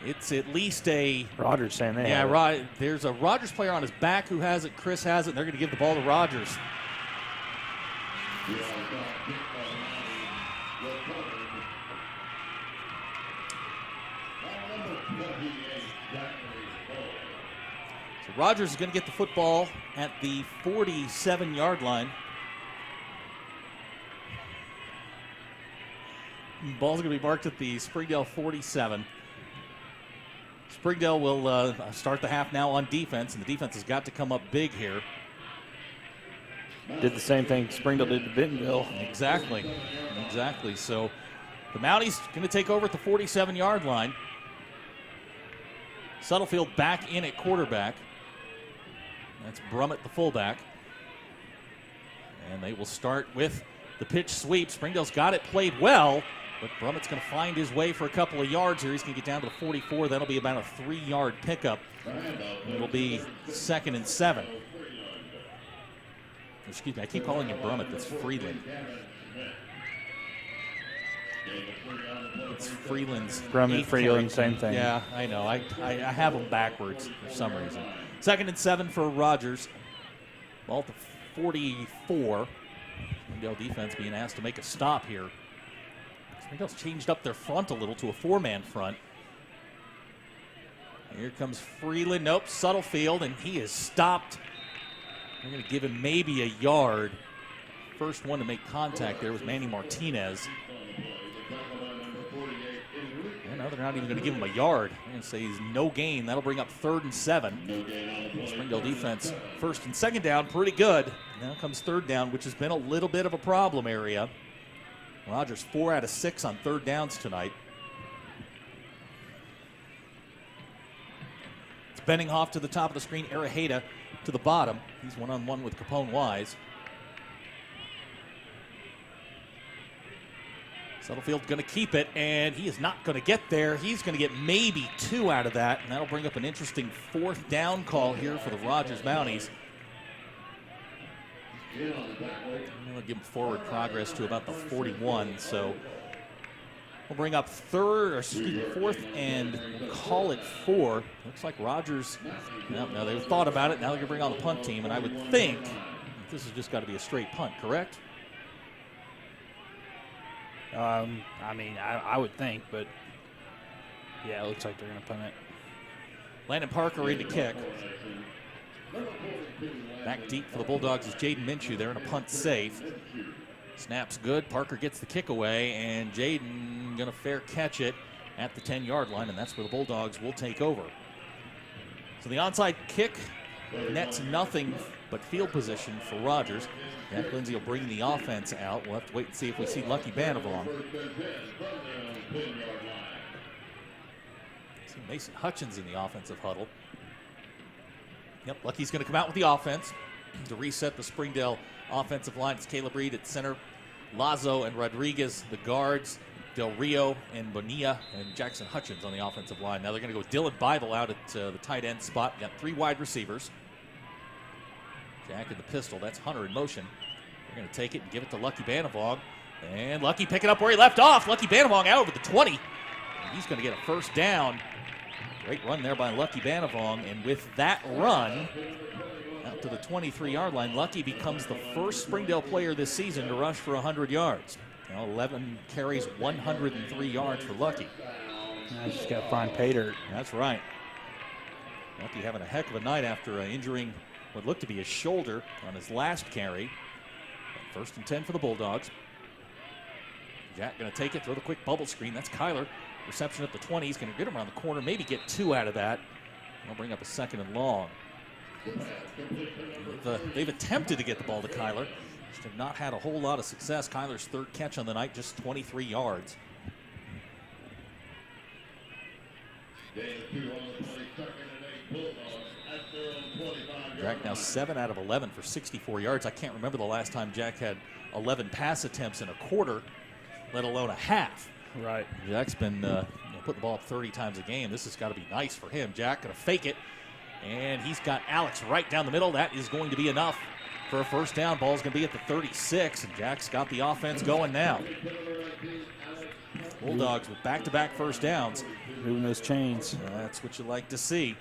It's at least a... Rogers saying they have it. There's a Rogers player on his back who has it. Chris has it, and they're going to give the ball to Rogers. Rogers is going to get the football at the 47-yard line. Ball's going to be marked at the Springdale 47. Springdale will start the half now on defense, and the defense has got to come up big here. Did the same thing Springdale did to Bentonville. Exactly. So the Mounties going to take over at the 47-yard line. Suttlefield back in at quarterback. That's Brummett, the fullback. And they will start with the pitch sweep. Springdale's got it played well, but Brummett's going to find his way for a couple of yards here. He's going to get down to the 44. That'll be about a 3-yard pickup. It'll be 2nd and 7. Excuse me, I keep calling him Brummett. That's Freeland. It's Freeland's. Brummett, Freeland, same thing. Yeah, I know. I have them backwards for some reason. 2nd and 7 for Rogers. Ball to 44. Springdale defense being asked to make a stop here. Springdale's changed up their front a little to a 4-man front. Here comes Freeland. Nope, Suttlefield, and he is stopped. They're going to give him maybe a yard. First one to make contact there was Manny Martinez. No, they're not even going to give him a yard. They're going to say he's no gain. That'll bring up 3rd and 7. Springdale defense, 1st and 2nd down, pretty good. Now comes 3rd down, which has been a little bit of a problem area. Rogers 4 out of 6 on 3rd downs tonight. It's Benninghoff to the top of the screen, Araheda to the bottom. He's one-on-one with Capone Wise. Suttlefield going to keep it, and he is not going to get there. He's going to get maybe 2 out of that, and that'll bring up an interesting 4th down call here for the Rogers Mounties. I'm going to give him forward progress to about the 41, so we'll bring up 4th and we'll call it 4. Looks like Rogers, now they've thought about it. Now they're going to bring on the punt team, and I would think this has just got to be a straight punt, correct? I mean, I would think, but yeah, it looks like they're going to punt it. Landon Parker in to kick. Back deep for the Bulldogs is Jaden Minshew there in a punt safe. Snap's good. Parker gets the kick away, and Jaden going to fair catch it at the 10-yard line, and that's where the Bulldogs will take over. So the onside kick nets nothing but field position for Rogers. Jack Lindsay will bring the offense out. We'll have to wait and see if we see Lucky Banavong. See Mason Hutchins in the offensive huddle. Yep, Lucky's going to come out with the offense to reset the Springdale offensive line. It's Caleb Reed at center, Lazo and Rodriguez, the guards, Del Rio and Bonilla, and Jackson Hutchins on the offensive line. Now they're going to go Dylan Bible out at the tight end spot. Got 3 wide receivers. Jack in the pistol. That's Hunter in motion. They're going to take it and give it to Lucky Banavong. And Lucky picking up where he left off. Lucky Banavong out over the 20. And he's going to get a first down. Great run there by Lucky Banavong. And with that run out to the 23-yard line, Lucky becomes the first Springdale player this season to rush for 100 yards. Now 11 carries, 103 yards for Lucky. I just got to find pay dirt. That's right. Lucky having a heck of a night after injuring what looked to be his shoulder on his last carry. First and 10 for the Bulldogs. Jack going to take it, throw the quick bubble screen. That's Kyler. Reception at the 20. He's going to get him around the corner, maybe get 2 out of that. They'll bring up a second and long. They've attempted to get the ball to Kyler. Just have not had a whole lot of success. Kyler's 3rd catch on the night, just 23 yards. Jack now 7 out of 11 for 64 yards. I can't remember the last time Jack had 11 pass attempts in a quarter, let alone a half. Right. Jack's been putting the ball up 30 times a game. This has got to be nice for him. Jack going to fake it, and he's got Alex right down the middle. That is going to be enough for a first down. Ball's going to be at the 36, and Jack's got the offense going now. Bulldogs with back-to-back first downs. Moving those chains. That's what you like to see.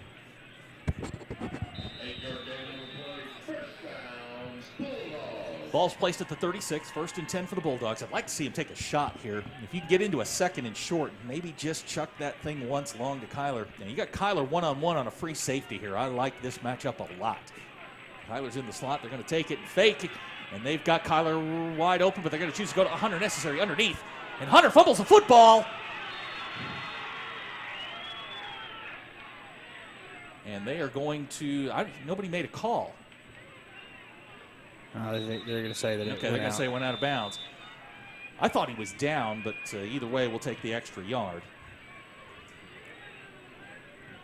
Ball's placed at the 36, 1st and 10 for the Bulldogs. I'd like to see him take a shot here. If you can get into a 2nd and short, maybe just chuck that thing once long to Kyler. Now, you got Kyler one-on-one on a free safety here. I like this matchup a lot. Kyler's in the slot. They're going to take it and fake, and they've got Kyler wide open, but they're going to choose to go to Hunter Necessary underneath. And Hunter fumbles the football. And they are going to, nobody made a call. They're going to say that it they're going to say it went out of bounds. I thought he was down, but either way, we'll take the extra yard.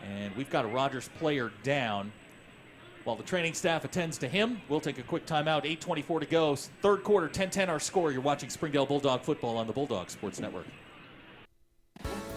And we've got a Rogers player down. While the training staff attends to him, we'll take a quick timeout. 8:24 to go. 3rd quarter, 10-10 our score. You're watching Springdale Bulldog football on the Bulldog Sports Network.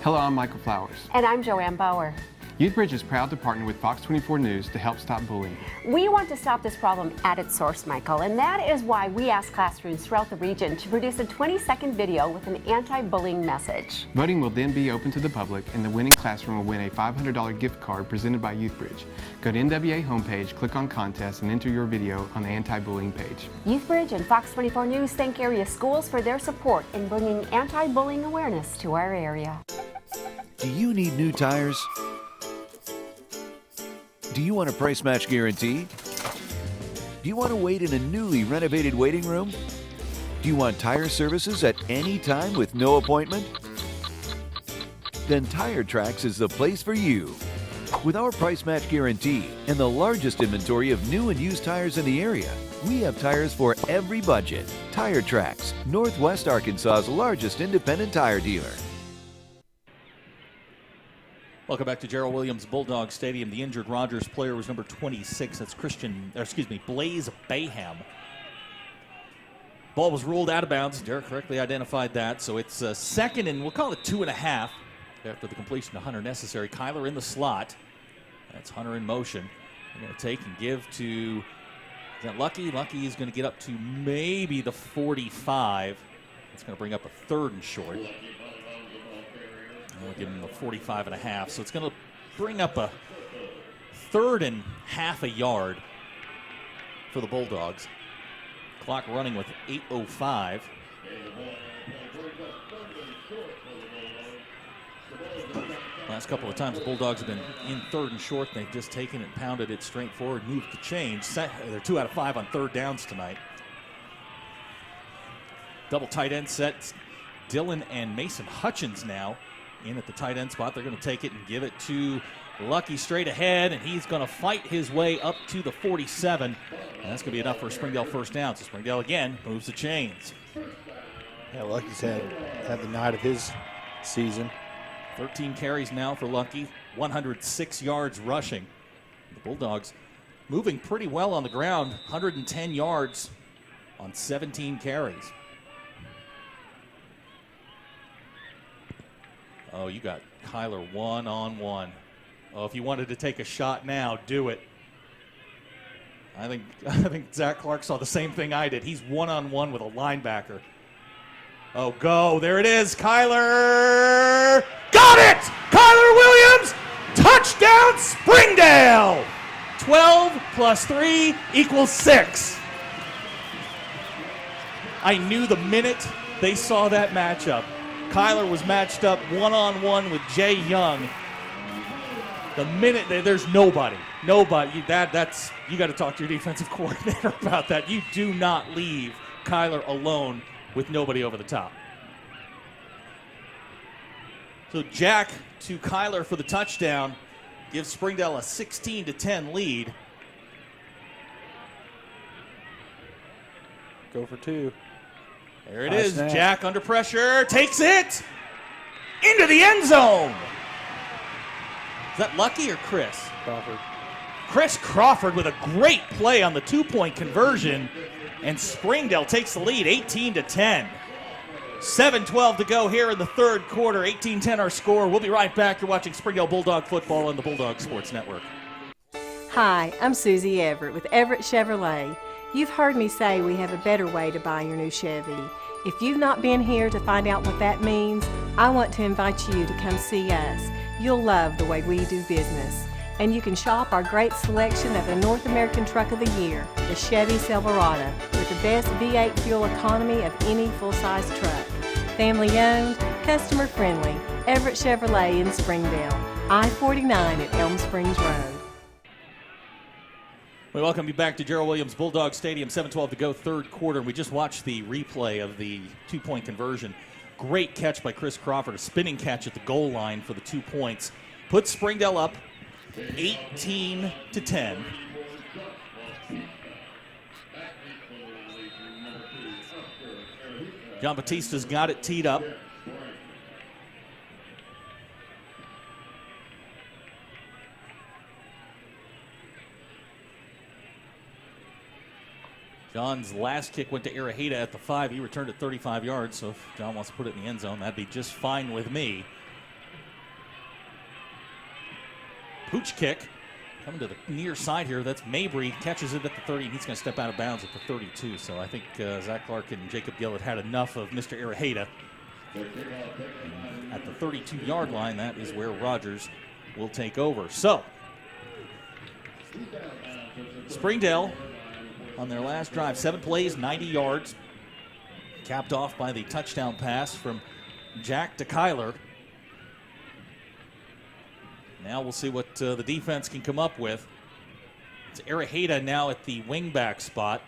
Hello, I'm Michael Flowers. And I'm Joanne Bauer. YouthBridge is proud to partner with Fox 24 News to help stop bullying. We want to stop this problem at its source, Michael, and that is why we asked classrooms throughout the region to produce a 20-second video with an anti-bullying message. Voting will then be open to the public, and the winning classroom will win a $500 gift card presented by YouthBridge. Go to NWA homepage, click on contest, and enter your video on the anti-bullying page. YouthBridge and Fox 24 News thank area schools for their support in bringing anti-bullying awareness to our area. Do you need new tires? Do you want a price match guarantee? Do you want to wait in a newly renovated waiting room? Do you want tire services at any time with no appointment? Then Tire Tracks is the place for you. With our price match guarantee and the largest inventory of new and used tires in the area, we have tires for every budget. Tire Tracks, Northwest Arkansas's largest independent tire dealer. Welcome back to Gerald Williams Bulldog Stadium. The injured Rogers player was number 26. That's Blaze Bayham. Ball was ruled out of bounds. Derek correctly identified that. So it's 2nd and we'll call it 2.5 after the completion to Hunter Necessary. Kyler in the slot. That's Hunter in motion. They're going to take and give to, is that Lucky? Lucky is going to get up to maybe the 45. It's going to bring up a 3rd and short. We'll give him the 45.5. So it's going to bring up a 3rd and half a yard for the Bulldogs. Clock running with 8:05. Last couple of times the Bulldogs have been in 3rd and short. They've just taken it and pounded it straight forward, moved the chains. They're 2 out of 5 on 3rd downs tonight. Double tight end set. Dylan and Mason Hutchins now in at the tight end spot. They're going to take it and give it to Lucky straight ahead, and he's going to fight his way up to the 47. And that's going to be enough for a Springdale first down. So Springdale again moves the chains. Yeah, Lucky's had the night of his season. 13 carries now for Lucky, 106 yards rushing. The Bulldogs moving pretty well on the ground, 110 yards on 17 carries. Oh, you got Kyler one-on-one. Oh, if you wanted to take a shot now, do it. I think Zach Clark saw the same thing I did. He's one-on-one with a linebacker. Oh, go. There it is. Kyler. Got it! Kyler Williams. Touchdown, Springdale. 12 plus 3 equals 6. I knew the minute they saw that matchup. Kyler was matched up one-on-one with Jay Young. The minute there's nobody. That's you got to talk to your defensive coordinator about that. You do not leave Kyler alone with nobody over the top. So Jack to Kyler for the touchdown, gives Springdale a 16-10 lead. Go for 2. There it is. Snap. Jack under pressure, takes it into the end zone. Is that Lucky or Chris? Crawford. Chris Crawford with a great play on the 2-point conversion, and Springdale takes the lead 18-10. 7:12 to go here in the 3rd quarter. 18-10 our score. We'll be right back. You're watching Springdale Bulldog football on the Bulldog Sports Network. Hi, I'm Susie Everett with Everett Chevrolet. You've heard me say we have a better way to buy your new Chevy. If you've not been here to find out what that means, I want to invite you to come see us. You'll love the way we do business. And you can shop our great selection of the North American Truck of the Year, the Chevy Silverado, with the best V8 fuel economy of any full-size truck. Family owned, customer friendly, Everett Chevrolet in Springdale, I-49 at Elm Springs Road. We welcome you back to Gerald Williams Bulldog Stadium. 7:12 to go, 3rd quarter. We just watched the replay of the 2-point conversion. Great catch by Chris Crawford, a spinning catch at the goal line for the 2 points. Puts Springdale up 18-10. John Batista's got it teed up. John's last kick went to Araheda at the 5. He returned it 35 yards, so if John wants to put it in the end zone, that'd be just fine with me. Pooch kick coming to the near side here. That's Mabry. Catches it at the 30, and he's going to step out of bounds at the 32. So I think Zach Clark and Jacob Gillett had enough of Mr. Araheda. At the 32-yard line, that is where Rogers will take over. So Springdale on their last drive, 7 plays, 90 yards. Capped off by the touchdown pass from Jack to Kyler. Now we'll see what the defense can come up with. It's Araheda now at the wingback spot.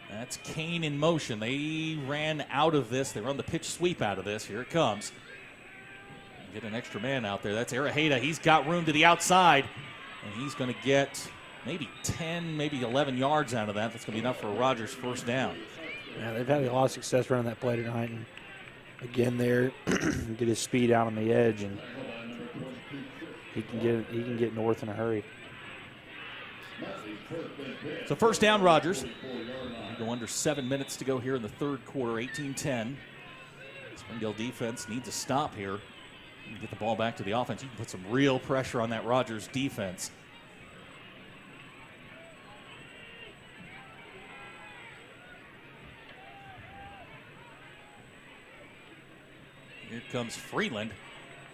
That's Kane in motion. They ran out of this. They run the pitch sweep out of this. Here it comes. Get an extra man out there. That's Araheda. He's got room to the outside, and he's going to get maybe 10, maybe 11 yards out of that. That's going to be enough for Rogers' first down. Yeah, they've had a lot of success running that play tonight. And again, there, get his speed out on the edge, and he can get north in a hurry. So first down, Rogers. We go under 7 minutes to go here in the 3rd quarter, 18-10. Springdale defense needs a stop here. Get the ball back to the offense. You can put some real pressure on that Rogers defense. Here comes Freeland.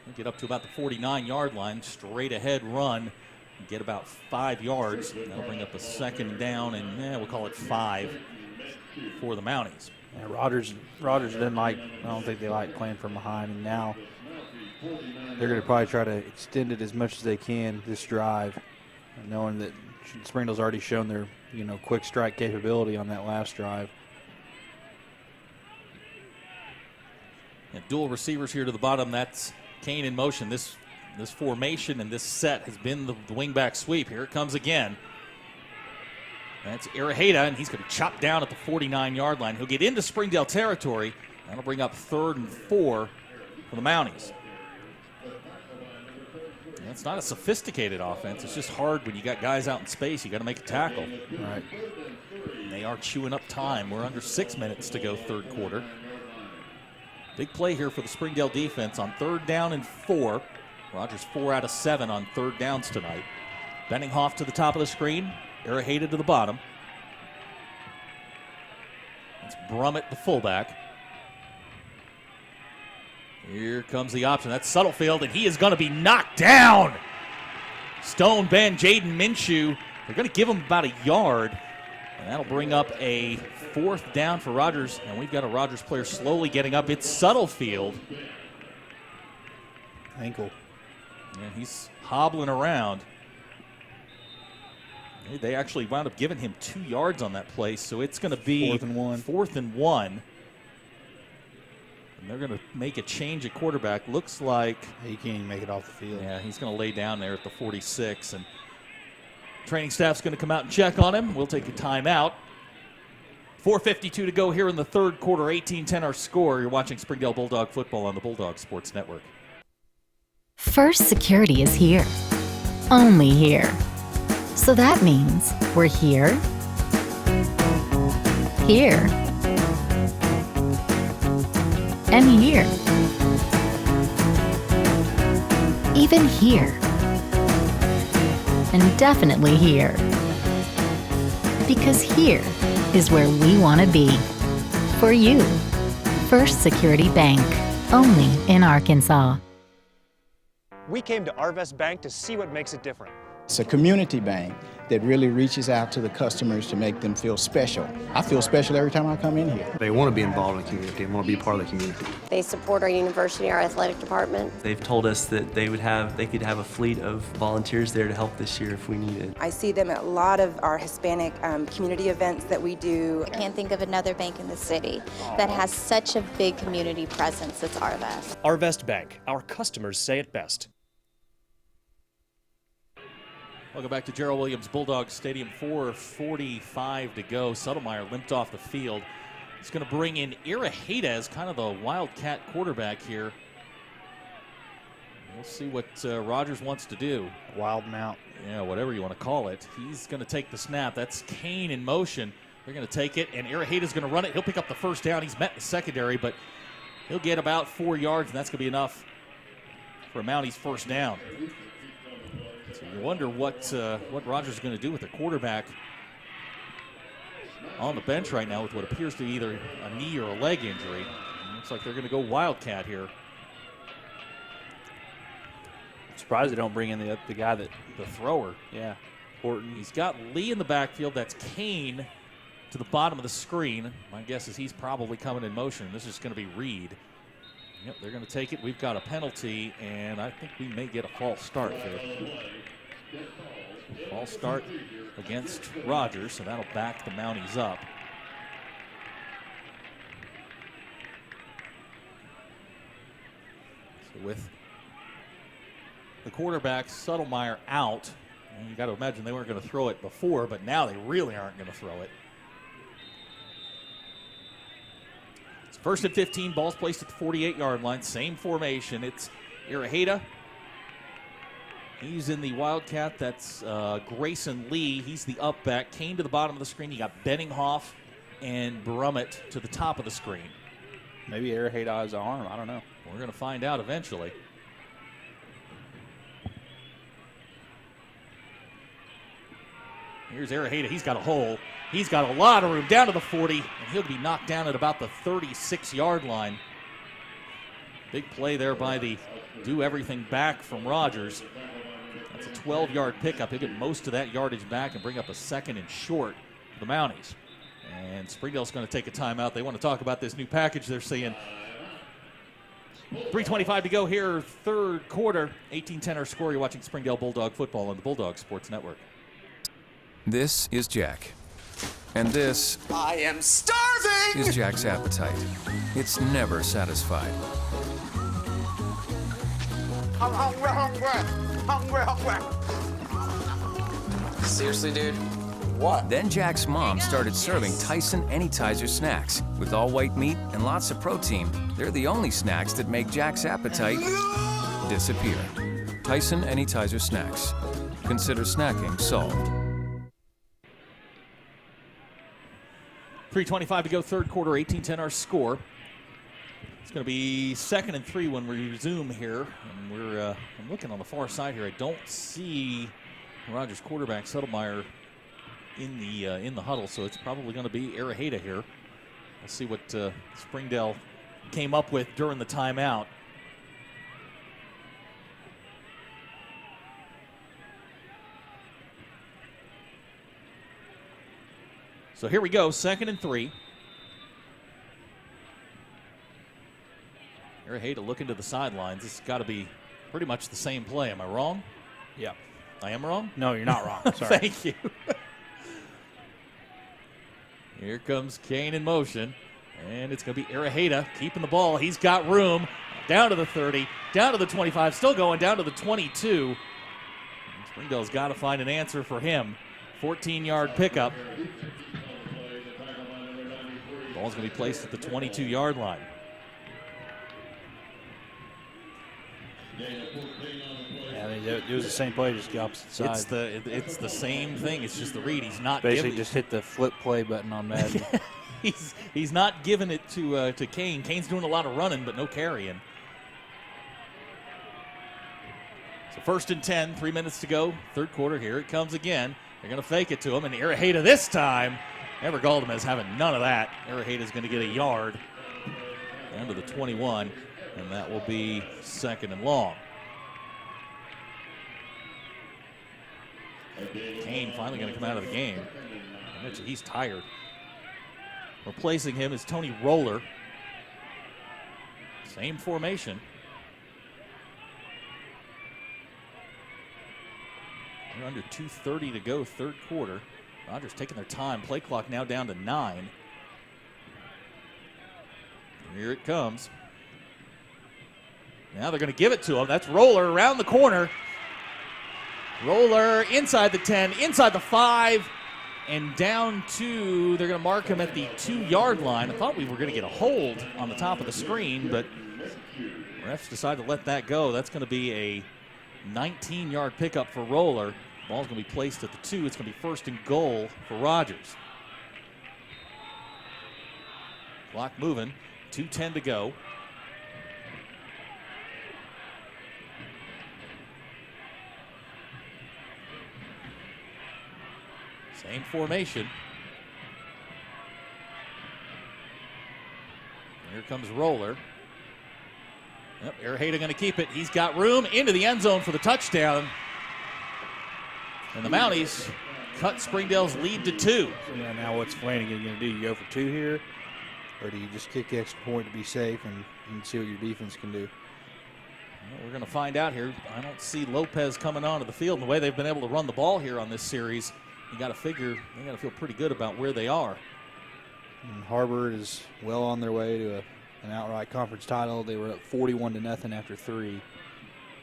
He'll get up to about the 49-yard line. Straight ahead run. Get about 5 yards. That'll bring up a second down, and we'll call it 5 for the Mounties. And Rogers didn't like. I don't think they like playing from behind, and now they're going to probably try to extend it as much as they can this drive, knowing that Springdale's already shown their quick strike capability on that last drive. And dual receivers here to the bottom. That's Kane in motion. This formation and this set has been the wingback sweep. Here it comes again. That's Iraheta, and he's going to be chopped down at the 49-yard line. He'll get into Springdale territory. That'll bring up 3rd and 4 for the Mounties. And it's not a sophisticated offense. It's just hard when you got guys out in space. You got to make a tackle. Right. And they are chewing up time. We're under 6 minutes to go third quarter. Big play here for the Springdale defense on 3rd down and 4. Rogers 4 out of 7 on 3rd downs tonight. Benninghoff to the top of the screen. Iraheta to the bottom. That's Brummett, the fullback. Here comes the option. That's Suttlefield, and he is going to be knocked down. Stone Bend, Jaden Minshew. They're going to give him about a yard, and that'll bring up a 4th down for Rogers. And we've got a Rogers player slowly getting up. It's Suttlefield. Ankle. Yeah, he's hobbling around. They actually wound up giving him 2 yards on that play, so it's going to be 4th and 1. 4th and 1. And they're going to make a change at quarterback. Looks like he can't even make it off the field. Yeah, he's going to lay down there at the 46, and training staff's going to come out and check on him. We'll take a timeout. 4:52 to go here in the third quarter. 18-10 our score. You're watching Springdale Bulldog football on the Bulldog Sports Network. First Security is here. Only here. So that means we're here, here, and here. Even here. And definitely here. Because here is where we want to be. For you. First Security Bank. Only in Arkansas. We came to Arvest Bank to see what makes it different. It's a community bank that really reaches out to the customers to make them feel special. I feel special every time I come in here. They want to be involved in the community and want to be part of the community. They support our university, our athletic department. They've told us that they could have a fleet of volunteers there to help this year if we needed. I see them at a lot of our Hispanic community events that we do. I can't think of another bank in the city that has such a big community presence as Arvest. Arvest Bank, our customers say it best. Welcome back to Gerald Williams Bulldog Stadium. 4:45 to go. Suttlemeyer limped off the field. He's going to bring in Iraheta as kind of the wildcat quarterback here. We'll see what Rogers wants to do. Wild him out. Yeah, whatever you want to call it. He's going to take the snap. That's Kane in motion. They're going to take it, and Iraheta's going to run it. He'll pick up the first down. He's met in the secondary, but he'll get about 4 yards, and that's going to be enough for a Mounties first down. So you wonder what Rogers is going to do with the quarterback on the bench right now with what appears to be either a knee or a leg injury. It looks like they're going to go wildcat here. Surprised they don't bring in the guy the thrower. Yeah, Horton. He's got Lee in the backfield. That's Kane to the bottom of the screen. My guess is he's probably coming in motion. This is going to be Reed. Yep, they're going to take it. We've got a penalty, and I think we may get a false start here. False start against Rogers, so that'll back the Mounties up. So with the quarterback, Suttlemeyer, out, and you got to imagine they weren't going to throw it before, but now they really aren't going to throw it. First and 15, ball's placed at the 48-yard line. Same formation. It's Iraheta. He's in the wildcat. That's Grayson Lee. He's the up back. Kane to the bottom of the screen. You got Benninghoff and Brummett to the top of the screen. Maybe Iraheta has an arm. I don't know. We're going to find out eventually. Here's Iraheta. He's got a hole. He's got a lot of room down to the 40, and he'll be knocked down at about the 36-yard line. Big play there by the do-everything back from Rogers. That's a 12-yard pickup. He'll get most of that yardage back and bring up a 2nd and short for the Mounties. And Springdale's going to take a timeout. They want to talk about this new package they're seeing. 3:25 to go here, third quarter. 18-10 our score. You're watching Springdale Bulldog football on the Bulldog Sports Network. This is Jack. And this I am starving! is Jack's appetite. It's never satisfied. I'm hungry, hungry, hungry, hungry. Seriously, dude? What? Then Jack's mom started serving Tyson Anytizer snacks. With all white meat and lots of protein, they're the only snacks that make Jack's appetite disappear. Tyson Anytizer snacks. Consider snacking solved. 3:25 to go, third quarter, 18-10 our score. It's going to be 2nd and 3 when we resume here. And I'm looking on the far side here. I don't see Rogers quarterback Settlemeyer in the huddle, so it's probably going to be Araheda here. We'll see what Springdale came up with during the timeout. So here we go, 2nd and 3. Araheda looking to the sidelines. This has got to be pretty much the same play. Am I wrong? Yeah. I am wrong? No, you're not wrong. Sorry. Thank you. Here comes Kane in motion, and it's going to be Araheda keeping the ball. He's got room. Down to the 30, down to the 25, still going down to the 22. And Springdale's got to find an answer for him. 14-yard pickup. Ball's going to be placed at the 22-yard line. Yeah, it was the same play, just the opposite side. It's the same thing. It's just the read. He's not basically just hit the flip play button on Madden. he's not giving it to Kane. Kane's doing a lot of running, but no carrying. So 1st and 10, 3 minutes to go, third quarter. Here it comes again. They're going to fake it to him, and Araheda this time. Evergaldem is having none of that. Araheda's going to get a yard down to the 21, and that will be 2nd and long. Kane finally going to come out of the game. I bet you he's tired. Replacing him is Tony Roller. Same formation. We're under 2:30 to go, third quarter. Rogers taking their time. Play clock now down to 9. Here it comes. Now they're going to give it to him. That's Roller around the corner. Roller inside the 10, inside the 5, and down to, they're going to mark him at the 2-yard line. I thought we were going to get a hold on the top of the screen, but refs decided to let that go. That's going to be a 19-yard pickup for Roller. Ball's going to be placed at the 2. It's going to be 1st and goal for Rogers. Clock moving, 2:10 to go. Same formation. Here comes Roller. Yep, Araheda going to keep it. He's got room into the end zone for the touchdown. And the Mounties cut Springdale's lead to 2. So now what's Flanagan going to do? You go for 2 here, or do you just kick the extra point to be safe and see what your defense can do? Well, we're going to find out here. I don't see Lopez coming onto the field. And the way they've been able to run the ball here on this series, you got to figure they got to feel pretty good about where they are. And HAR-BER is well on their way to an outright conference title. They were up 41-0 after 3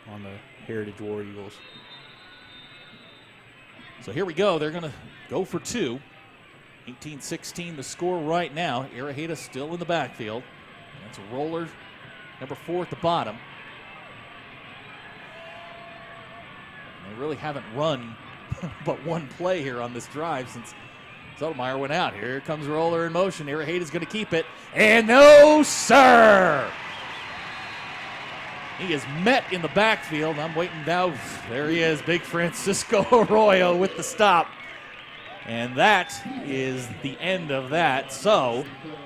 on the Heritage War Eagles. So here we go. They're going to go for 2. 18-16 the score right now. Araheda still in the backfield. That's a Roller, number 4 at the bottom. And they really haven't run but one play here on this drive since Settlemeyer went out. Here comes Roller in motion. Araheda's going to keep it. And no, sir! He is met in the backfield. I'm waiting now. There he is, big Francisco Arroyo with the stop. And that is the end of that. So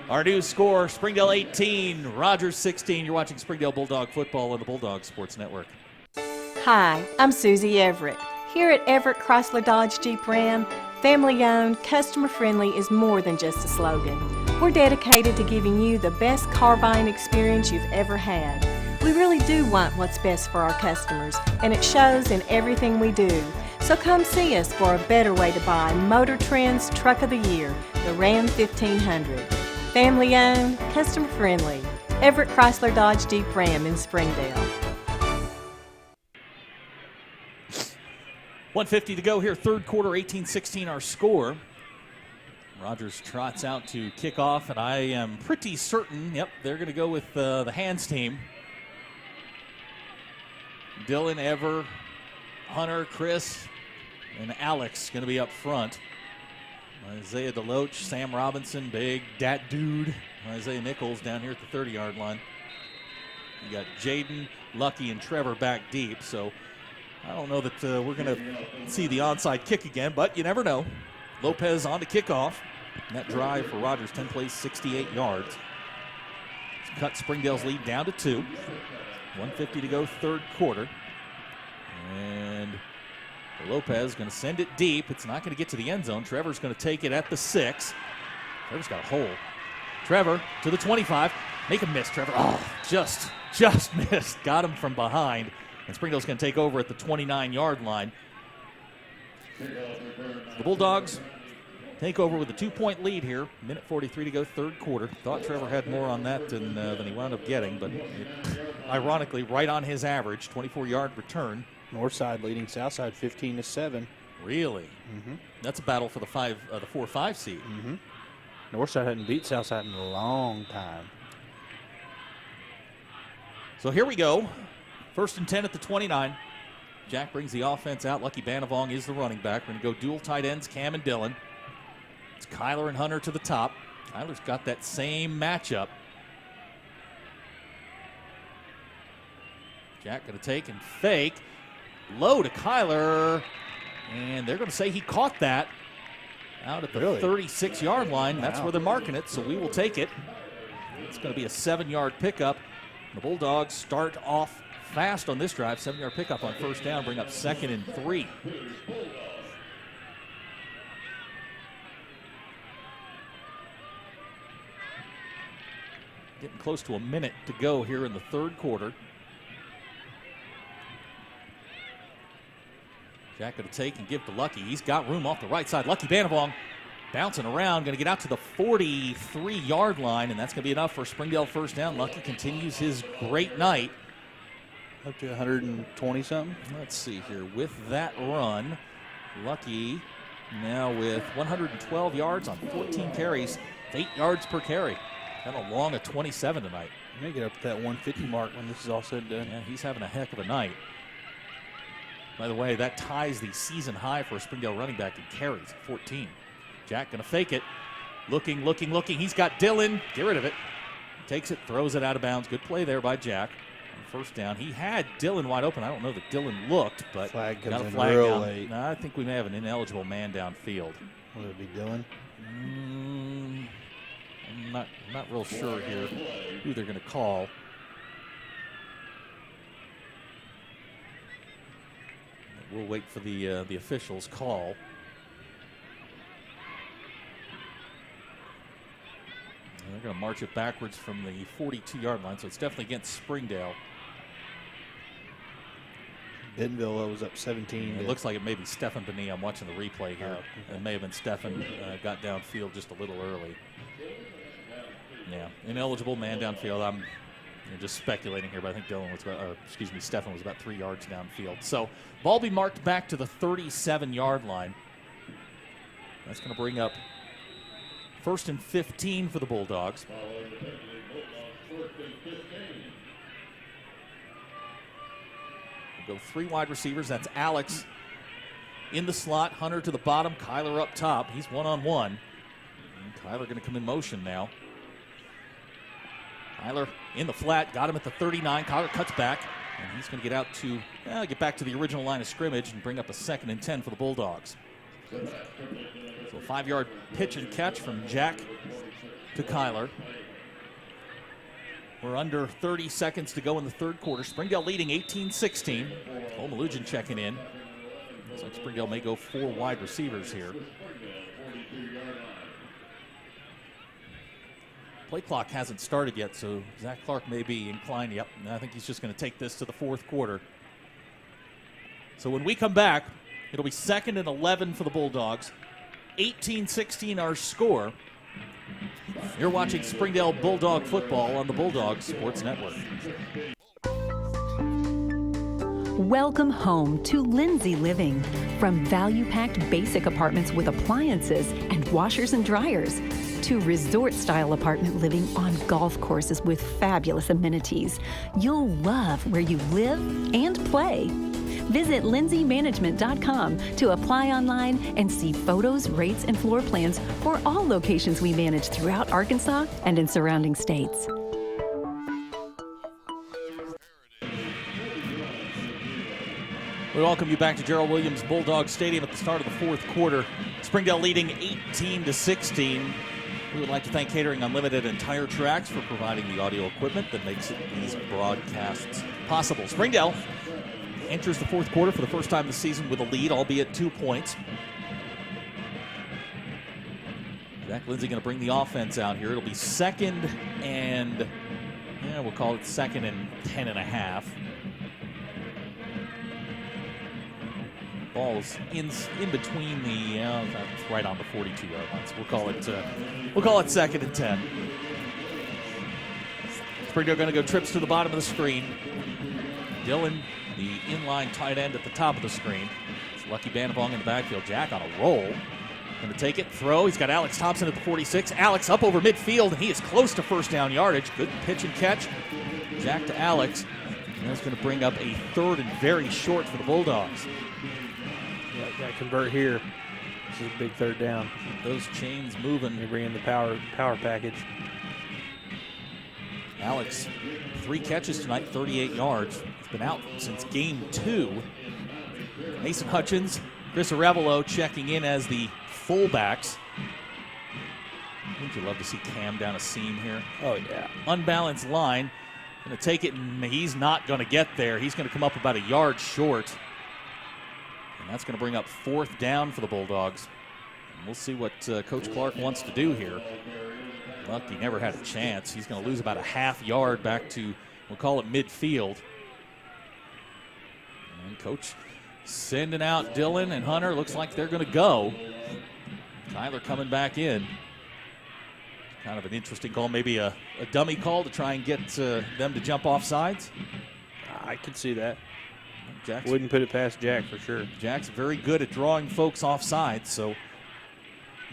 our new score, Springdale 18, Rogers 16. You're watching Springdale Bulldog football on the Bulldog Sports Network. Hi, I'm Susie Everett. Here at Everett Chrysler Dodge Jeep Ram, family-owned, customer-friendly is more than just a slogan. We're dedicated to giving you the best car buying experience you've ever had. We really do want what's best for our customers, and it shows in everything we do. So come see us for a better way to buy Motor Trend's Truck of the Year, the Ram 1500. Family-owned, customer-friendly. Everett Chrysler Dodge Jeep Ram in Springdale. 1:50 to go here, third quarter, 18-16 our score. Rogers trots out to kick off, and I am pretty certain, yep, they're going to go with the hands team. Dylan, Ever, Hunter, Chris, and Alex going to be up front. Isaiah DeLoach, Sam Robinson, big dat dude. Isaiah Nichols down here at the 30-yard line. You got Jaden, Lucky, and Trevor back deep, so I don't know that we're going to see the onside kick again, but you never know. Lopez on to kickoff. And that drive for Rogers, 10 plays, 68 yards. It's cut Springdale's lead down to 2. 1:50 to go, third quarter. And Lopez going to send it deep. It's not going to get to the end zone. Trevor's going to take it at the 6. Trevor's got a hole. Trevor to the 25. Make him miss, Trevor. Oh, just missed. Got him from behind. And Springdale's going to take over at the 29-yard line. The Bulldogs take over with a 2-point lead here. Minute 43 to go, third quarter. Thought Trevor had more on that than he wound up getting, but ironically, right on his average, 24-yard return. Northside leading Southside 15-7. Really? Mm-hmm. That's a battle for the 4-5 seed. Mm-hmm. Northside hadn't beat Southside in a long time. So here we go. 1st and 10 at the 29. Jack brings the offense out. Lucky Banavong is the running back. We're going to go dual tight ends, Cam and Dylan. It's Kyler and Hunter to the top. Kyler's got that same matchup. Jack going to take and fake. Low to Kyler. And they're going to say he caught that out at the 36-yard line. That's where they're marking it, so we will take it. It's going to be a 7-yard pickup. The Bulldogs start off fast on this drive. 7-yard pickup on first down, bring up 2nd and 3. Getting close to a minute to go here in the third quarter. Jack going to take and give to Lucky. He's got room off the right side. Lucky Banavong bouncing around, going to get out to the 43-yard line, and that's going to be enough for Springdale first down. Lucky continues his great night. Up to 120-something. Let's see here. With that run, Lucky now with 112 yards on 14 carries, 8 yards per carry. Kind of long at 27 tonight. He may get up to that 150 mark when this is all said and done. Yeah, he's having a heck of a night. By the way, that ties the season high for a Springdale running back in carries, 14. Jack going to fake it. Looking. He's got Dylan. Get rid of it. Takes it, throws it out of bounds. Good play there by Jack. On first down. He had Dylan wide open. I don't know that Dylan looked, but flag comes got a in flag real down. late. No, I think we may have an ineligible man downfield. Would it be Dylan? I'm not real sure here who they're going to call. We'll wait for the officials' call. And they're going to march it backwards from the 42-yard line, so it's definitely against Springdale. Bentonville was up 17. It looks like it may be Stefan Beni. I'm watching the replay here. It may have been Stefan got downfield just a little early. Yeah, ineligible man downfield. I'm just speculating here, but I think Stefan was about 3 yards downfield. So ball be marked back to the 37-yard line. That's going to bring up 1st and 15 for the Bulldogs. We'll go 3 wide receivers. That's Alex in the slot, Hunter to the bottom, Kyler up top. He's one-on-one. And Kyler going to come in motion now. Kyler in the flat, got him at the 39. Kyler cuts back, and he's going to get back to the original line of scrimmage and bring up a 2nd and 10 for the Bulldogs. So a 5-yard pitch and catch from Jack to Kyler. We're under 30 seconds to go in the third quarter. Springdale leading 18-16. Omalujan checking in. Looks like Springdale may go 4 wide receivers here. Play clock hasn't started yet, so Zach Clark may be inclined. Yep, and I think he's just going to take this to the 4th quarter. So when we come back, it'll be 2nd and 11 for the Bulldogs. 18-16 our score. You're watching Springdale Bulldog football on the Bulldog Sports Network. Welcome home to Lindsay Living. From value-packed basic apartments with appliances and washers and dryers to resort-style apartment living on golf courses with fabulous amenities, you'll love where you live and play. Visit lindsaymanagement.com to apply online and see photos, rates, and floor plans for all locations we manage throughout Arkansas and in surrounding states. We welcome you back to Gerald Williams Bulldog Stadium at the start of the 4th quarter. Springdale leading 18-16. We would like to thank Catering Unlimited and Tire Tracks for providing the audio equipment that makes these broadcasts possible. Springdale enters the 4th quarter for the first time this season with a lead, albeit 2 points. Jack Lindsay going to bring the offense out here. It'll be 2nd and, we'll call it 2nd and 10.5. Ball's in between the, that's right on the 42-yard line. So we'll call it 2nd and 10. Springdale going to go trips to the bottom of the screen. Dylan, the inline tight end at the top of the screen. It's Lucky Banavong in the backfield. Jack on a roll. Going to take it, throw. He's got Alex Thompson at the 46. Alex up over midfield, and he is close to first down yardage. Good pitch and catch. Jack to Alex. And that's going to bring up a 3rd and very short for the Bulldogs. Yeah, got to convert here. This is a big 3rd down. Those chains moving. They bring in the power package. Alex, 3 catches tonight, 38 yards. He's been out since game 2. Mason Hutchins, Chris Arevalo checking in as the fullbacks. Wouldn't you love to see Cam down a seam here? Oh, yeah. Unbalanced line. Going to take it, and he's not going to get there. He's going to come up about a yard short. And that's going to bring up 4th down for the Bulldogs. And we'll see what Coach Clark wants to do here. Lucky never had a chance. He's going to lose about a half yard back to, we'll call it midfield. And Coach sending out Dylan and Hunter. Looks like they're going to go. Tyler coming back in. Kind of an interesting call, maybe a dummy call to try and get them to jump off sides. I could see that. Jack's, wouldn't put it past Jack for sure. Jack's very good at drawing folks off sides, so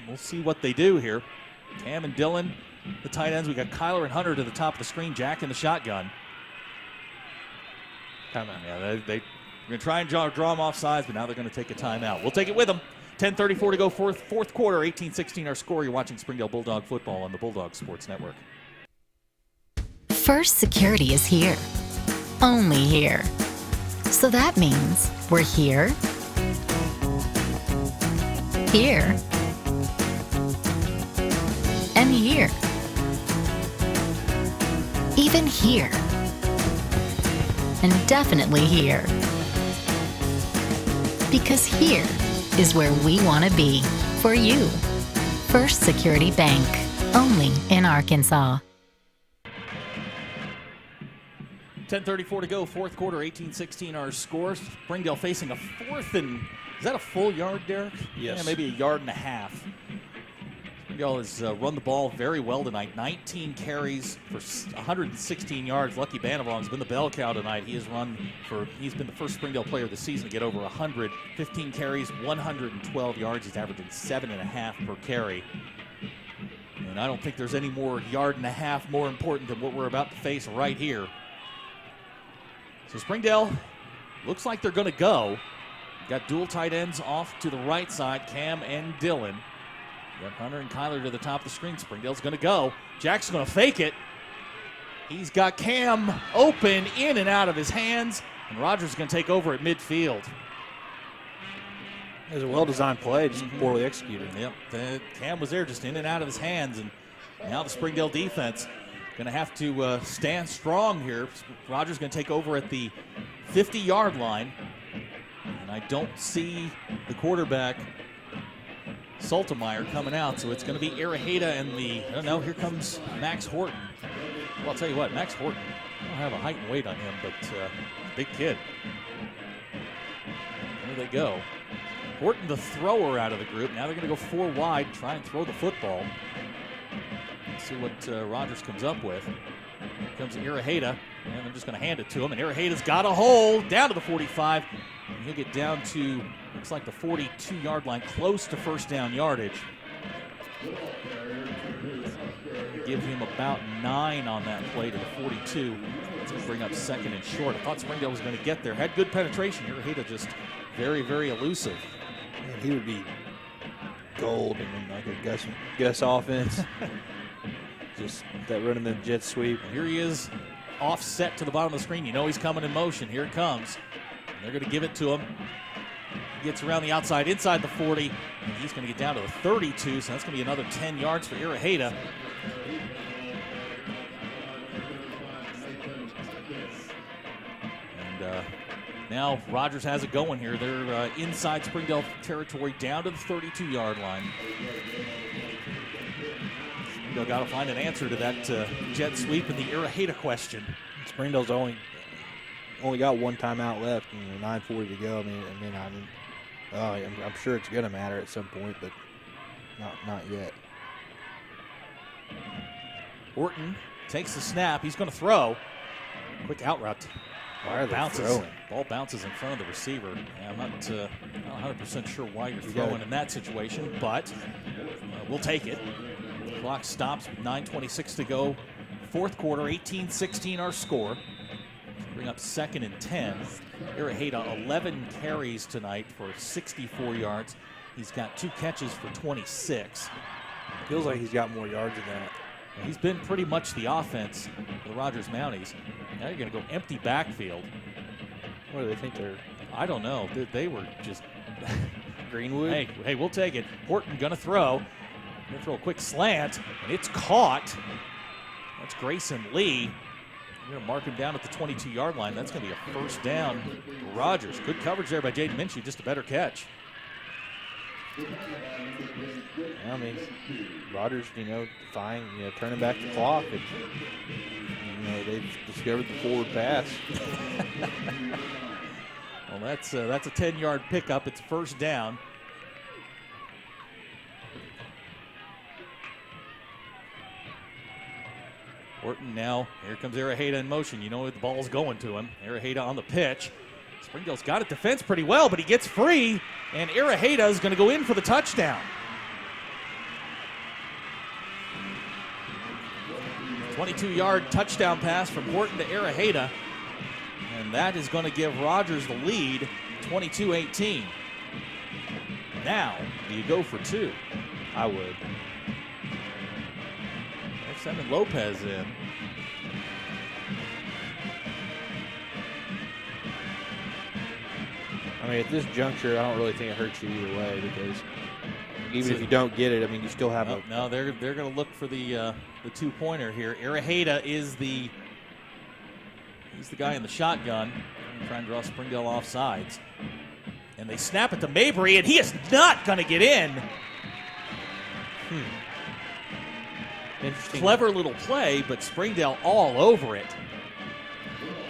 we'll see what they do here. Cam and Dylan, the tight ends. We got Kyler and Hunter to the top of the screen. Jack in the shotgun. Timeout. Yeah, they're going to try and draw them off sides, but now they're going to take a timeout. We'll take it with them. 10:34 to go, fourth quarter, 18-16 our score. You're watching Springdale Bulldog football on the Bulldog Sports Network. First Security is here. Only here. So that means we're here, here, and here. Even here. And definitely here. Because here is where we want to be for you. First Security Bank, only in Arkansas. 10:34 to go, 4th quarter, 18-16 our score. Springdale facing a 4th and, is that a full yard, Derek? Yes. Yeah, maybe a yard and a half. Springdale has run the ball very well tonight. 19 carries for 116 yards. Lucky Banavong's been the bell cow tonight. He's been the first Springdale player this season to get over 100. 15 carries, 112 yards. He's averaging 7.5 per carry. And I don't think there's any more yard and a half more important than what we're about to face right here. So Springdale looks like they're going to go. Got dual tight ends off to the right side, Cam and Dylan. Got Hunter and Kyler to the top of the screen. Springdale's going to go. Jack's going to fake it. He's got Cam open, in and out of his hands, and Rogers is going to take over at midfield. It was a well-designed play, just poorly executed. Yep, Cam was there just in and out of his hands, and now the Springdale defense going to have to stand strong here. Rogers going to take over at the 50-yard line. And And I don't see the quarterback, Saltemeyer, coming out, so it's going to be Araheda and the, I don't know, here comes Max Horton. Well, I'll tell you what, Max Horton, I don't have a height and weight on him, but big kid. There they go. Horton, the thrower out of the group. Now they're going to go 4 wide, try and throw the football. Let's see what Rogers comes up with. Here comes Araheda, and they're just going to hand it to him. And Araheda's got a hole down to the 45. And he'll get down to, looks like the 42-yard line, close to first down yardage. Give him about 9 on that play to the 42. It's going to bring up second and short. I thought Springdale was going to get there. Had good penetration. Araheda just very, very elusive. And he would be gold in like a Gus offense. Just that running the jet sweep. Here he is, offset to the bottom of the screen. You know he's coming in motion. Here it comes. And they're going to give it to him. He gets around the outside, inside the 40, and he's going to get down to the 32, so that's going to be another 10 yards for Araheda. And now Rogers has it going here. They're inside Springdale territory, down to the 32-yard line. Springdale got to find an answer to that jet sweep and the Araheda question. Springdale's only got one timeout left, 9:40 to go. I'm sure it's going to matter at some point, but not yet. Horton takes the snap. He's going to throw. Quick out route. Ball bounces in front of the receiver. I'm not 100% sure why you're throwing in that situation, but we'll take it. Clock stops with 9:26 to go. Fourth quarter, 18-16 our score. Bring up second and 10. Araheda 11 carries tonight for 64 yards. He's got 2 catches for 26. Feels like he's got more yards than that. He's been pretty much the offense for the Rogers Mounties. Now you're going to go empty backfield. What do they think they're? I don't know. They were just Greenwood. Hey, we'll take it. Horton going to throw. Going to throw a quick slant, and it's caught. That's Grayson Lee. We're going to mark him down at the 22-yard line. That's going to be a first down for Rogers. Good coverage there by Jaden Minshew, just a better catch. Rogers, defying, turning back the clock. And, they've discovered the forward pass. Well, that's a 10-yard pickup. It's first down. Horton now, here comes Araheda in motion. You know the ball's going to him. Araheda on the pitch. Springdale's got it defense pretty well, but he gets free, and Araheda is going to go in for the touchdown. 22-yard touchdown pass from Horton to Araheda, and that is going to give Rogers the lead, 22-18. Now, do you go for 2? I would. They're sending Lopez in. At this juncture, I don't really think it hurts you either way, because even if you don't get it, you still have a... No, they're going to look for the 2-pointer here. Araheda is he's the guy in the shotgun, trying to draw Springdale off sides. And they snap it to Mabry, and he is not going to get in. Interesting. Clever little play, but Springdale all over it.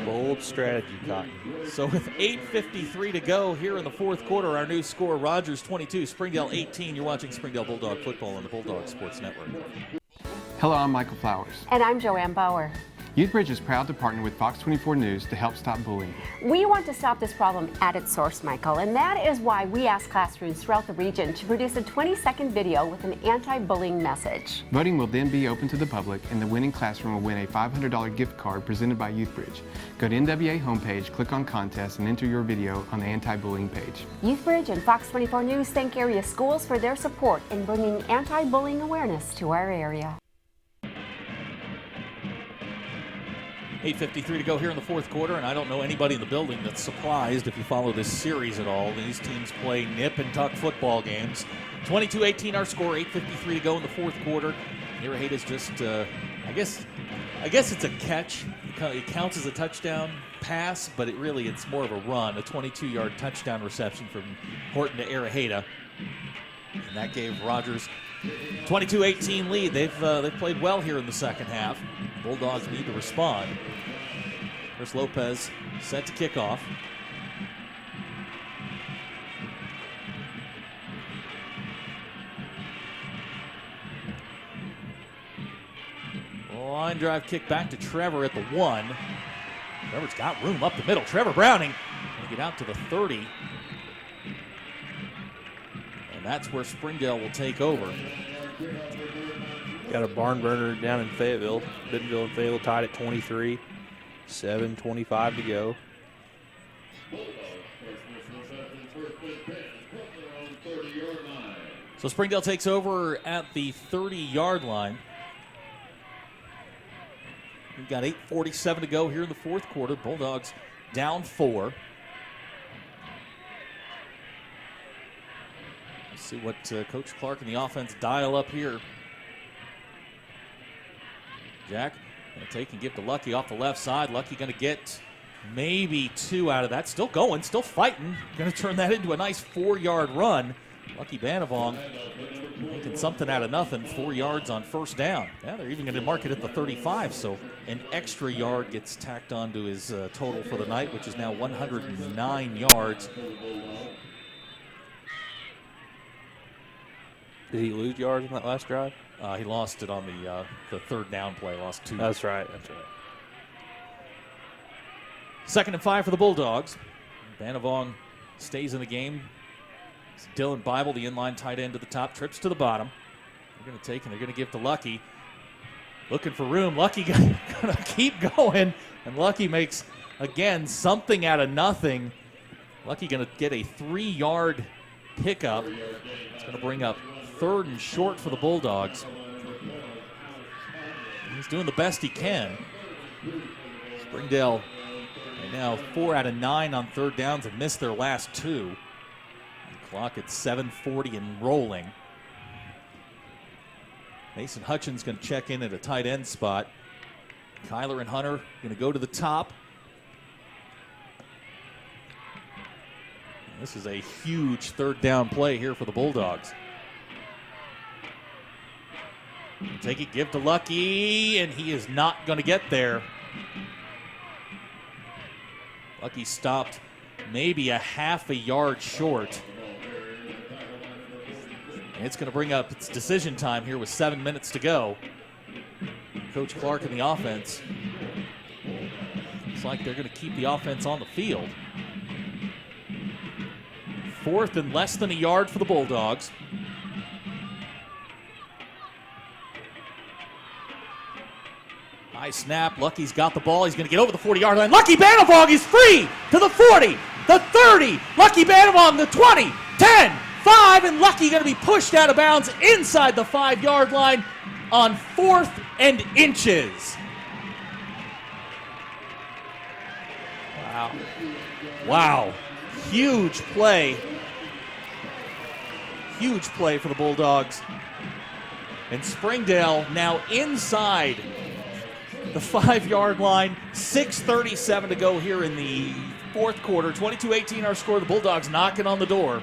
Bold strategy, Cotton. So with 8:53 to go here in the fourth quarter, our new score, Rogers 22, Springdale 18. You're watching Springdale Bulldog football on the Bulldog Sports Network. Hello, I'm Michael Flowers. And I'm Joanne Bauer. Youthbridge is proud to partner with Fox 24 News to help stop bullying. We want to stop this problem at its source, Michael, and that is why we asked classrooms throughout the region to produce a 20-second video with an anti-bullying message. Voting will then be open to the public, and the winning classroom will win a $500 gift card presented by Youthbridge. Go to NWA homepage, click on contest, and enter your video on the anti-bullying page. Youthbridge and Fox 24 News thank area schools for their support in bringing anti-bullying awareness to our area. 8:53 to go here in the fourth quarter, and I don't know anybody in the building that's surprised if you follow this series at all. These teams play nip and tuck football games. 22-18 our score, 8:53 to go in the fourth quarter. Araheda's just, I guess it's a catch. It counts as a touchdown. pass, but it's more of a run, a 22-yard touchdown reception from Horton to Araheda. And that gave Rogers 22-18 lead. They've played well here in the second half. Bulldogs need to respond. Chris Lopez set to kick off. Line drive kick back to Trevor at the 1. Trevor's got room up the middle. Trevor Browning going to get out to the 30. And that's where Springdale will take over. Got a barn burner down in Fayetteville. Bentonville and Fayetteville tied at 23. 7:25 to go. So Springdale takes over at the 30-yard line. We've got 8:47 to go here in the fourth quarter. Bulldogs down 4. Let's see what Coach Clark and the offense dial up here. Jack going to take and give to Lucky off the left side. Lucky going to get maybe 2 out of that. Still going, still fighting. Going to turn that into a nice 4-yard run. Lucky Banavong making something out of nothing. 4 yards on first down. Yeah, they're even going to mark it at the 35, so an extra yard gets tacked onto his total for the night, which is now 109 yards. Did he lose yards on that last drive? He lost it on the third down play, lost 2. That's right. 2nd and 5 for the Bulldogs. Banavong stays in the game. It's Dylan Bible, the inline tight end to the top, trips to the bottom. They're going to take and they're going to give to Lucky. Looking for room. Lucky going to keep going, and Lucky makes, again, something out of nothing. Lucky going to get a 3-yard pickup. It's going to bring up 3rd and short for the Bulldogs. He's doing the best he can. Springdale right now 4 out of 9 on 3rd downs and missed their last 2. The clock at 7:40 and rolling. Mason Hutchins going to check in at a tight end spot. Kyler and Hunter going to go to the top. This is a huge 3rd down play here for the Bulldogs. Take it, give to Lucky, and he is not going to get there. Lucky stopped maybe a half a yard short. And it's going to bring up its decision time here with 7 minutes to go. Coach Clark and the offense. Looks like they're going to keep the offense on the field. 4th and less than a yard for the Bulldogs. High snap. Lucky's got the ball. He's going to get over the 40-yard line. Lucky Banavong is free to the 40, the 30. Lucky Banavong, the 20, 10, 5, and Lucky going to be pushed out of bounds inside the 5-yard line on 4th and inches. Wow. Wow. Huge play. Huge play for the Bulldogs. And Springdale now inside the 5-yard line. 6:37 to go here in the fourth quarter. 22-18 our score. The Bulldogs knocking on the door.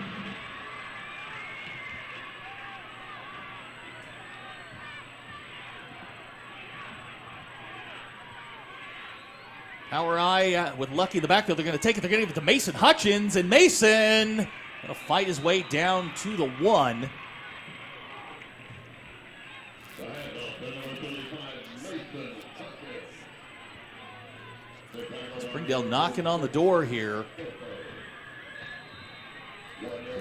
Power I with Lucky in the backfield. They're going to take it. They're going to give it to Mason Hutchins. And Mason going to fight his way down to the 1. Springdale knocking on the door here.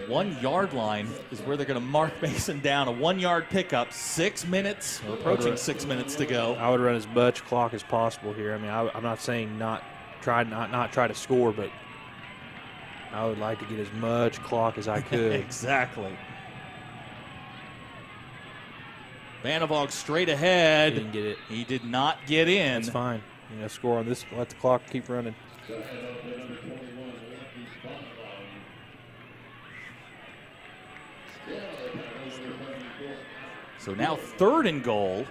1 yard line is where they're going to mark Mason down. A 1-yard pickup. 6 minutes, or approaching 6 minutes to go. I would run as much clock as possible here. I mean, I'm not saying not try to score, but I would like to get as much clock as I could. Exactly. Banavong straight ahead. He didn't get it. He did not get in. That's fine. You know, score on this. Let the clock keep running. So now 3rd and goal.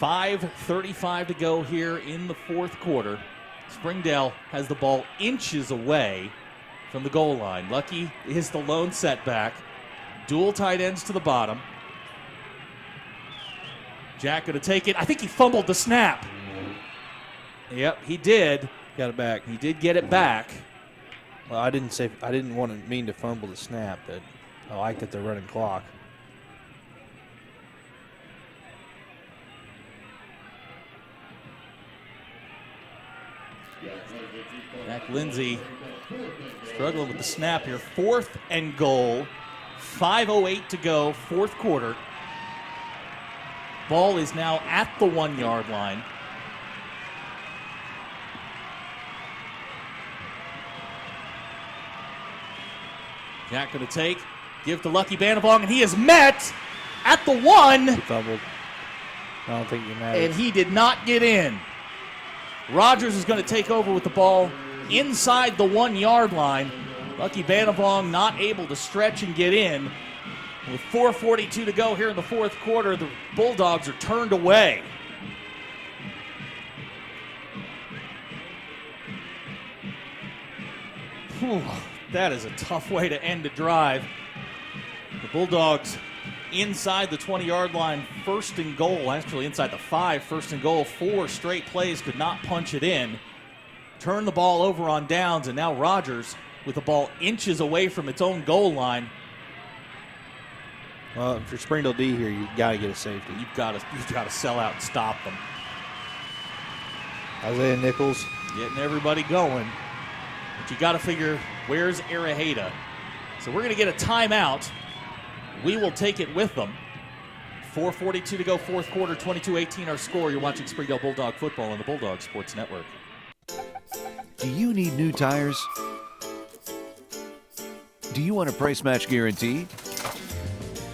5:35 to go here in the fourth quarter. Springdale has the ball inches away from the goal line. Lucky is the lone setback. Dual tight ends to the bottom. Jack going to take it. I think he fumbled the snap. Yep, he did. Got it back. He did get it back. Well, I didn't want to mean to fumble the snap, but I like that they're running clock. Jack Lindsay struggling with the snap here. 4th and goal. 5:08 to go, fourth quarter. Ball is now at the 1-yard line. Jack going to take, give to Lucky Banabong, and he is met at the 1. He fumbled. I don't think you matter. And he did not get in. Rogers is going to take over with the ball inside the 1-yard line. Lucky Banabong not able to stretch and get in. With 4:42 to go here in the fourth quarter, the Bulldogs are turned away. Whew, that is a tough way to end a drive. The Bulldogs inside the 20-yard line, 1st and goal. Actually, inside the 5, 1st and goal. 4 straight plays, could not punch it in. Turn the ball over on downs, and now Rogers with the ball inches away from its own goal line. Well, if you're Springdale D here, you've got to get a safety. You've got to sell out and stop them. Isaiah Nichols getting everybody going. But you got to figure, where's Araheda? So we're going to get a timeout. We will take it with them. 4:42 to go, fourth quarter, 22-18 our score. You're watching Springdale Bulldog football on the Bulldog Sports Network. Do you need new tires? Do you want a price match guarantee?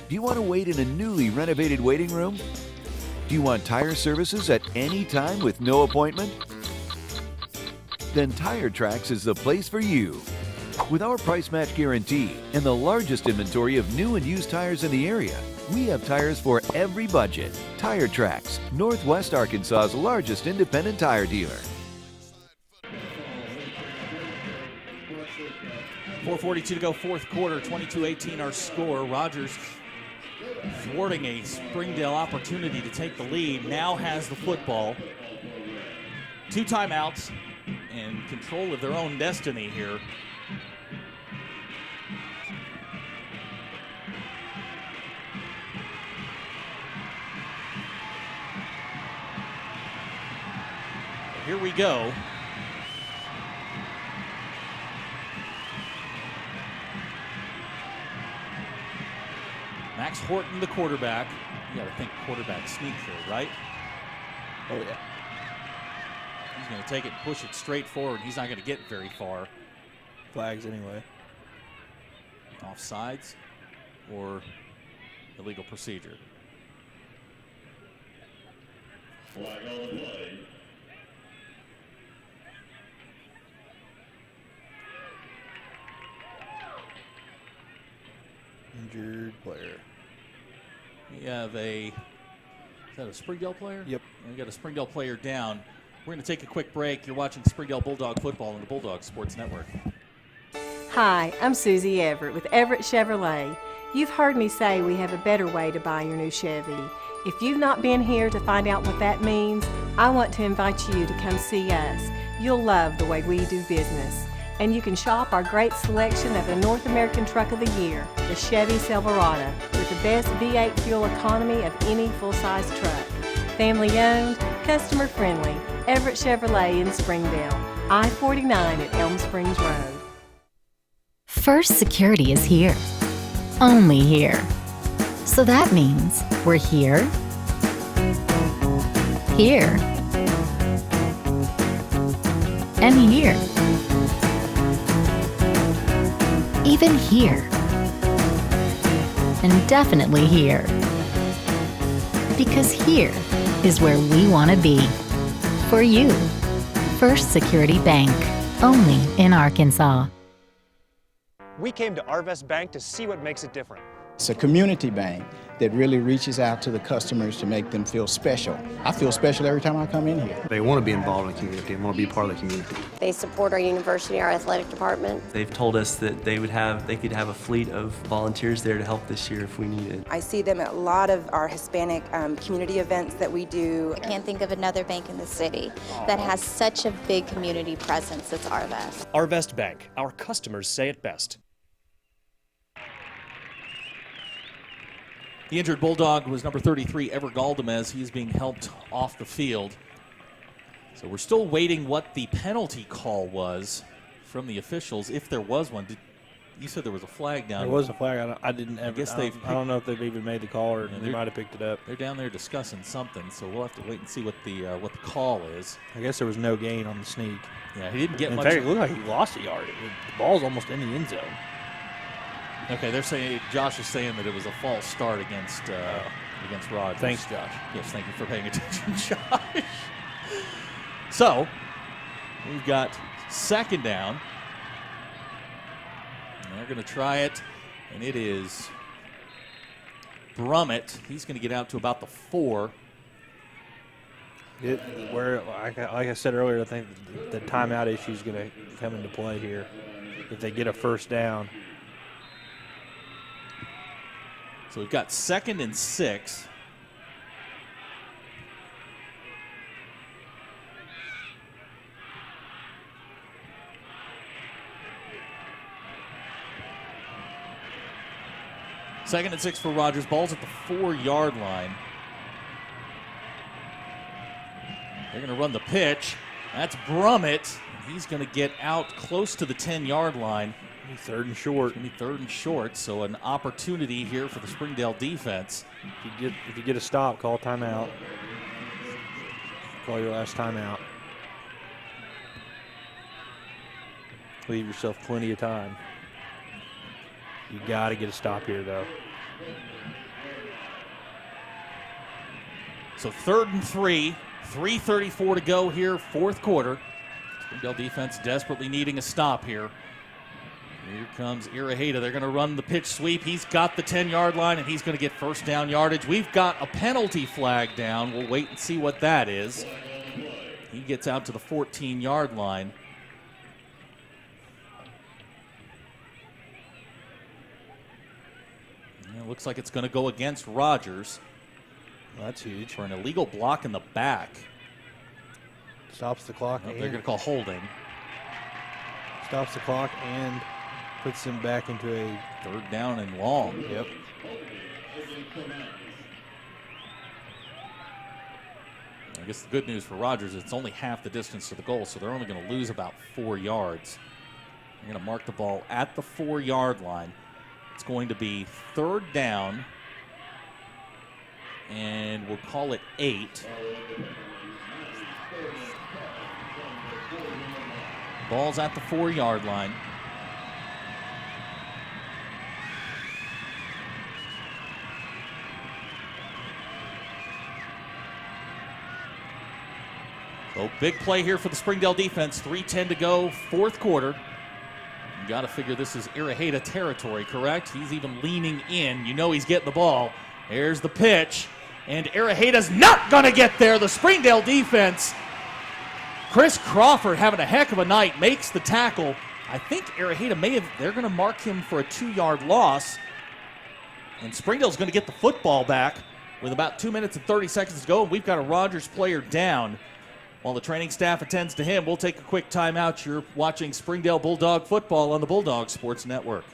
Do you want to wait in a newly renovated waiting room? Do you want tire services at any time with no appointment? Then Tire Tracks is the place for you. With our price match guarantee and the largest inventory of new and used tires in the area, we have tires for every budget. Tire Tracks, Northwest Arkansas's largest independent tire dealer. 4:42 to go, fourth quarter, 22-18 our score. Rogers thwarting a Springdale opportunity to take the lead, now has the football. 2 timeouts and control of their own destiny here. Here we go. Max Horton, the quarterback. You got to think quarterback sneak here, right? Oh, yeah. He's going to take it and push it straight forward. He's not going to get very far. Flags anyway. Offsides or illegal procedure. Flag on the play. Injured player. We have is that a Springdale player? Yep. We got a Springdale player down. We're going to take a quick break. You're watching Springdale Bulldog football on the Bulldog Sports Network. Hi, I'm Susie Everett with Everett Chevrolet. You've heard me say we have a better way to buy your new Chevy. If you've not been here to find out what that means, I want to invite you to come see us. You'll love the way we do business. And you can shop our great selection of the North American Truck of the Year, the Chevy Silverado, with the best V8 fuel economy of any full-size truck. Family owned, customer friendly, Everett Chevrolet in Springdale, I-49 at Elm Springs Road. First Security is here. Only here. So that means we're here, here, and here. Even here. And definitely here. Because here is where we want to be. For you. First Security Bank. Only in Arkansas. We came to Arvest Bank to see what makes it different. It's a community bank that really reaches out to the customers to make them feel special. I feel special every time I come in here. They want to be involved in the community and want to be part of the community. They support our university, our athletic department. They've told us that they could have a fleet of volunteers there to help this year if we needed. I see them at a lot of our Hispanic community events that we do. I can't think of another bank in the city that has such a big community presence as Arvest. Arvest Bank, our customers say it best. The injured Bulldog was number 33, Ever Galdamez. He's being helped off the field. So we're still waiting what the penalty call was from the officials, if there was one. You said there was a flag down. There was a flag. I didn't ever. I don't know if they've even made the call or they might have picked it up. They're down there discussing something, so we'll have to wait and see what the call is. I guess there was no gain on the sneak. Yeah, he didn't get much. In fact, it looked like he lost a yard. The ball's almost in the end zone. Okay, they're saying Josh is saying that it was a false start against Rogers. Thanks, Josh. Yes, thank you for paying attention, Josh. So we've got second down. And they're going to try it, and it is Brummett. He's going to get out to about the 4. Like I said earlier, I think the timeout issue is going to come into play here if they get a first down. So we've got 2nd and 6. Second and 6 for Rogers. Ball's at the 4-yard line. They're going to run the pitch. That's Brummett. He's going to get out close to the 10-yard line. 3rd and short. It's going to be 3rd and short, so an opportunity here for the Springdale defense. If you get a stop, call timeout. Call your last timeout. Leave yourself plenty of time. You got to get a stop here, though. So 3rd and 3, 3:34 to go here, 4th quarter. Springdale defense desperately needing a stop here. Here comes Iraheta. They're going to run the pitch sweep. He's got the 10-yard line, and he's going to get first down yardage. We've got a penalty flag down. We'll wait and see what that is. He gets out to the 14-yard line. And it looks like it's going to go against Rogers. Well, that's huge. For an illegal block in the back. Stops the clock. They're going to call holding. Stops the clock and puts them back into a 3rd down and long. Yep. I guess the good news for Rogers is it's only half the distance to the goal, so they're only going to lose about 4 yards. They're going to mark the ball at the 4-yard line. It's going to be 3rd down, and we'll call it 8. Ball's at the 4-yard line. So big play here for the Springdale defense. 3:10 to go, 4th quarter. You got to figure this is Iraheta territory, correct? He's even leaning in. You know he's getting the ball. There's the pitch, and Iraheta's not going to get there. The Springdale defense, Chris Crawford having a heck of a night, makes the tackle. I think Iraheta they're going to mark him for a 2-yard loss, and Springdale's going to get the football back with about 2 minutes and 30 seconds to go, and we've got a Rogers player down. While the training staff attends to him, we'll take a quick timeout. You're watching Springdale Bulldog football on the Bulldog Sports Network.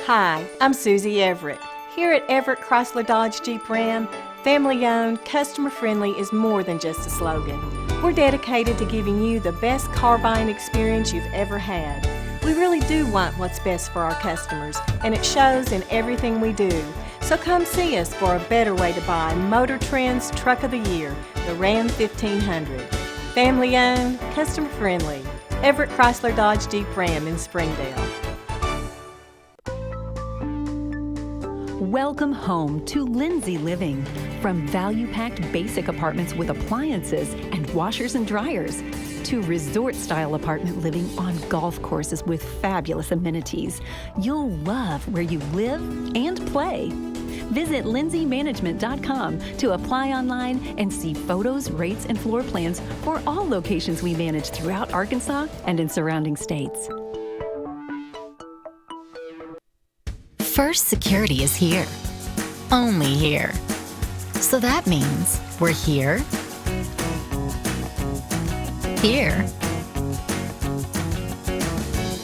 Hi, I'm Susie Everett. Here at Everett Chrysler Dodge Jeep Ram, family-owned, customer-friendly is more than just a slogan. We're dedicated to giving you the best car buying experience you've ever had. We really do want what's best for our customers, and it shows in everything we do. So come see us for a better way to buy Motor Trend's Truck of the Year, the Ram 1500. Family-owned, customer-friendly, Everett Chrysler Dodge Jeep Ram in Springdale. Welcome home to Lindsay Living. From value-packed basic apartments with appliances and washers and dryers to resort-style apartment living on golf courses with fabulous amenities, you'll love where you live and play. Visit lindsaymanagement.com to apply online and see photos, rates, and floor plans for all locations we manage throughout Arkansas and in surrounding states. First Security is here. Only here. So that means we're here, here,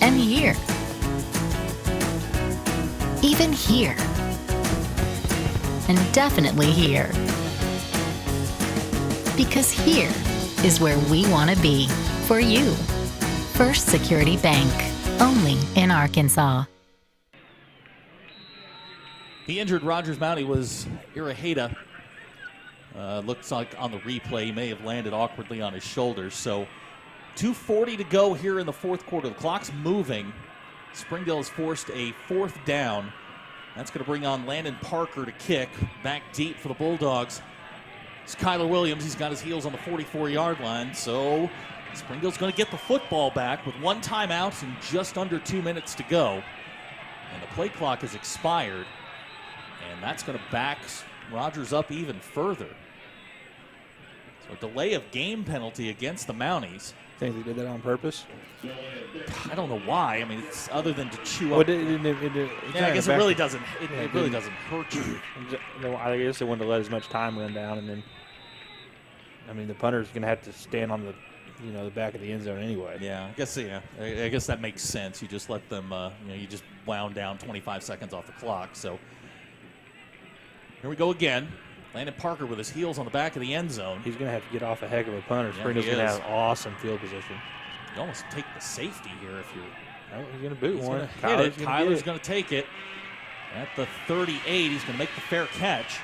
and here. Even here. And definitely here. Because here is where we want to be for you. First Security Bank. Only in Arkansas. The injured Rogers Mountie was Iraheda. Looks like on the replay he may have landed awkwardly on his shoulders. So 2:40 to go here in the fourth quarter. The clock's moving. Springdale has forced a fourth down. That's going to bring on Landon Parker to kick. Back deep for the Bulldogs. It's Kyler Williams. He's got his heels on the 44-yard line. So Springdale's going to get the football back with one timeout and just under 2 minutes to go. And the play clock has expired. And that's going to back Rogers up even further. So a delay of game penalty against the Mounties. Think they did that on purpose? I don't know why. I mean, it's other than to chew up. Yeah, I guess it really doesn't. It really doesn't hurt you. I guess they wanted to let as much time run down, and then, I mean, the punter's going to have to stand on the, the back of the end zone anyway. Yeah, I guess. Yeah, I guess that makes sense. You just let them. You just wound down 25 seconds off the clock. So here we go again. Landon Parker with his heels on the back of the end zone. He's going to have to get off a heck of a punter. Yeah, Springdale's going to have awesome field position. You almost take the safety here if you're. Oh, he's going to boot one. Kyler's going to take it. At the 38, he's going to make the fair catch.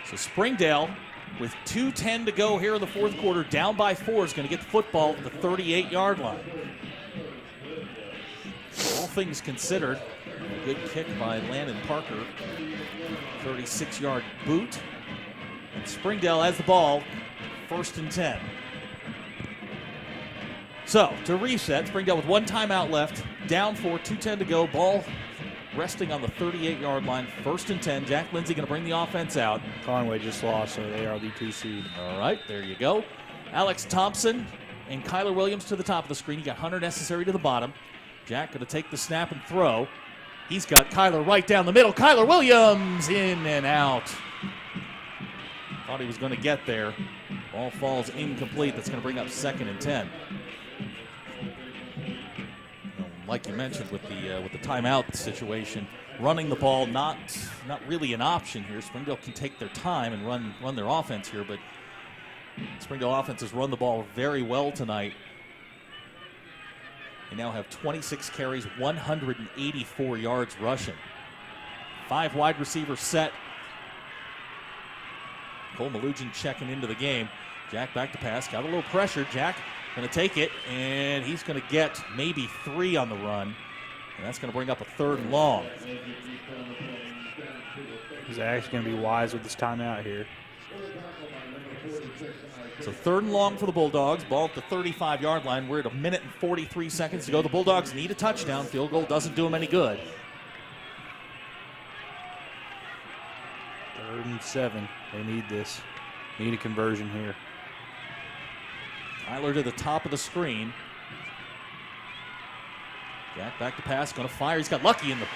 So Springdale, with 2:10 to go here in the fourth quarter, down by 4, is going to get the football at the 38-yard line. All things considered, a good kick by Landon Parker. 36-yard boot. And Springdale has the ball, 1st and 10. So, to reset, Springdale with one timeout left, down 4, 2:10 to go, ball resting on the 38-yard line, 1st and 10. Jack Lindsay going to bring the offense out. Conway just lost, so they are the 2 seed. All right, there you go. Alex Thompson and Kyler Williams to the top of the screen. You got Hunter Necessary to the bottom. Jack going to take the snap and throw. He's got Kyler right down the middle. Kyler Williams in and out. Thought he was going to get there. Ball falls incomplete. That's going to bring up 2nd and 10. Like you mentioned with the timeout situation, running the ball not really an option here. Springdale can take their time and run their offense here, but Springdale offense has run the ball very well tonight. They now have 26 carries, 184 yards rushing. 5 wide receivers set. Cole Malugin checking into the game. Jack back to pass, got a little pressure. Jack going to take it, and he's going to get maybe 3 on the run. And that's going to bring up a 3rd and long. He's actually going to be wise with this timeout here. So 3rd and long for the Bulldogs. Ball at the 35-yard line. We're at 1 minute and 43 seconds to go. The Bulldogs need a touchdown. Field goal doesn't do them any good. 3rd and 7. They need this. Need a conversion here. Kyler to the top of the screen. Jack back to pass, going to fire. He's got Lucky in the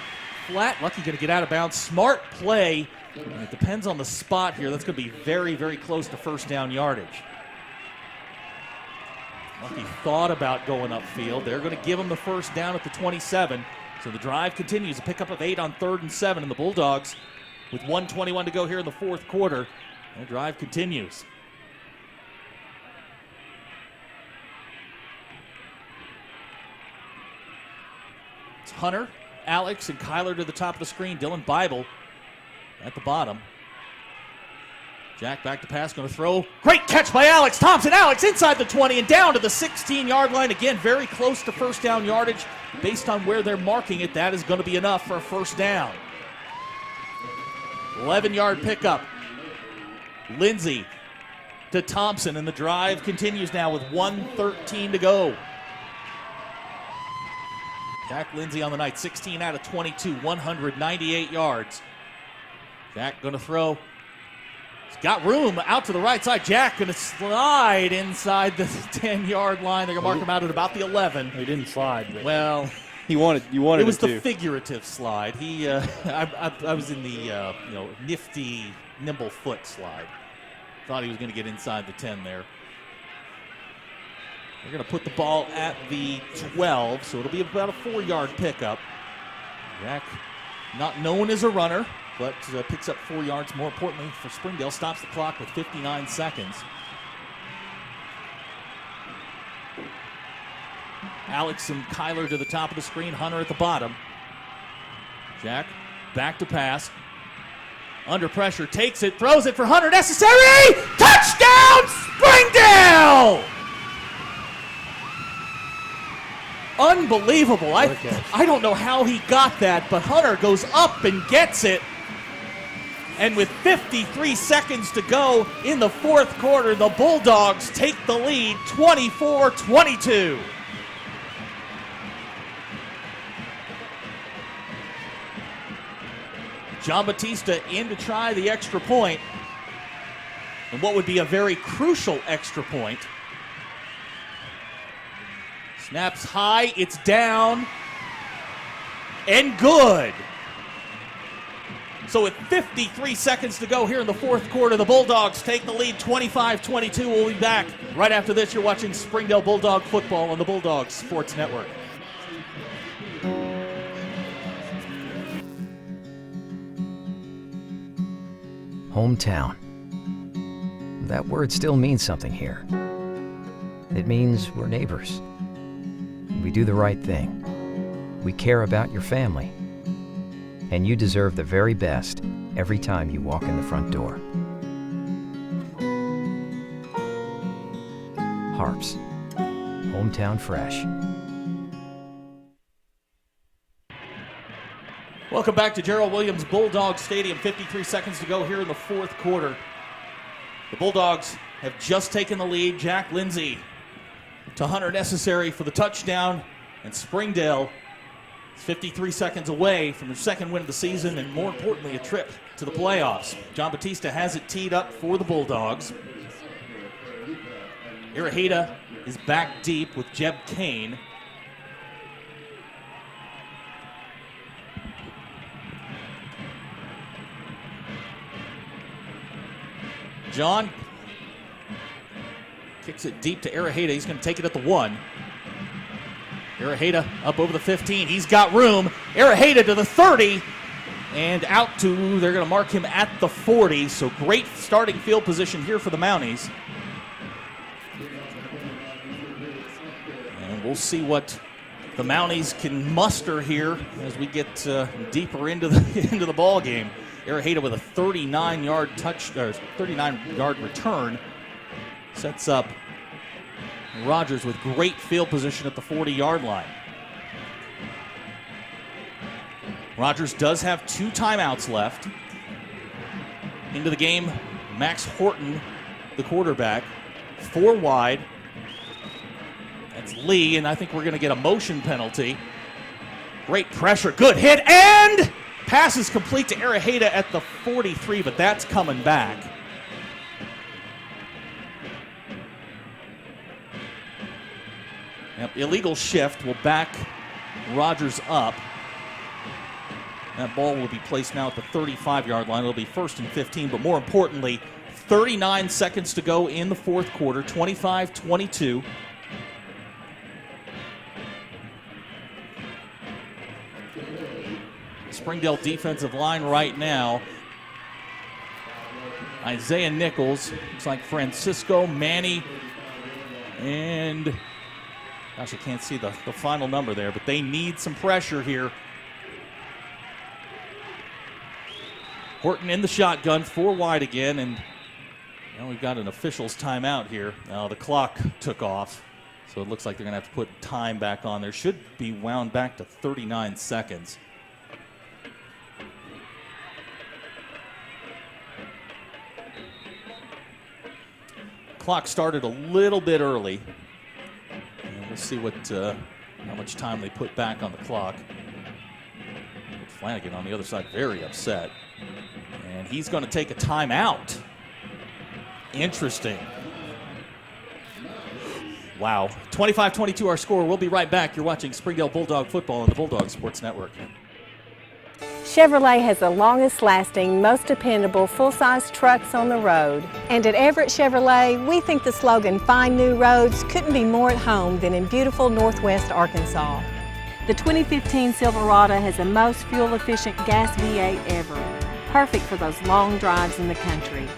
flat. Lucky going to get out of bounds. Smart play. And it depends on the spot here. That's going to be very, very close to 1st down yardage. Lucky thought about going upfield. They're going to give him the 1st down at the 27. So the drive continues. A pickup of 8 on 3rd and 7. And the Bulldogs, with 1:21 to go here in the fourth quarter, their drive continues. Hunter, Alex, and Kyler to the top of the screen. Dylan Bible at the bottom. Jack back to pass, going to throw. Great catch by Alex Thompson. Alex inside the 20 and down to the 16-yard line. Again, very close to 1st down yardage. Based on where they're marking it, that is going to be enough for a 1st down. 11-yard pickup. Lindsey to Thompson, and the drive continues now with 1:13 to go. Jack Lindsey on the night, 16 out of 22, 198 yards. Jack going to throw. He's got room out to the right side. Jack going to slide inside the 10-yard line. They're going to mark him out at about the 11. He didn't slide. But well, you wanted it was him the to. figurative slide. He, I was in the nifty, nimble foot slide. Thought he was going to get inside the 10 there. They're going to put the ball at the 12, so it'll be about a 4-yard pickup. Jack, not known as a runner, but picks up 4 yards. More importantly for Springdale, stops the clock with 59 seconds. Alex and Kyler to the top of the screen, Hunter at the bottom. Jack back to pass. Under pressure, takes it, throws it for Hunter. Necessary! Touchdown, Springdale! Unbelievable. I don't know how he got that, but Hunter goes up and gets it. And with 53 seconds to go in the fourth quarter, the Bulldogs take the lead 24-22. John Batista in to try the extra point, and what would be a very crucial extra point. Snaps high, it's down, and good. So with 53 seconds to go here in the fourth quarter, the Bulldogs take the lead 25-22. We'll be back right after this. You're watching Springdale Bulldog football on the Bulldogs Sports Network. Hometown. That word still means something here. It means we're neighbors. We do the right thing. We care about your family. And you deserve the very best every time you walk in the front door. HAR-BER. Hometown Fresh. Welcome back to Gerald Williams Bulldog Stadium. 53 seconds to go here in the fourth quarter. The Bulldogs have just taken the lead. Jack Lindsey to Hunter Necessary for the touchdown. And Springdale is 53 seconds away from their second win of the season, and more importantly, a trip to the playoffs. John Batista has it teed up for the Bulldogs. Irahita is back deep with Jeb Kane. John kicks it deep to Irahita. He's going to take it at the 1. Irahita up over the 15. He's got room. Irahita to the 30. And out to, they're going to mark him at the 40. So great starting field position here for the Mounties. And we'll see what the Mounties can muster here as we get deeper into the ball game. Irahita with a 39-yard return sets up Rogers with great field position at the 40-yard line. Rogers does have 2 timeouts left. Into the game, Max Horton, the quarterback, 4 wide. That's Lee, and I think we're going to get a motion penalty. Great pressure, good hit, and pass is complete to Irahita at the 43, but that's coming back. Yep, illegal shift will back Rogers up. That ball will be placed now at the 35-yard line. It'll be 1st and 15, but more importantly, 39 seconds to go in the fourth quarter, 25-22. Springdale defensive line right now. Isaiah Nichols, looks like Francisco, Manny, and gosh, I can't see the final number there, but they need some pressure here. Horton in the shotgun, 4 wide again, and now we've got an official's timeout here. Now the clock took off, so it looks like they're going to have to put time back on. There should be wound back to 39 seconds. clock started a little bit early. And we'll see what how much time they put back on the clock. Flanagan on the other side very upset. And he's going to take a timeout. Interesting. Wow. 25-22 our score. We'll be right back. You're watching Springdale Bulldog football on the Bulldog Sports Network. Chevrolet has the longest lasting, most dependable full-size trucks on the road. And at Everett Chevrolet, we think the slogan, "Find New Roads," couldn't be more at home than in beautiful Northwest Arkansas. The 2015 Silverado has the most fuel-efficient gas V8 ever, perfect for those long drives in the country.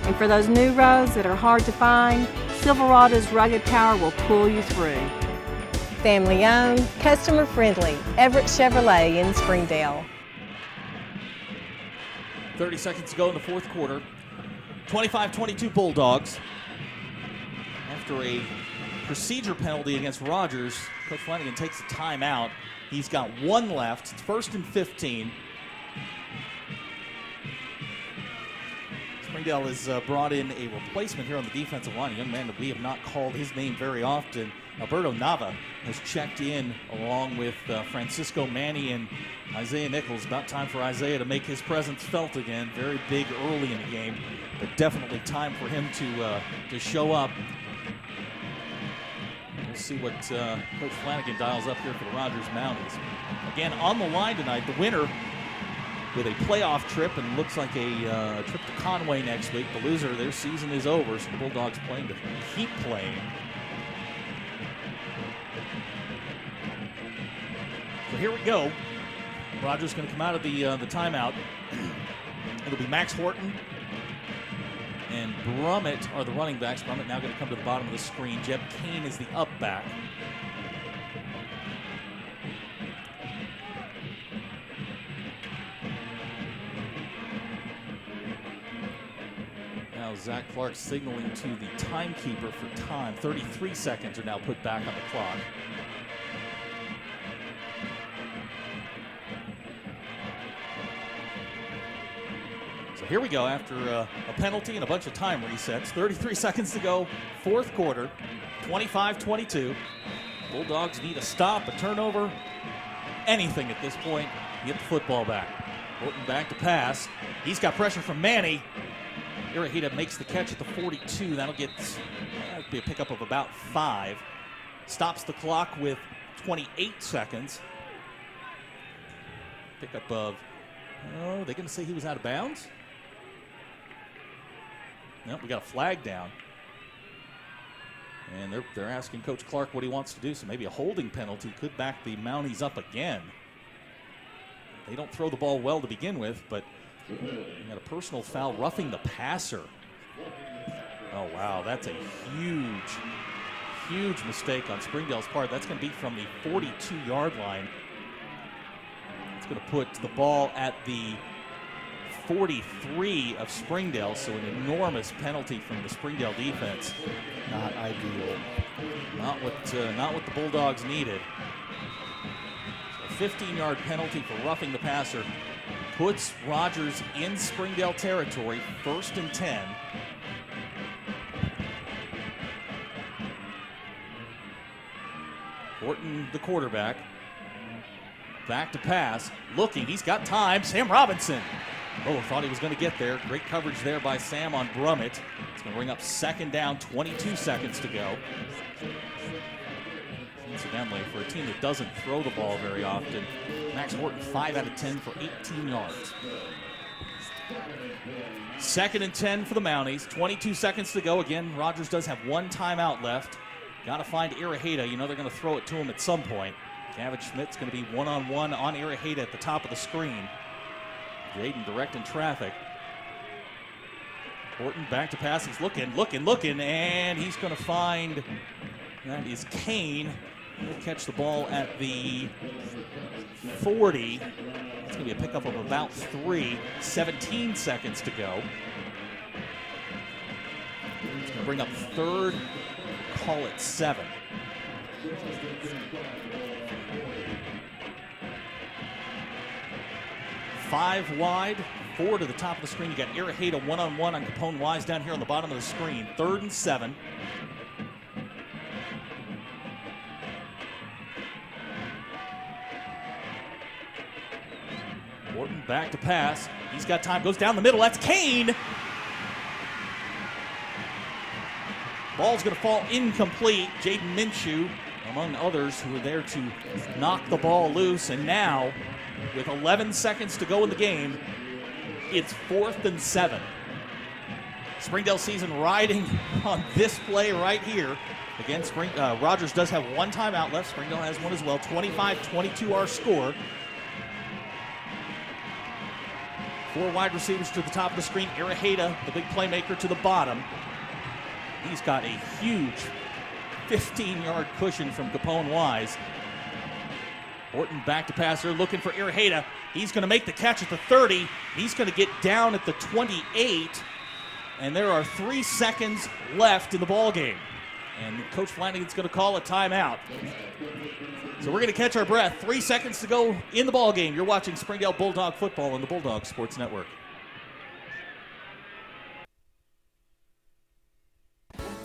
And for those new roads that are hard to find, Silverado's rugged power will pull you through. Family-owned, customer-friendly, Everett Chevrolet in Springdale. 30 seconds to go in the fourth quarter. 25-22 Bulldogs. After a procedure penalty against Rogers, Coach Flanagan takes a timeout. He's got one left. It's 1st and 15. Springdale has brought in a replacement here on the defensive line, a young man that we have not called his name very often. Alberto Nava has checked in along with Francisco Manny and Isaiah Nichols. About time for Isaiah to make his presence felt again. Very big early in the game, but definitely time for him to show up. We'll see what Coach Flanagan dials up here for the Rogers Mounties. Again, on the line tonight, the winner with a playoff trip and looks like a trip to Conway next week. The loser, their season is over, so the Bulldogs plan to keep playing. So here we go. Rogers going to come out of the timeout. It'll be Max Horton and Brummett are the running backs. Brummett now going to come to the bottom of the screen. Jeb Kane is the up back. Now Zach Clark signaling to the timekeeper for time. 33 seconds are now put back on the clock. So here we go after a penalty and a bunch of time resets. 33 seconds to go, fourth quarter, 25-22. Bulldogs need a stop, a turnover, anything at this point to get the football back. Horton back to pass. He's got pressure from Manny. Irahita makes the catch at the 42. That'll be a pickup of about 5. Stops the clock with 28 seconds. Pickup of, oh, they going to say he was out of bounds? No, we got a flag down. And they're asking Coach Clark what he wants to do, so maybe a holding penalty could back the Mounties up again. They don't throw the ball well to begin with, but we got a personal foul roughing the passer. Oh, wow, that's a huge mistake on Springdale's part. That's going to be from the 42-yard line. It's going to put the ball at the 43 of Springdale, so an enormous penalty from the Springdale defense. Not ideal. Not what the Bulldogs needed. So a 15-yard penalty for roughing the passer puts Rogers in Springdale territory, 1st and 10. Horton, the quarterback, back to pass, looking, he's got time, Sam Robinson. Oh, thought he was going to get there. Great coverage there by Sam on Brummett. It's going to bring up 2nd down, 22 seconds to go. Incidentally, for a team that doesn't throw the ball very often, Max Horton 5 out of 10 for 18 yards. 2nd and 10 for the Mounties. 22 seconds to go. Again, Rogers does have one timeout left. Got to find Irahita. You know they're going to throw it to him at some point. Gavin Schmidt's going to be one-on-one on Irahita at the top of the screen. Jaden direct in traffic. Horton back to pass. He's looking, and he's going to find, that is Kane. He'll catch the ball at the 40. It's going to be a pickup of about 3. 17 seconds to go. It's going to bring up 3rd. Call it 7. 5 wide, 4 to the top of the screen. You got Iraheta one-on-one on Capone Wise down here on the bottom of the screen. 3rd and 7. Morton back to pass. He's got time. Goes down the middle. That's Kane. Ball's going to fall incomplete. Jaden Minshew, among others, who are there to knock the ball loose. And now, with 11 seconds to go in the game, it's 4th and 7. Springdale season riding on this play right here. Again, Rogers does have one timeout left. Springdale has one as well. 25-22 our score. 4 wide receivers to the top of the screen. Iraheta, the big playmaker, to the bottom. He's got a huge 15-yard cushion from Capone Wise. Morton back to pass. They're looking for Iraheta. He's going to make the catch at the 30. He's going to get down at the 28. And there are 3 seconds left in the ball game. And Coach Flanagan's going to call a timeout. So we're going to catch our breath. 3 seconds to go in the ball game. You're watching Springdale Bulldog football on the Bulldog Sports Network.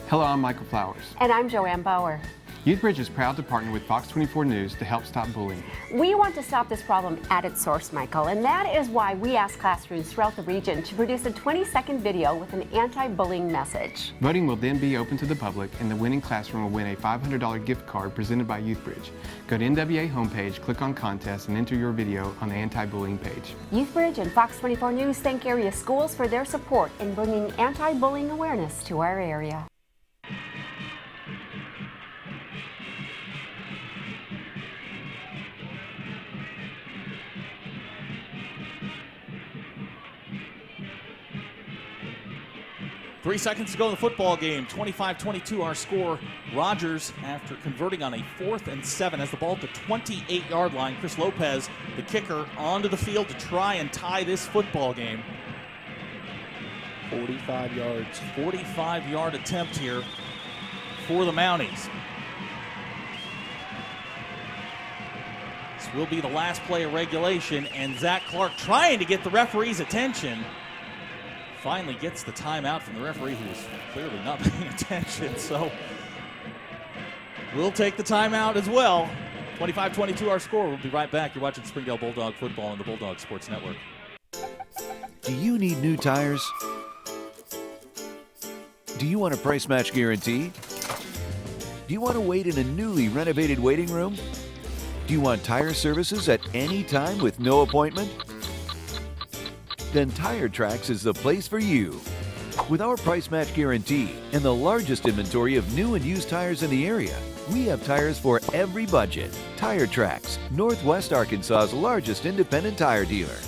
Hello, I'm Michael Flowers. And I'm Joanne Bauer. YouthBridge is proud to partner with Fox 24 News to help stop bullying. We want to stop this problem at its source, Michael, and that is why we ask classrooms throughout the region to produce a 20-second video with an anti-bullying message. Voting will then be open to the public, and the winning classroom will win a $500 gift card presented by YouthBridge. Go to NWA homepage, click on contest, and enter your video on the anti-bullying page. YouthBridge and Fox 24 News thank area schools for their support in bringing anti-bullying awareness to our area. Three seconds to go in the football game. 25-22 our score. Rogers, after converting on a 4th and 7, has the ball at the 28-yard line. Chris Lopez, the kicker, onto the field to try and tie this football game. 45 yards. 45-yard attempt here for the Mounties. This will be the last play of regulation, and Zach Clark trying to get the referee's attention. Finally gets the timeout from the referee, who was clearly not paying attention. So we'll take the timeout as well. 25-22 our score. We'll be right back. You're watching Springdale Bulldog football on the Bulldog Sports Network. Do you need new tires? Do you want a price match guarantee? Do you want to wait in a newly renovated waiting room? Do you want tire services at any time with no appointment? Then Tire Tracks is the place for you. With our price match guarantee and the largest inventory of new and used tires in the area, we have tires for every budget. Tire Tracks, Northwest Arkansas's largest independent tire dealer.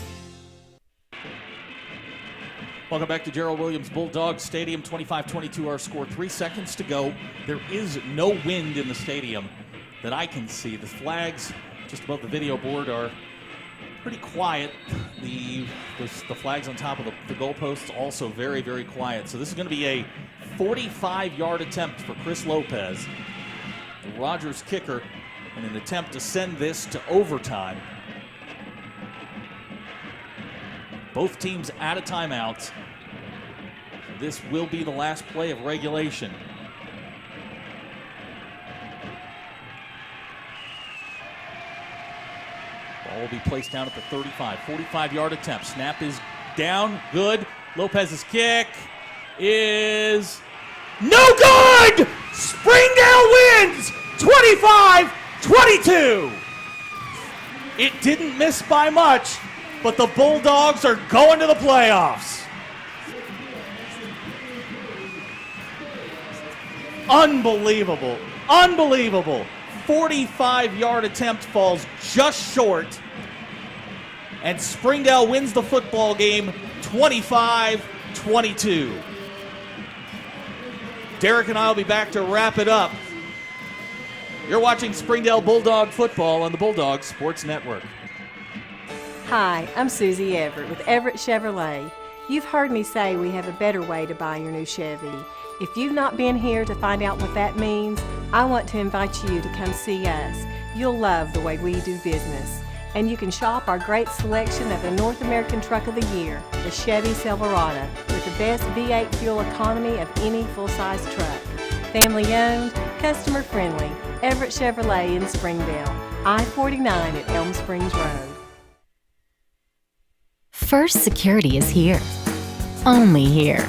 Welcome back to Gerald Williams Bulldog Stadium. 25-22 our score. 3 seconds to go. There is no wind in the stadium that I can see. The flags just above the video board are pretty quiet. The flags on top of the goalposts also very, very quiet. So this is going to be a 45-yard attempt for Chris Lopez, the Rogers kicker, in an attempt to send this to overtime. Both teams out of timeouts. This will be the last play of regulation. Ball will be placed down at the 35. 45-yard attempt. Snap is down. Good. Lopez's kick is no good! Springdale wins 25-22. It didn't miss by much, but the Bulldogs are going to the playoffs. Unbelievable. Unbelievable. 45-yard attempt falls just short, and Springdale wins the football game 25-22. Derek and I will be back to wrap it up. You're watching Springdale Bulldog football on the Bulldog Sports Network. Hi, I'm Susie Everett with Everett Chevrolet. You've heard me say we have a better way to buy your new Chevy. If you've not been here to find out what that means, I want to invite you to come see us. You'll love the way we do business. And you can shop our great selection of the North American Truck of the Year, the Chevy Silverado, with the best V8 fuel economy of any full-size truck. Family owned, customer friendly, Everett Chevrolet in Springdale, I-49 at Elm Springs Road. First Security is here. Only here.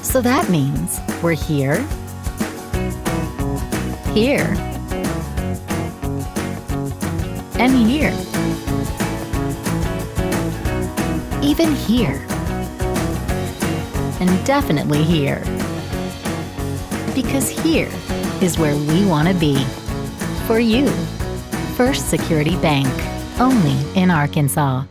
So that means we're here, here, and here. Even here. And definitely here. Because here is where we want to be. For you. First Security Bank. Only in Arkansas.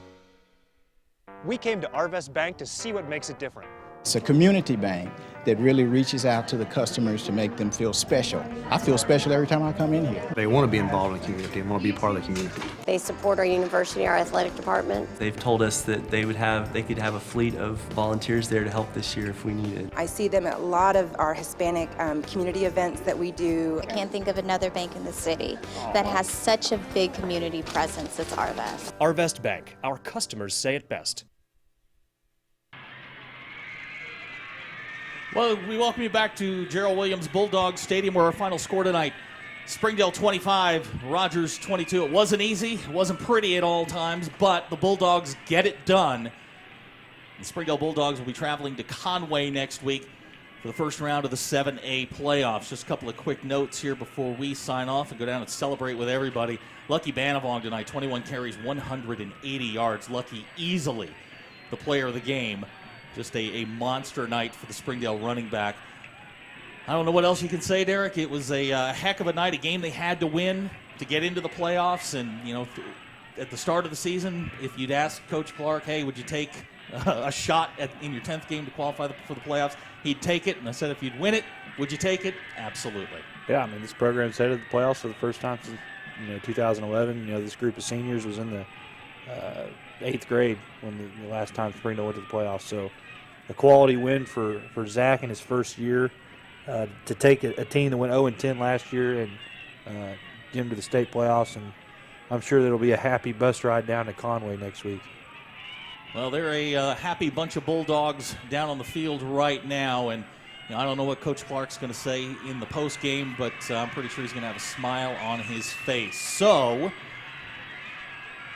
We came to Arvest Bank to see what makes it different. It's a community bank that really reaches out to the customers to make them feel special. I feel special every time I come in here. They want to be involved in the community and want to be part of the community. They support our university, our athletic department. They've told us that they could have a fleet of volunteers there to help this year if we needed. I see them at a lot of our Hispanic community events that we do. I can't think of another bank in the city that has such a big community presence as Arvest. Arvest Bank. Our customers say it best. Well, we welcome you back to Gerald Williams Bulldog Stadium, where our final score tonight, Springdale 25, Rogers 22. It wasn't easy, it wasn't pretty at all times, but the Bulldogs get it done. The Springdale Bulldogs will be traveling to Conway next week for the first round of the 7A playoffs. Just a couple of quick notes here before we sign off and go down and celebrate with everybody. Lucky Banavong tonight, 21 carries, 180 yards. Lucky easily the player of the game. Just a monster night for the Springdale running back. I don't know what else you can say, Derek. It was a heck of a night, a game they had to win to get into the playoffs. And, you know, at the start of the season, if you'd asked Coach Clark, hey, would you take a shot in your 10th game to qualify for the playoffs, he'd take it. And I said, if you'd win it, would you take it? Absolutely. Yeah, I mean, this program's headed to the playoffs for the first time since 2011. This group of seniors was in the 8th grade when the last time Springdale went to the playoffs. So a quality win for Zach in his first year to take a team that went 0-10 last year and get him to the state playoffs. And I'm sure there'll be a happy bus ride down to Conway next week. Well, they're a happy bunch of Bulldogs down on the field right now. And I don't know what Coach Clark's going to say in the post game, but I'm pretty sure he's going to have a smile on his face. So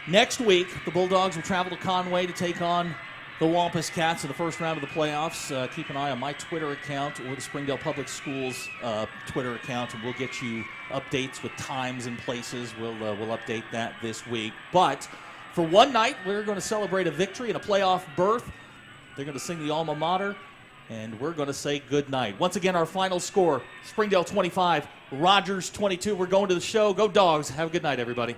next week, the Bulldogs will travel to Conway to take on the Wampus Cats in the first round of the playoffs. Keep an eye on my Twitter account or the Springdale Public Schools Twitter account, and we'll get you updates with times and places. We'll update that this week. But for one night, we're going to celebrate a victory and a playoff berth. They're going to sing the alma mater, and we're going to say good night. Once again, our final score, Springdale 25, Rogers 22. We're going to the show. Go Dogs. Have a good night, everybody.